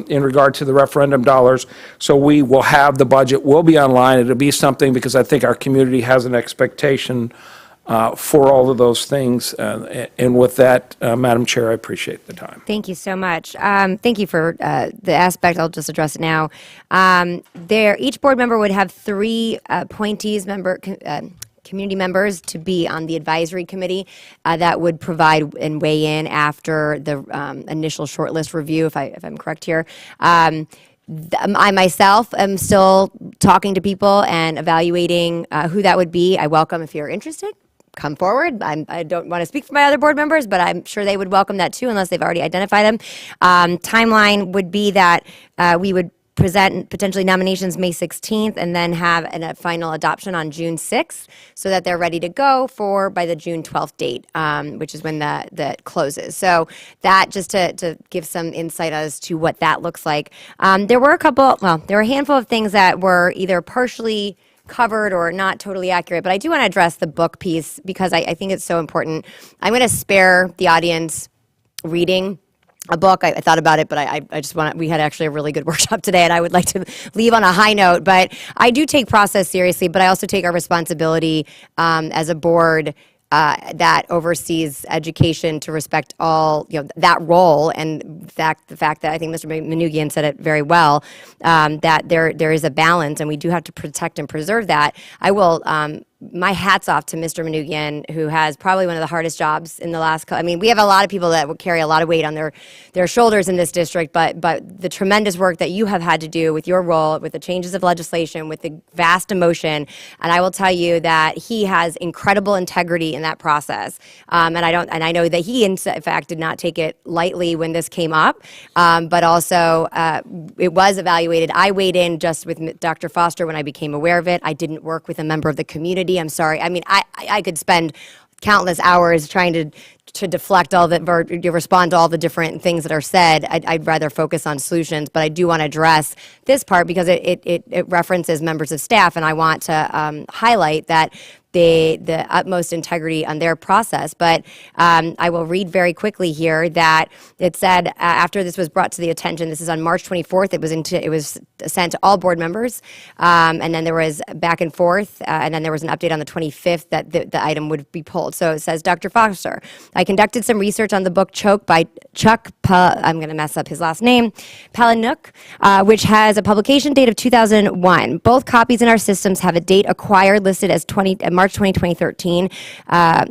in regard to the referendum dollars. So we will have the budget, will be online. It'll be something because I think our community has an expectation for all of those things. And with that, Madam Chair, I appreciate the time. Thank you so much. Thank you for the aspect. I'll just address it now. Each board member would have 3 appointees, community members to be on the advisory committee that would provide and weigh in after the initial shortlist review, if I'm correct here. I myself am still talking to people and evaluating who that would be. I welcome if you're interested. Come forward. I don't want to speak for my other board members, but I'm sure they would welcome that too, unless they've already identified them. Timeline would be that we would present potentially nominations May 16th, and then have a final adoption on June 6th, so that they're ready to go by the June 12th date, which is when that closes. So that, just to give some insight as to what that looks like. There were a handful of things that were either partially covered or not totally accurate, but I do want to address the book piece because I think it's so important. I'm going to spare the audience reading a book. I thought about it, but I just we had actually a really good workshop today, and I would like to leave on a high note. But I do take process seriously, but I also take our responsibility as a board that oversees education to respect all, that role, and the fact that I think Mr. Manoogian said it very well, that there is a balance, and we do have to protect and preserve that. I will, my hat's off to Mr. Manoogian, who has probably one of the hardest jobs in the last, we have a lot of people that would carry a lot of weight on their shoulders in this district, but the tremendous work that you have had to do with your role, with the changes of legislation, with the vast emotion, and I will tell you that he has incredible integrity in that process, and I know that he, in fact, did not take it lightly when this came up, but also it was evaluated. I weighed in just with Dr. Foster when I became aware of it. I didn't work with a member of the community. I'm sorry. I could spend countless hours trying to deflect all the, or respond to all the different things that are said. I'd rather focus on solutions, but I do want to address this part because it references members of staff, and I want to highlight that the utmost integrity on their process. But I will read very quickly here that it said after this was brought to the attention, this is on March 24th, it was sent to all board members, and then there was back and forth, and then there was an update on the 25th that the item would be pulled. So it says, Dr. Foster, I conducted some research on the book Choke by Chuck, I'm going to mess up his last name, Palahniuk, which has a publication date of 2001. Both copies in our systems have a date acquired listed as March 2013,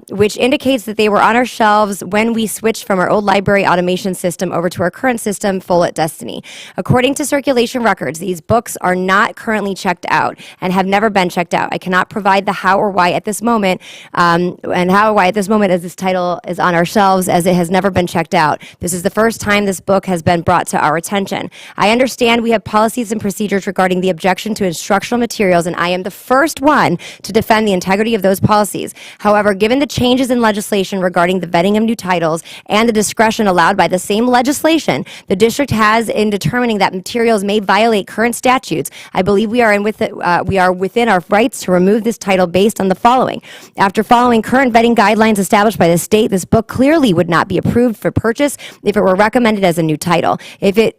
which indicates that they were on our shelves when we switched from our old library automation system over to our current system, Full at Destiny. According to circulation records, these books are not currently checked out and have never been checked out. I cannot provide the how or why at this moment, and how or why at this moment as this title is on our shelves, as it has never been checked out. This is the first time this book has been brought to our attention. I understand we have policies and procedures regarding the objection to instructional materials, and I am the first one to defend the integrity of those policies. However, given the changes in legislation regarding the vetting of new titles and the discretion allowed by the same legislation the district has in determining that materials may violate current statutes, I believe we are within our rights to remove this title based on the following. After following current vetting guidelines established by the state, this book clearly would not be approved for purchase if it were recommended as a new title. If it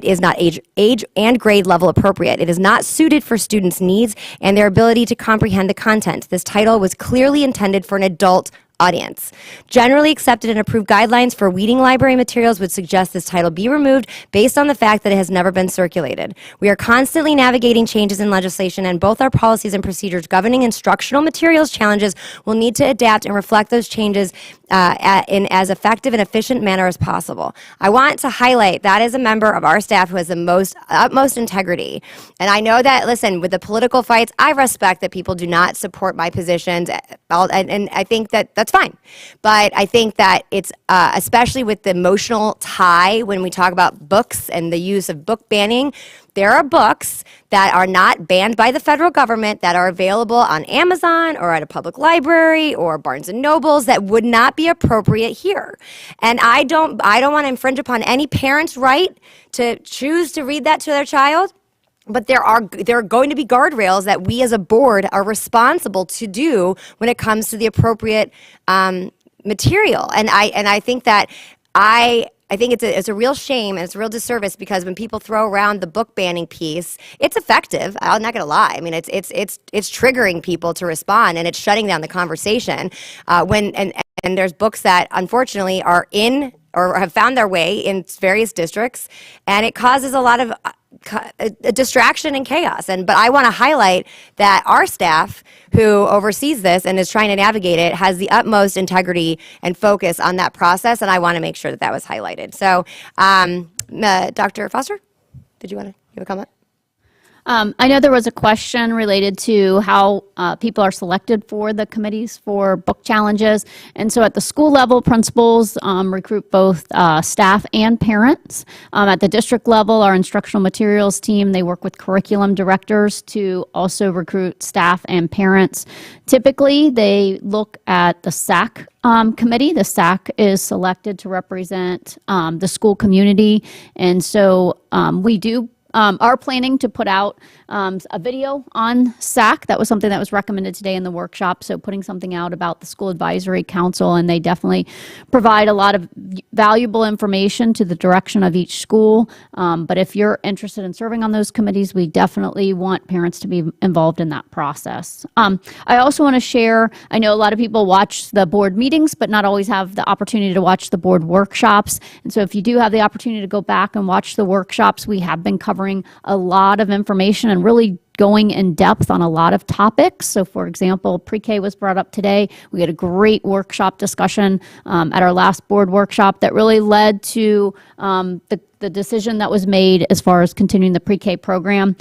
is not age and grade level appropriate, it is not suited for students' needs and their ability to comprehend the content. This title was clearly intended for an adult audience. Generally accepted and approved guidelines for weeding library materials would suggest this title be removed based on the fact that it has never been circulated. We are constantly navigating changes in legislation, and both our policies and procedures governing instructional materials challenges will need to adapt and reflect those changes in as effective and efficient manner as possible. I want to highlight that as a member of our staff who has the utmost integrity. And I know that, listen, with the political fights, I respect that people do not support my positions, and I think that that's fine. But I think that it's, especially with the emotional tie when we talk about books and the use of book banning, there are books that are not banned by the federal government that are available on Amazon or at a public library or Barnes & Nobles that would not be appropriate here. And I don't want to infringe upon any parent's right to choose to read that to their child. But there are going to be guardrails that we as a board are responsible to do when it comes to the appropriate material. And I think that I think it's a real shame and it's a real disservice because when people throw around the book banning piece, it's effective. I'm not going to lie. I mean, it's triggering people to respond and it's shutting down the conversation. And there's books that unfortunately are in or have found their way in various districts, and it causes a lot of a distraction and chaos. But I want to highlight that our staff who oversees this and is trying to navigate it has the utmost integrity and focus on that process, and I want to make sure that that was highlighted. So, Dr. Foster, did you want to give a comment? I know there was a question related to how people are selected for the committees for book challenges. And so at the school level, principals recruit both staff and parents. At the district level, our instructional materials team, they work with curriculum directors to also recruit staff and parents. Typically, they look at the SAC committee. The SAC is selected to represent the school community. And so we are planning to put out a video on SAC. That was something that was recommended today in the workshop. So putting something out about the School Advisory Council, and they definitely provide a lot of valuable information to the direction of each school. But if you're interested in serving on those committees, we definitely want parents to be involved in that process. I also want to share, I know a lot of people watch the board meetings, but not always have the opportunity to watch the board workshops. And so if you do have the opportunity to go back and watch the workshops, we have been covering a lot of information and really going in depth on a lot of topics. So for example, pre-K was brought up today. We had a great workshop discussion at our last board workshop that really led to the decision that was made as far as continuing the pre-K program.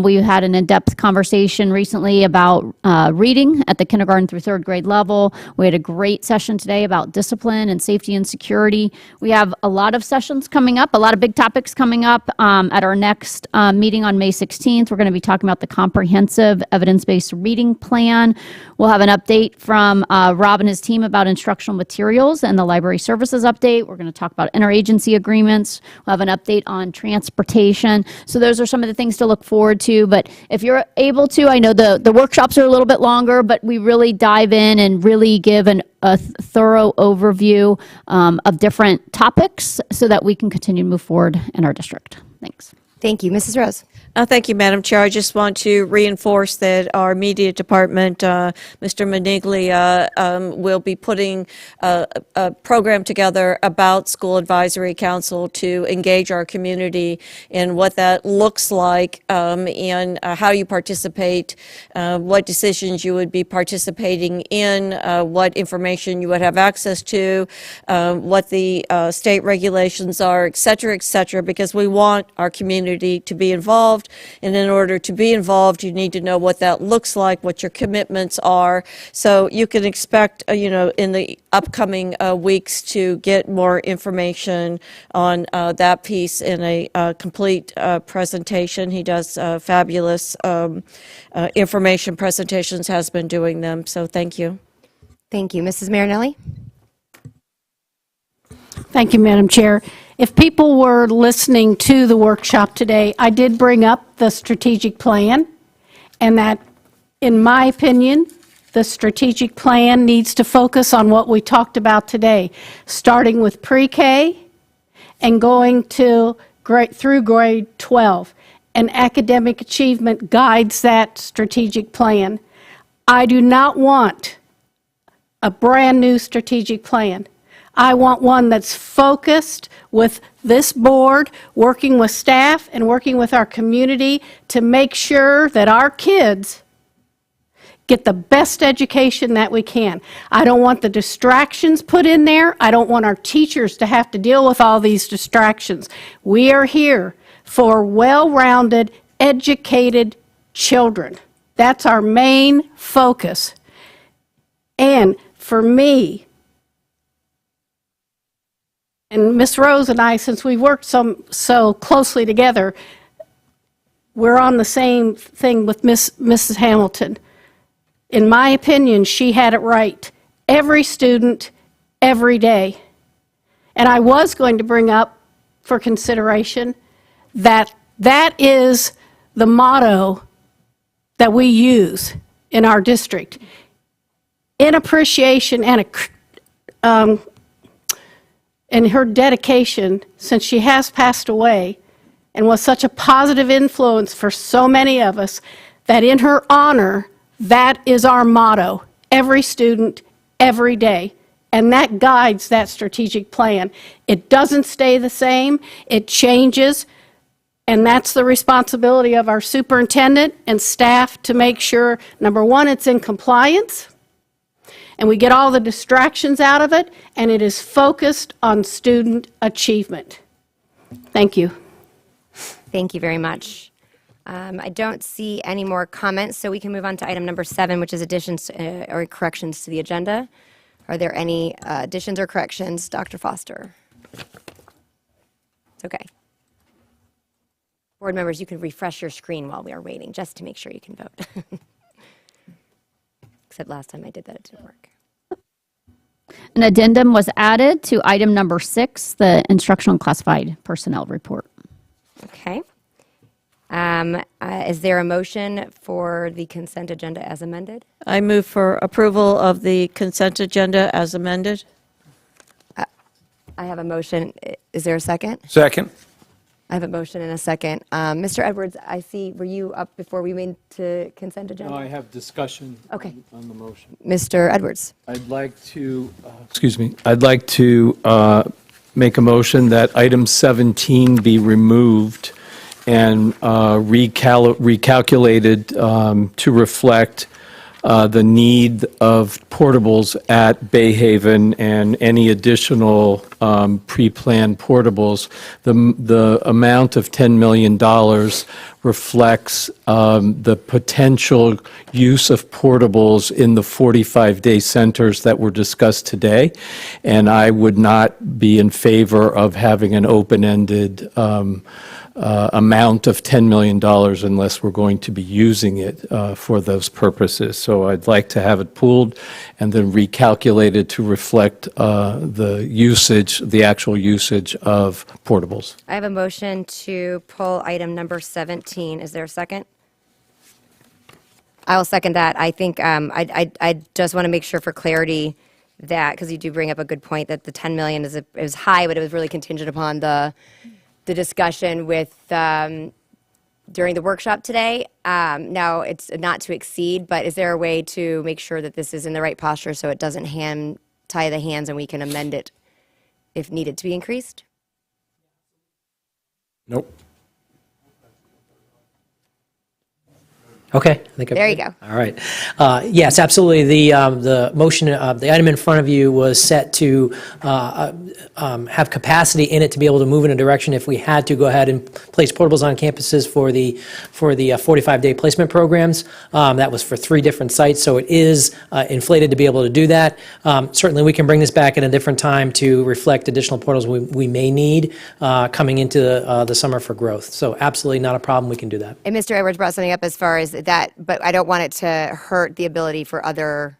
We had an in-depth conversation recently about reading at the kindergarten through third grade level. We had a great session today about discipline and safety and security. We have a lot of sessions coming up, a lot of big topics coming up at our next meeting on May 16th. We're going to be talking about the comprehensive evidence-based reading plan. We'll have an update from Rob and his team about instructional materials and the library services update. We're going to talk about interagency agreements. We'll have an update on transportation. So those are some of the things to look forward to. But if you're able to, I know the workshops are a little bit longer, but we really dive in and really give a thorough overview of different topics so that we can continue to move forward in our district. Thanks. Thank you. Mrs. Rose. Thank you, Madam Chair. I just want to reinforce that our media department, Mr. Maniglia, will be putting a program together about School Advisory Council to engage our community in what that looks like and how you participate, what decisions you would be participating in, what information you would have access to, what the state regulations are, et cetera, because we want our community to be involved. And in order to be involved, you need to know what that looks like, what your commitments are. So you can expect, in the upcoming weeks to get more information on that piece in a complete presentation. He does fabulous information presentations, has been doing them. So thank you. Thank you. Mrs. Marinelli? Thank you, Madam Chair. If people were listening to the workshop today, I did bring up the strategic plan, and that, in my opinion, the strategic plan needs to focus on what we talked about today, starting with pre-K and going through grade 12. And academic achievement guides that strategic plan. I do not want a brand-new strategic plan. I want one that's focused with this board, working with staff and working with our community to make sure that our kids get the best education that we can. I don't want the distractions put in there. I don't want our teachers to have to deal with all these distractions. We are here for well-rounded, educated children. That's our main focus. And for me, and Ms. Rose and I, since we've worked so closely together, we're on the same thing with Mrs. Hamilton. In my opinion, she had it right. Every student, every day. And I was going to bring up for consideration that is the motto that we use in our district. In appreciation and her dedication, since she has passed away and was such a positive influence for so many of us, that in her honor, that is our motto, every student, every day. And that guides that strategic plan. It doesn't stay the same, it changes, and that's the responsibility of our superintendent and staff to make sure, number one, it's in compliance, and we get all the distractions out of it, and it is focused on student achievement. Thank you. Thank you very much. I don't see any more comments, so we can move on to item number 7, which is additions or corrections to the agenda. Are there any additions or corrections, Dr. Foster? It's okay. Board members, you can refresh your screen while we are waiting, just to make sure you can vote. Except last time I did that, it didn't work. An addendum was added to item number 6, the instructional and classified personnel report. Okay. Is there a motion for the consent agenda as amended? I move for approval of the consent agenda as amended. I have a motion. Is there a second? Second. I have a motion and a second. Mr. Edwards, I see, were you up before we went to consent agenda? No, I have discussion Okay. on the motion. Mr. Edwards. I'd like to, I'd like to make a motion that item 17 be removed and recalculated to reflect the need of portables at Bayhaven and any additional pre-planned portables. The amount of $10 million reflects the potential use of portables in the 45-day centers that were discussed today, and I would not be in favor of having an open-ended amount of $10 million unless we're going to be using it for those purposes. So I'd like to have it pooled and then recalculated to reflect the usage, the actual usage of portables. I have a motion to pull item number 17. Is there a second? I will second that. I think I just want to make sure for clarity that, because you do bring up a good point, that the 10 million is high, but it was really contingent upon the discussion with during the workshop today. Now, it's not to exceed, but is there a way to make sure that this is in the right posture so it doesn't tie the hands and we can amend it if needed to be increased? Nope. Okay. I think there you go. All right. Yes, absolutely. The motion, the item in front of you was set to have capacity in it to be able to move in a direction if we had to go ahead and place portables on campuses for the 45-day placement programs. That was for 3 different sites, so it is inflated to be able to do that. Certainly, we can bring this back at a different time to reflect additional portals we may need coming into the summer for growth. So absolutely not a problem. We can do that. And Mr. Edwards brought something up as far as that, but I don't want it to hurt the ability for other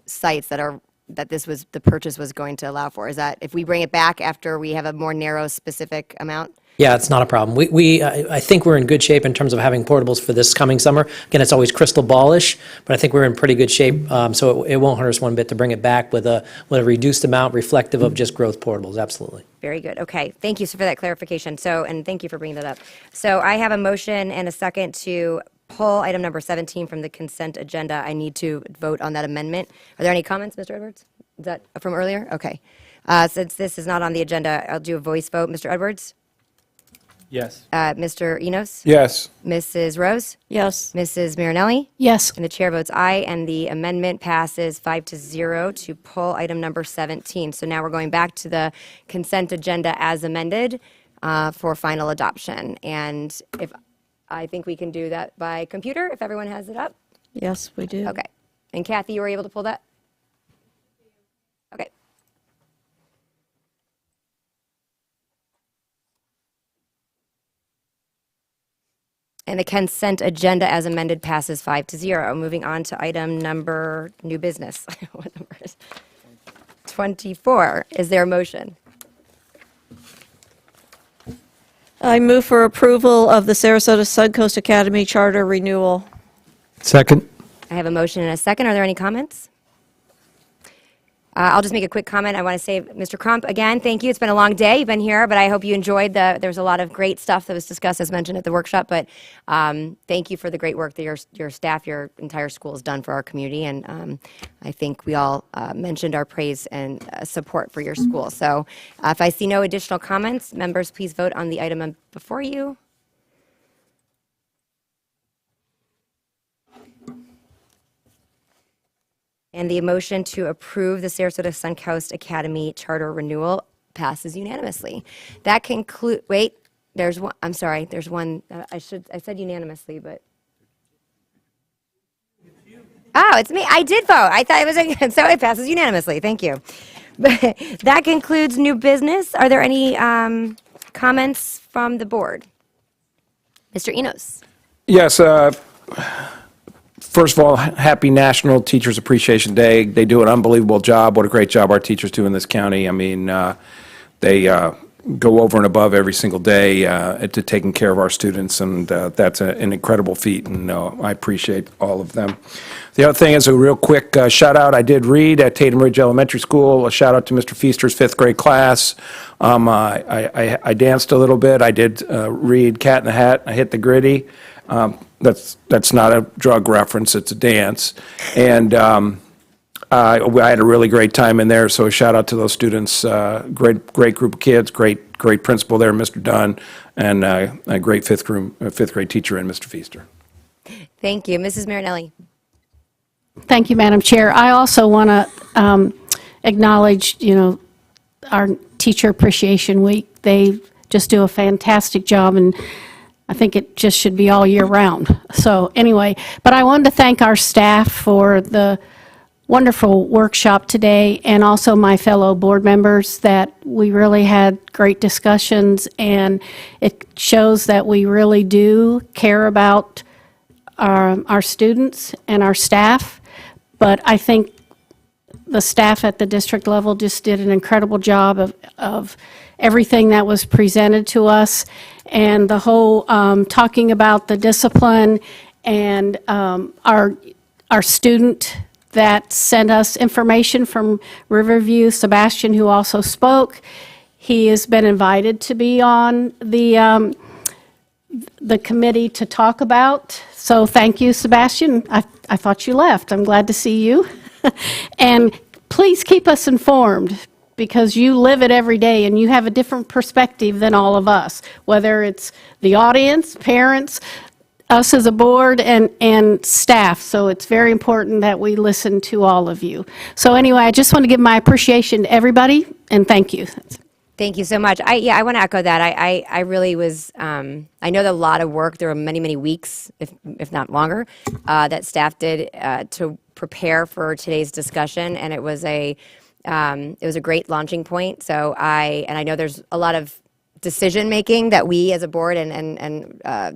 sites that the purchase was going to allow for. Is that if we bring it back after we have a more narrow, specific amount? Yeah, it's not a problem. I think we're in good shape in terms of having portables for this coming summer. Again, it's always crystal ballish, but I think we're in pretty good shape. So it won't hurt us one bit to bring it back with a reduced amount reflective of just growth portables. Absolutely. Very good. Okay. Thank you for that clarification. And thank you for bringing that up. So I have a motion and a second to pull item number 17 from the consent agenda. I need to vote on that amendment. Are there any comments, Mr. Edwards? Is that from earlier? Okay. Since this is not on the agenda, I'll do a voice vote. Mr. Edwards? Yes. Mr. Enos? Yes. Mrs. Rose? Yes. Mrs. Marinelli? Yes. And the chair votes aye, and the amendment passes 5-0 to pull item number 17. So now we're going back to the consent agenda as amended for final adoption. And I think we can do that by computer, if everyone has it up. Yes, we do. Okay. And Kathy, you were able to pull that? Okay. And the consent agenda as amended passes 5-0. Moving on to item number, new business. What number is it? 24. Is there a motion? I move for approval of the Sarasota Suncoast Academy charter renewal. Second. I have a motion and a second. Are there any comments? I'll just make a quick comment. I want to say, Mr. Crump, again, thank you. It's been a long day. You've been here, but I hope you enjoyed there was a lot of great stuff that was discussed, as mentioned at the workshop. But thank you for the great work that your staff, your entire school has done for our community. And I think we all mentioned our praise and support for your school. So if I see no additional comments, members, please vote on the item before you. And the motion to approve the Sarasota Suncoast Academy charter renewal passes unanimously. That concludes, wait, There's one, I'm sorry, there's one, I said unanimously, but. Oh, it's me. I did vote. I thought it was, so it passes unanimously. Thank you. But that concludes new business. Are there any comments from the board? Mr. Enos. Yes, first of all, happy National Teachers Appreciation Day. They do an unbelievable job. What a great job our teachers do in this county. I mean, they go over and above every single day to taking care of our students, and that's an incredible feat, and I appreciate all of them. The other thing is a real quick shout out. I did read at Tatum Ridge Elementary School. A shout out to Mr. Feaster's fifth grade class. I danced a little bit. I did read Cat in the Hat. I hit the gritty. That's not a drug reference. It's a dance, and I had a really great time in there. So a shout out to those students. Great group of kids. Great principal there, Mr. Dunn, and a great fifth grade teacher in Mr. Feaster. Thank you. Mrs. Marinelli. Thank you, Madam Chair. I also want to acknowledge, our Teacher Appreciation Week. They just do a fantastic job, and I think it just should be all year round. So anyway, but I wanted to thank our staff for the wonderful workshop today, and also my fellow board members, that we really had great discussions, and it shows that we really do care about our students and our staff. But I think the staff at the district level just did an incredible job of everything that was presented to us, and the whole talking about the discipline, and our student that sent us information from Riverview, Sebastian, who also spoke. He has been invited to be on the committee to talk about. So thank you, Sebastian. I thought you left. I'm glad to see you. And please keep us informed, because you live it every day and you have a different perspective than all of us, whether it's the audience, parents, us as a board, and staff. So it's very important that we listen to all of you. So anyway, I just want to give my appreciation to everybody, and thank you. Thank you so much. I want to echo that. I really was, I know that a lot of work, there were many weeks, if not longer, that staff did to prepare for today's discussion, and it was a great launching point. So I know there's a lot of decision-making that we as a board and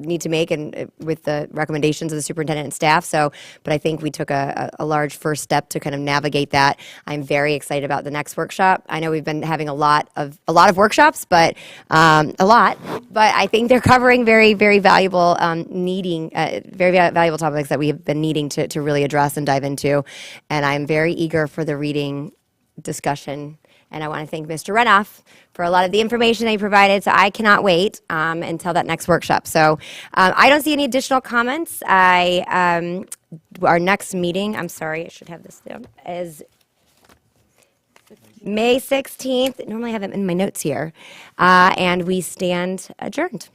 need to make, and with the recommendations of the superintendent and staff. So, but I think we took a large first step to kind of navigate that. I'm very excited about the next workshop. I know we've been having a lot of workshops, but I think they're covering very valuable very valuable topics that we have been needing to really address and dive into. And I'm very eager for the reading discussion. And I want to thank Mr. Renoff for a lot of the information they provided. So I cannot wait until that next workshop. So I don't see any additional comments. Our next meeting, I'm sorry, I should have this down, is May 16th. Normally I have it in my notes here. And we stand adjourned.